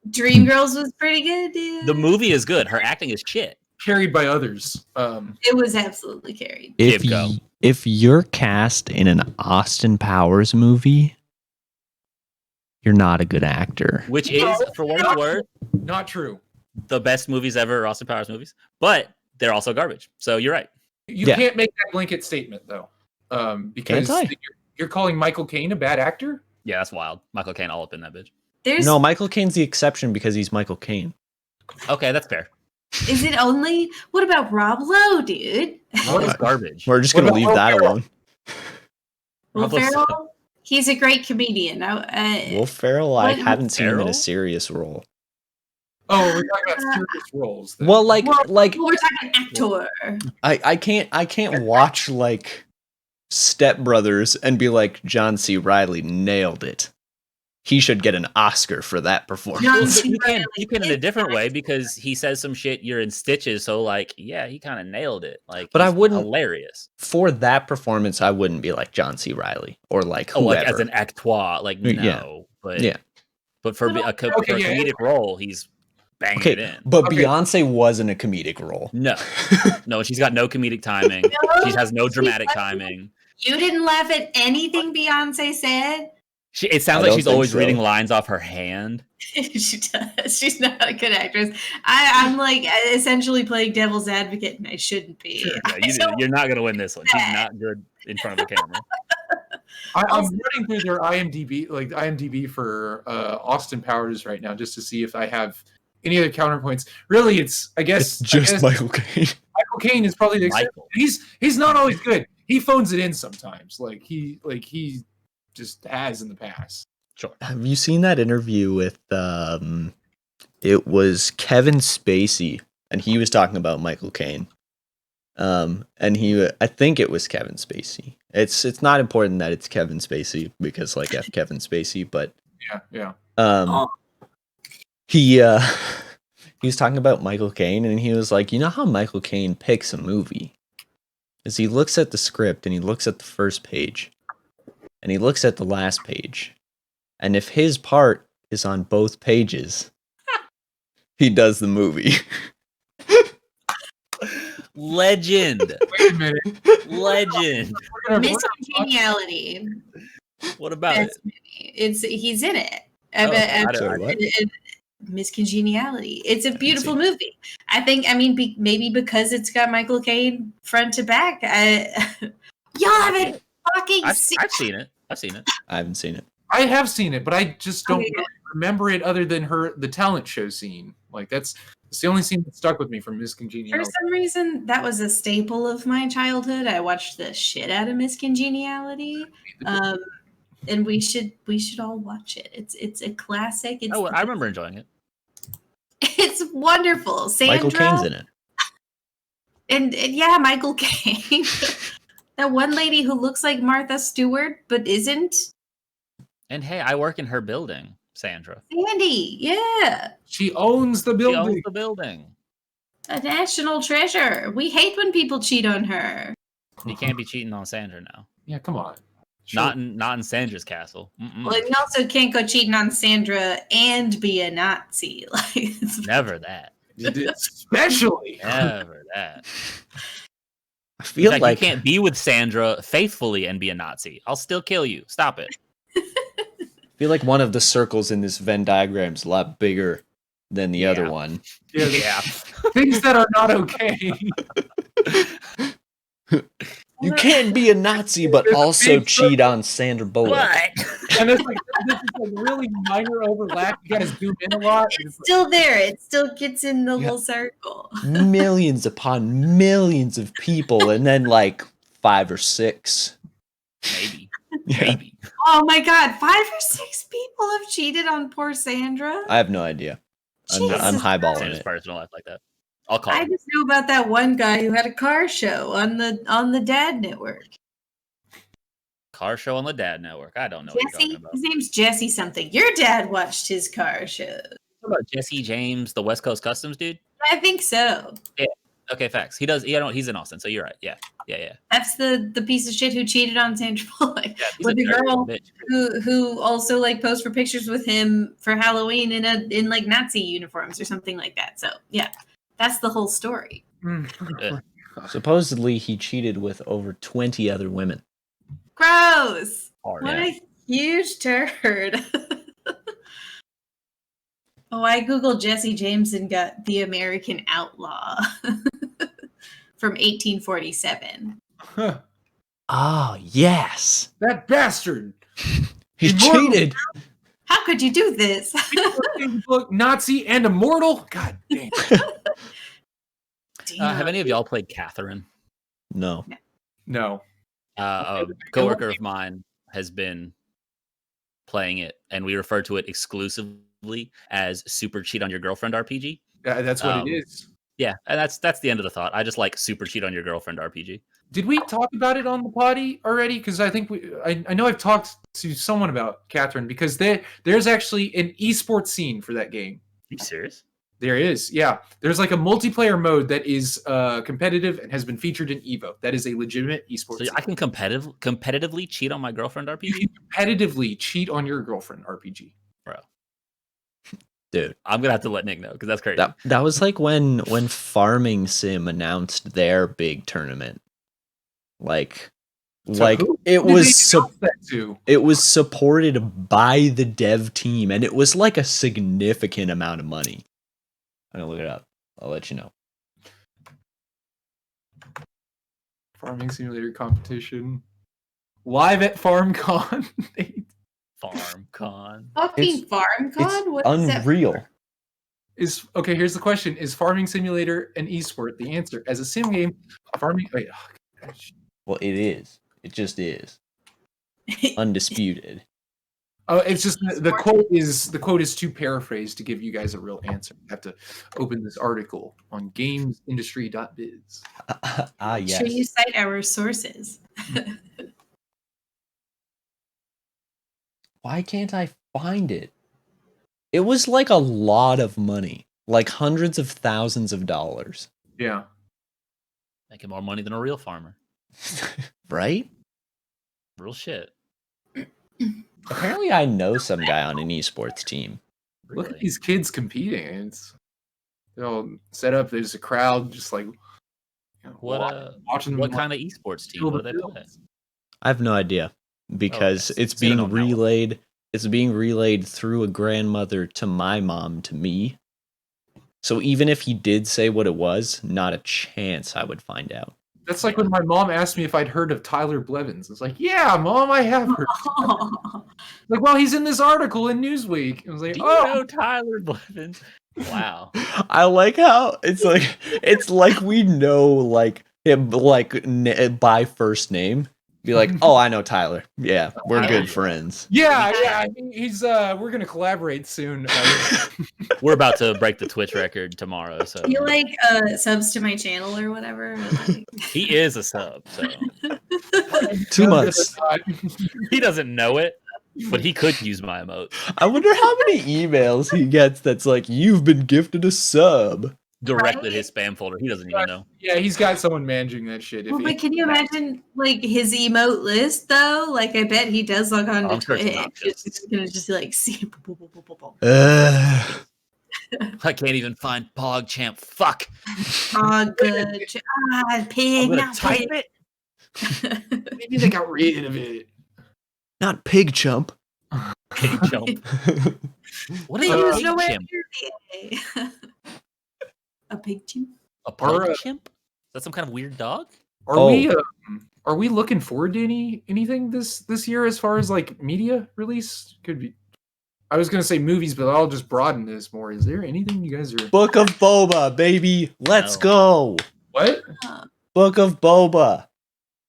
Dreamgirls was pretty good, dude.
The movie is good. Her acting is shit.
carried by others.
It was absolutely carried.
If
Give go.
if you're cast in an Austin Powers movie, you're not a good actor.
Which is, for what it's worth,
Not true.
the best movies ever are Austin Powers movies. But they're also garbage. So you're right.
You
Yeah.
can't make that blanket statement though, because
Can't I?
you're calling Michael Caine a bad actor.
Yeah, that's wild. Michael Caine all up in that bitch.
There's
No, Michael Caine's the exception because he's Michael Caine.
Okay, that's fair.
is it only what about Rob Lowe, dude?
What is garbage?
We're just
What
gonna
about
leave
Will
that
Ferrell?
alone.
Will
Rob Lowe's-
Ferrell, he's a great comedian.
Will Ferrell, I
What-
haven't seen him in
Ferrell?
a serious role.
Oh, we're talking about serious roles. then.
Well, like
Well, we're talking actor.
I can't watch like Step Brothers and be like John C. Reilly nailed it. He should get an Oscar for that performance.
John
Well,
C.
you can in a
Reilly
different
is
way because he says some shit you're in stitches. So like, yeah, he kind of nailed it. Like,
But I
he's
wouldn't-
hilarious.
For that performance, I wouldn't be like John C. Reilly or like
Oh,
whoever.
like as an actoire, like no.
Yeah.
But
Yeah.
but for
But
a
okay, yeah.
comedic role, he's banging it
Okay,
in.
but
Okay.
Beyonce wasn't a comedic role.
No, no, she's got no comedic timing. She has no dramatic timing.
You didn't laugh at anything Beyonce said.
It sounds
I
like
don't
she's
think
always
so.
reading lines off her hand.
She does. She's not a good actress. I'm like essentially playing devil's advocate, and I shouldn't be.
Sure,
Yeah, you're not gonna win this one. She's not good in front of a camera.
I'm
Also-
running through their IMDb for Austin Powers right now, just to see if I have any other counterpoints. Really, it's I guess
Michael Caine.
Michael Caine is probably the exception.
Michael.
He's not always good. He phones it in sometimes. Like he just has in the past.
Sure.
Have you seen that interview with it was Kevin Spacey and he was talking about Michael Caine. And I think it was Kevin Spacey. It's not important that it's Kevin Spacey because like F Kevin Spacey, but
Yeah.
he he was talking about Michael Caine and he was like, you know how Michael Caine picks a movie? Is he looks at the script and he looks at the first page and he looks at the last page. And if his part is on both pages, he does the movie.
Legend.
Wait a minute.
Legend.
Miss Congeniality.
What about it?
Best movie. He's in it.
Oh, I don't-
Sorry, what?
Miss Congeniality. It's a beautiful movie. I mean, maybe because it's got Michael Caine front to back. Y'all haven't fucking
I've
seen.
seen it. I've seen it.
I haven't seen it.
I have seen it, but I just don't
Okay.
really remember it other than the talent show scene. Like that's the only scene that stuck with me from Miss
For
Congeniality.
some reason, that was a staple of my childhood. I watched the shit out of Miss Congeniality, and we should all watch it. It's a classic. It's
Oh, I remember enjoying it.
it's wonderful. Sandra
Michael Caine's in it.
and yeah, Michael Caine. That one lady who looks like Martha Stewart but isn't.
And hey, I work in her building, Sandra.
Sandy, yeah,
She owns the
She
building.
owns the building.
a national treasure. We hate when people cheat on her.
You can't be cheating on Sandra now.
Yeah, come on.
Not in Sandra's castle. Mm-mm.
Well, you also can't go cheating on Sandra and be a Nazi. Like, it's
Never that.
Especially.
Never that.
I
In
feel
fact,
like
you can't be with Sandra faithfully and be a Nazi. I'll still kill you. Stop it.
one of the circles in this Venn diagram is a lot bigger than the other
Yeah.
one.
Yeah,
Yeah.
things that are not okay.
You can't be a Nazi but
There's a
also
big
cheat on Sandra Bullock.
And it's like this is like really minor overlap. You gotta zoom in a lot. and
It's
it's like,
still there. It still gets in the
Yeah.
little circle.
Millions upon millions of people, and then like 5 or 6.
Maybe.
Yeah.
Maybe.
Oh my god, 5 or 6 people have cheated on poor Sandra.
I have no idea. I'm
Jesus
highballing
Sandra's
it.
personal life like that. I'll call
I
him.
just know about that one guy who had a car show on the Dad Network.
Car show on the Dad Network. I don't know what you're
Jesse,
talking about.
his name's Jesse something. Your dad watched his car show.
What about Jesse James, the West Coast Customs dude?
I think so.
Okay, facts. He does. Yeah, no, he's in Austin, so you're right. Yeah.
That's the piece of shit who cheated on Sandra Bullock.
Yeah, he's
With
a
the
dirty
girl
little bitch.
who also like posed for pictures with him for Halloween in like Nazi uniforms or something like that. So yeah, that's the whole story.
Supposedly, he cheated with over 20 other women.
Gross.
Hard,
What
yeah.
a huge turd. Oh, I googled Jesse James and got the American Outlaw from 1847.
Ah, yes.
that bastard.
He
Immortal.
cheated.
How could you do this?
Look, Nazi and immortal. God damn.
Have any of y'all played Catherine?
No.
No.
A coworker of mine has been playing it, and we refer to it exclusively as Super Cheat on Your Girlfriend RPG.
That's what it is.
Yeah, and that's the end of the thought. I just like Super Cheat on Your Girlfriend RPG.
Did we talk about it on the potty already? Because I think I know I've talked to someone about Catherine because there's actually an esports scene for that game.
Are you serious?
There is, yeah. There's like a multiplayer mode that is competitive and has been featured in Evo. That is a legitimate esports.
So
scene.
I can competitively cheat on my girlfriend RPG?
You can competitively cheat on your girlfriend RPG.
Dude.
I'm gonna have to let Nick know because that's crazy.
That was like when Farming Sim announced their big tournament. Like
So
like
who
it
did they
was
announce that to?
it was supported by the dev team, and it was like a significant amount of money. I'm gonna look it up. I'll let you know.
Farming simulator competition. Live at FarmCon.
FarmCon.
Fucking
It's
FarmCon? What is that?
unreal.
Is okay, here's the question. Is Farming Simulator an esport? The answer. As a sim game, farming wait, oh, gosh.
Well, it is. It just is. Undisputed.
Oh, it's just the quote is too paraphrased to give you guys a real answer. I have to open this article on gamesindustry.biz.
Yes.
Sure, you cite our sources.
Why can't I find it? It was like a lot of money, like hundreds of thousands of dollars.
Yeah.
Making more money than a real farmer.
Right?
Real shit.
Apparently, I know some guy on an esports team.
Look at
Really.
these kids competing. They're all set up. There's a crowd just like watching them.
What kind of esports team?
fill
What
the
do they play?
fields.
I have no idea because
Okay.
it's
So they
being
don't know.
relayed. It's being relayed through a grandmother to my mom to me. So even if he did say what it was, not a chance I would find out.
That's like when my mom asked me if I'd heard of Tyler Blevins. It's like, yeah, Mom, I have heard. Like, well, he's in this article in Newsweek. I was like,
Do you
oh,
know Tyler Blevins? Wow.
I like how it's like we know like him like by first name. Be like, oh, I know Tyler. Yeah, we're
I
good
know.
friends.
yeah. He's we're gonna collaborate soon.
We're about to break the Twitch record tomorrow, so
You like subs to my channel or whatever? Like-
he is a sub. So
2 months.
he doesn't know it, but he could use my emote
I wonder how many emails he gets that's like, you've been gifted a sub.
directly to his spam folder. He doesn't even know.
Yeah, he's got someone managing that shit.
Well, but can you imagine like his emote list though? Like I bet he does log on to
I'm sure it's
Twitch.
obnoxious.
It's gonna just be like see.
Ugh.
I can't even find PogChamp. Fuck.
Oh, good. Pig.
I'm gonna
Not
type
pig.
it.
Maybe they got rid of it.
Not pig chump.
Pig chump. What is
They
a
use
pig
nowhere
chimp?
near the A. A pig chimp?
A
Or,
pug chimp? Is that some kind of weird dog?
Are we looking forward to anything this year as far as like media release? Could be. I was gonna say movies, but I'll just broaden this more. Is there anything you guys are?
Book of Boba, baby. Let's
No.
go.
What?
Book of Boba.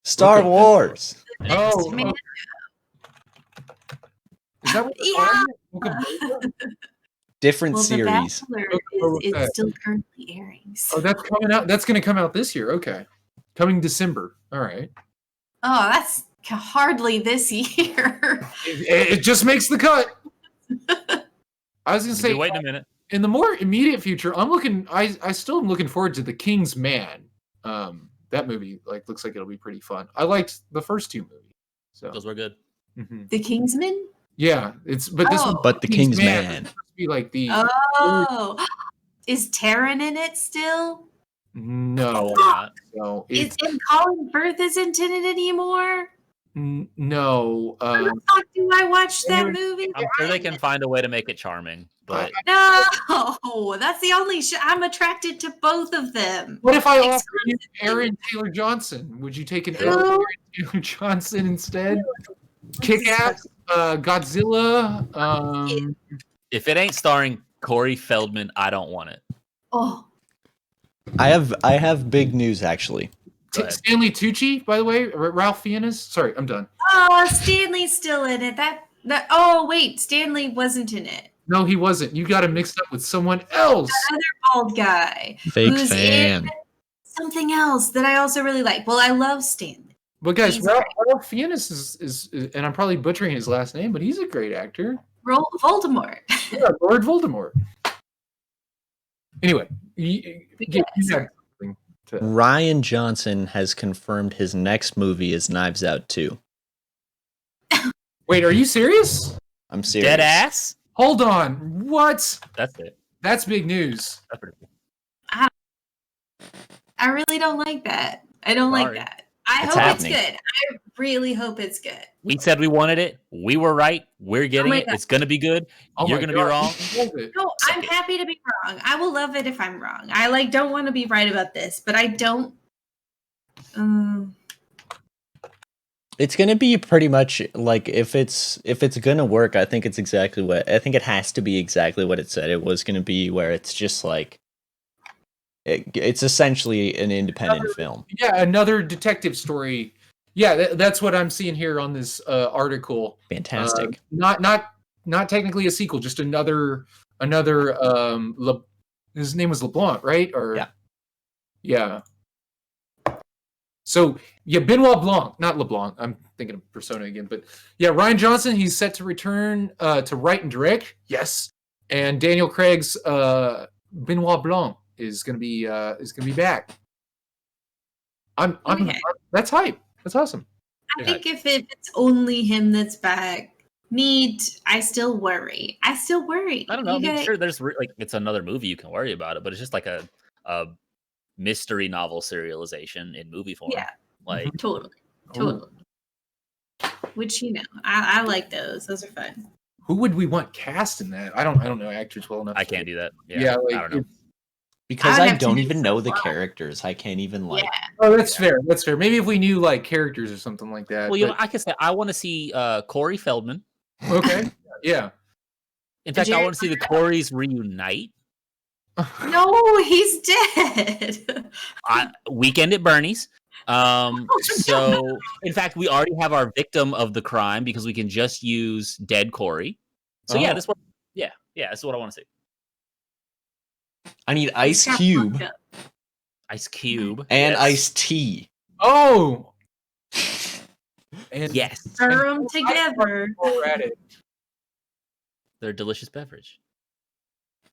Star
Book of
Wars.
Oh,
Man.
is that what they're
Yeah.
calling it? Book of Boba?
Different
Well, The
series.
Bachelor
Oh,
is
okay.
still currently airing.
Oh, that's coming out. That's going to come out this year. Okay, coming December. All right.
Oh, that's hardly this year.
It just makes the cut. I was going to say,
Wait a minute.
in the more immediate future, I'm looking. I still am looking forward to The King's Man. That movie looks like it'll be pretty fun. I liked the first two movies. So
Those were good.
mhm.
The Kingsman?
Yeah, this one.
Oh.
But the King's
is
Man.
supposed to be like the
Oh. Is Taryn in it still?
no.
Probably not.
So
Is
it's
and Colin Firth isn't in it anymore?
no.
How the fuck do I watch that
Aaron-
movie?
I'm sure they can find a way to make it charming, but
No, that's the only. I'm attracted to both of them.
What if I offer you
Exclusively.
Aaron Taylor Johnson? Would you take an
Who?
Aaron Taylor Johnson instead? Kick-Ass, Godzilla.
if it ain't starring Corey Feldman, I don't want it.
Oh,
I have big news actually.
Go ahead.
Stanley Tucci, by the way, Ralph Fiennes. Sorry, I'm done.
oh, Stanley's still in it. That. Oh wait, Stanley wasn't in it.
No, he wasn't. You got him mixed up with someone else.
Bald guy.
Fake
Who's
fan.
Something else that I also really like. Well, I love Stanley.
But guys,
He's
Ralph Fiennes is, and I'm probably butchering his last name, but he's a great actor.
Voldemort.
Yeah, Lord Voldemort. Anyway, you
Yeah,
had
sorry.
something to.
Ryan Johnson has confirmed his next movie is Knives Out 2.
Wait, are you serious?
I'm serious.
Dead ass?
Hold on. What?
That's it.
That's big news.
That's pretty cool.
I really don't like that. I don't like
Sorry.
that. I
It's
hope
happening.
it's good. I really hope it's good.
We said we wanted it. We were right. We're getting
my
it.
God.
It's gonna be good.
Oh
You're
my
gonna
God,
be wrong.
he does it.
No,
Suck
I'm
it.
happy to be wrong. I will love it if I'm wrong. I don't want to be right about this, but I don't.
It's gonna be pretty much like if it's gonna work, I think it's exactly what I think it has to be exactly what it said it was gonna be, where it's just like it's essentially an independent film.
Yeah, another detective story. Yeah, that's what I'm seeing here on this article.
Fantastic.
Not technically a sequel, just another. His name was LeBlanc, right? Or yeah. So yeah, Benoit Blanc, not LeBlanc. I'm thinking of Persona again, but yeah, Ryan Johnson. He's set to return to write and direct. Yes, and Daniel Craig's Benoit Blanc is gonna be back. I'm
Okay.
that's hype. That's awesome.
I think if it's only him that's back, I still worry. I
I don't know. I
You
mean,
gotta-
sure, there's like it's another movie you can worry about it, but it's just like a mystery novel serialization in movie form.
Yeah.
Like
Totally.
Oh,
Which I like those. Those are fun.
who would we want cast in that? I don't know actors well enough.
I can't do that. Yeah,
Yeah,
I don't know.
Because
I'd
I
have to
don't
do
even
some
know the
fun.
characters. I can't even like
Yeah.
Oh, that's fair. That's fair. Maybe if we knew like characters or something like that.
Well, you know,
but-
like I said, I want to see Corey Feldman.
okay. Yeah.
In fact, I
Jared
want to see the Coreys reunite.
No, he's dead.
Weekend at Bernie's. So, in fact, we already have our victim of the crime because we can just use dead Corey. So yeah,
Oh.
this one. Yeah, that's what I want to see.
I need Ice
Got
Cube
fucked up.
Ice Cube
and
yes.
Ice Tea.
Oh. And
Yes,
Stir them together.
while we're at it,
they're a delicious beverage.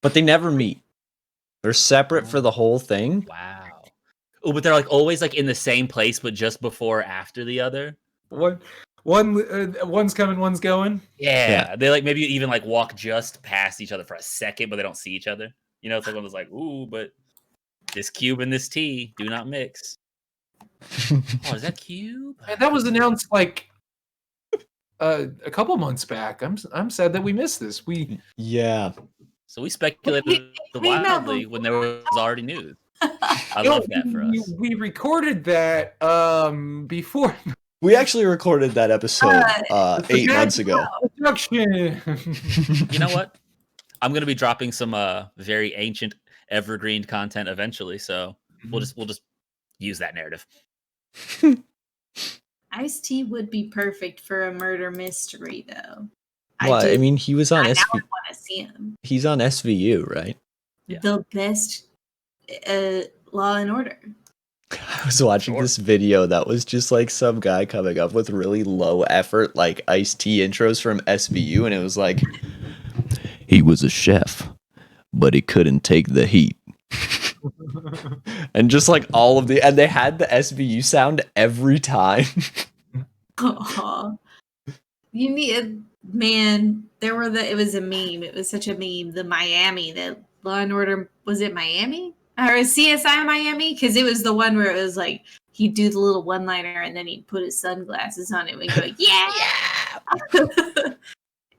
But they never meet. They're separate for the whole thing.
Wow. Oh, but they're like always like in the same place, but just before or after the other.
what One's coming, one's going.
Yeah, they like maybe even like walk just past each other for a second, but they don't see each other. You know, it's like one of those like, ooh, but this cube and this T do not mix. Oh, is that cube?
Man, that was announced like a couple months back. I'm sad that we missed this. We
Yeah.
So we speculated wildly when there was already news. I love that for us.
We recorded that before
We actually recorded that episode 8 months ago.
production.
You know what? I'm gonna be dropping some very ancient evergreen content eventually, so we'll just use that narrative.
Ice-T would be perfect for a murder mystery, though.
Well, I mean, he was on
I
SV.
want to see him.
He's on SVU, right?
Yeah.
The best Law and Order.
I was watching this video that was just like some guy coming up with really low effort, like Ice-T intros from SVU, and it was like, he was a chef, but he couldn't take the heat. And just like all of and they had the SVU sound every time.
Aw. You need, man, it was a meme. It was such a meme. The Miami, the Law and Order, was it Miami? Or CSI Miami? Because it was the one where it was like, he'd do the little one-liner and then he'd put his sunglasses on it and go, yeah!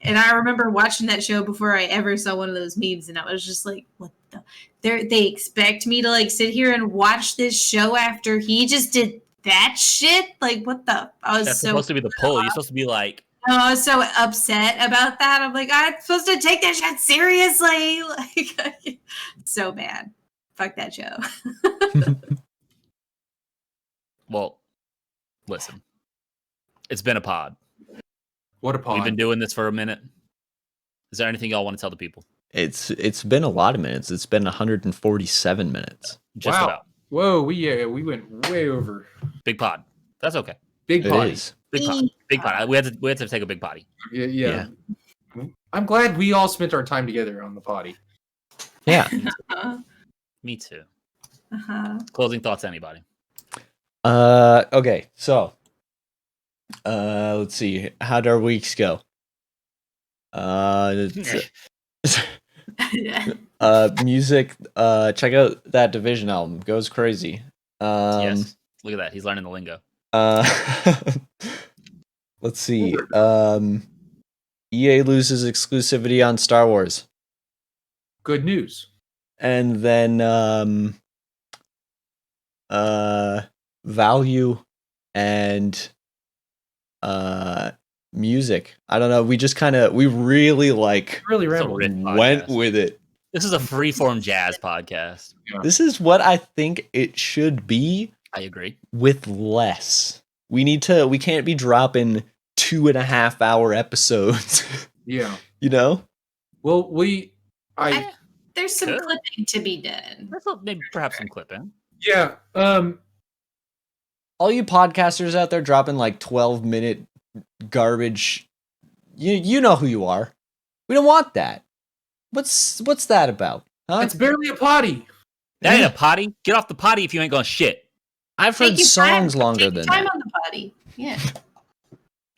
And I remember watching that show before I ever saw one of those memes, and I was just like, what the? They expect me to like sit here and watch this show after he just did that shit? Like, what the?
That's supposed to be the pull. You're supposed to be like,
I was so upset about that. I'm like, I'm supposed to take that shit seriously. Like, so bad. Fuck that show.
well, listen, it's been a pod.
What a pod.
We've been doing this for a minute. Is there anything y'all want to tell the people?
It's been a lot of minutes. It's been 147 minutes.
Just about.
Whoa, we went way over.
Big pod. That's okay.
Big
It
potty.
is.
Big pod. Big pod. We had to take a big potty.
Yeah. I'm glad we all spent our time together on the potty.
Yeah.
Me too.
Uh-huh.
Closing thoughts, anybody?
Okay, so let's see. How'd our weeks go? Music, check out that Division album. Goes crazy.
Yes. Look at that. He's learning the lingo.
Let's see. EA loses exclusivity on Star Wars.
Good news.
And then value and music. I don't know. We just we really
Really
It's a
rambled.
rich
went
podcast.
with it.
This is a freeform jazz podcast.
This is what I think it should be
I agree.
with less. We can't be dropping 2.5 hour episodes.
Yeah.
You know?
Well,
There's some
Good.
clipping to be done.
Maybe perhaps some clipping.
yeah.
All you podcasters out there dropping 12-minute garbage, you know who you are. We don't want that. What's that about? Huh?
It's barely a potty.
That ain't a potty. Get off the potty if you ain't going shit.
I've heard
Take your
songs
time.
longer
Take your
than
time
that.
on the potty. Yeah.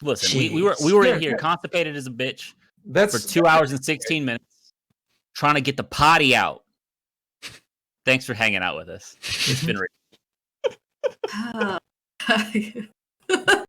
Listen, we
Jeez.
were
Yeah,
in here
yeah.
constipated as a bitch
That's
for 2 hours and 16 minutes trying to get the potty out. Thanks for hanging out with us. It's been
Oh.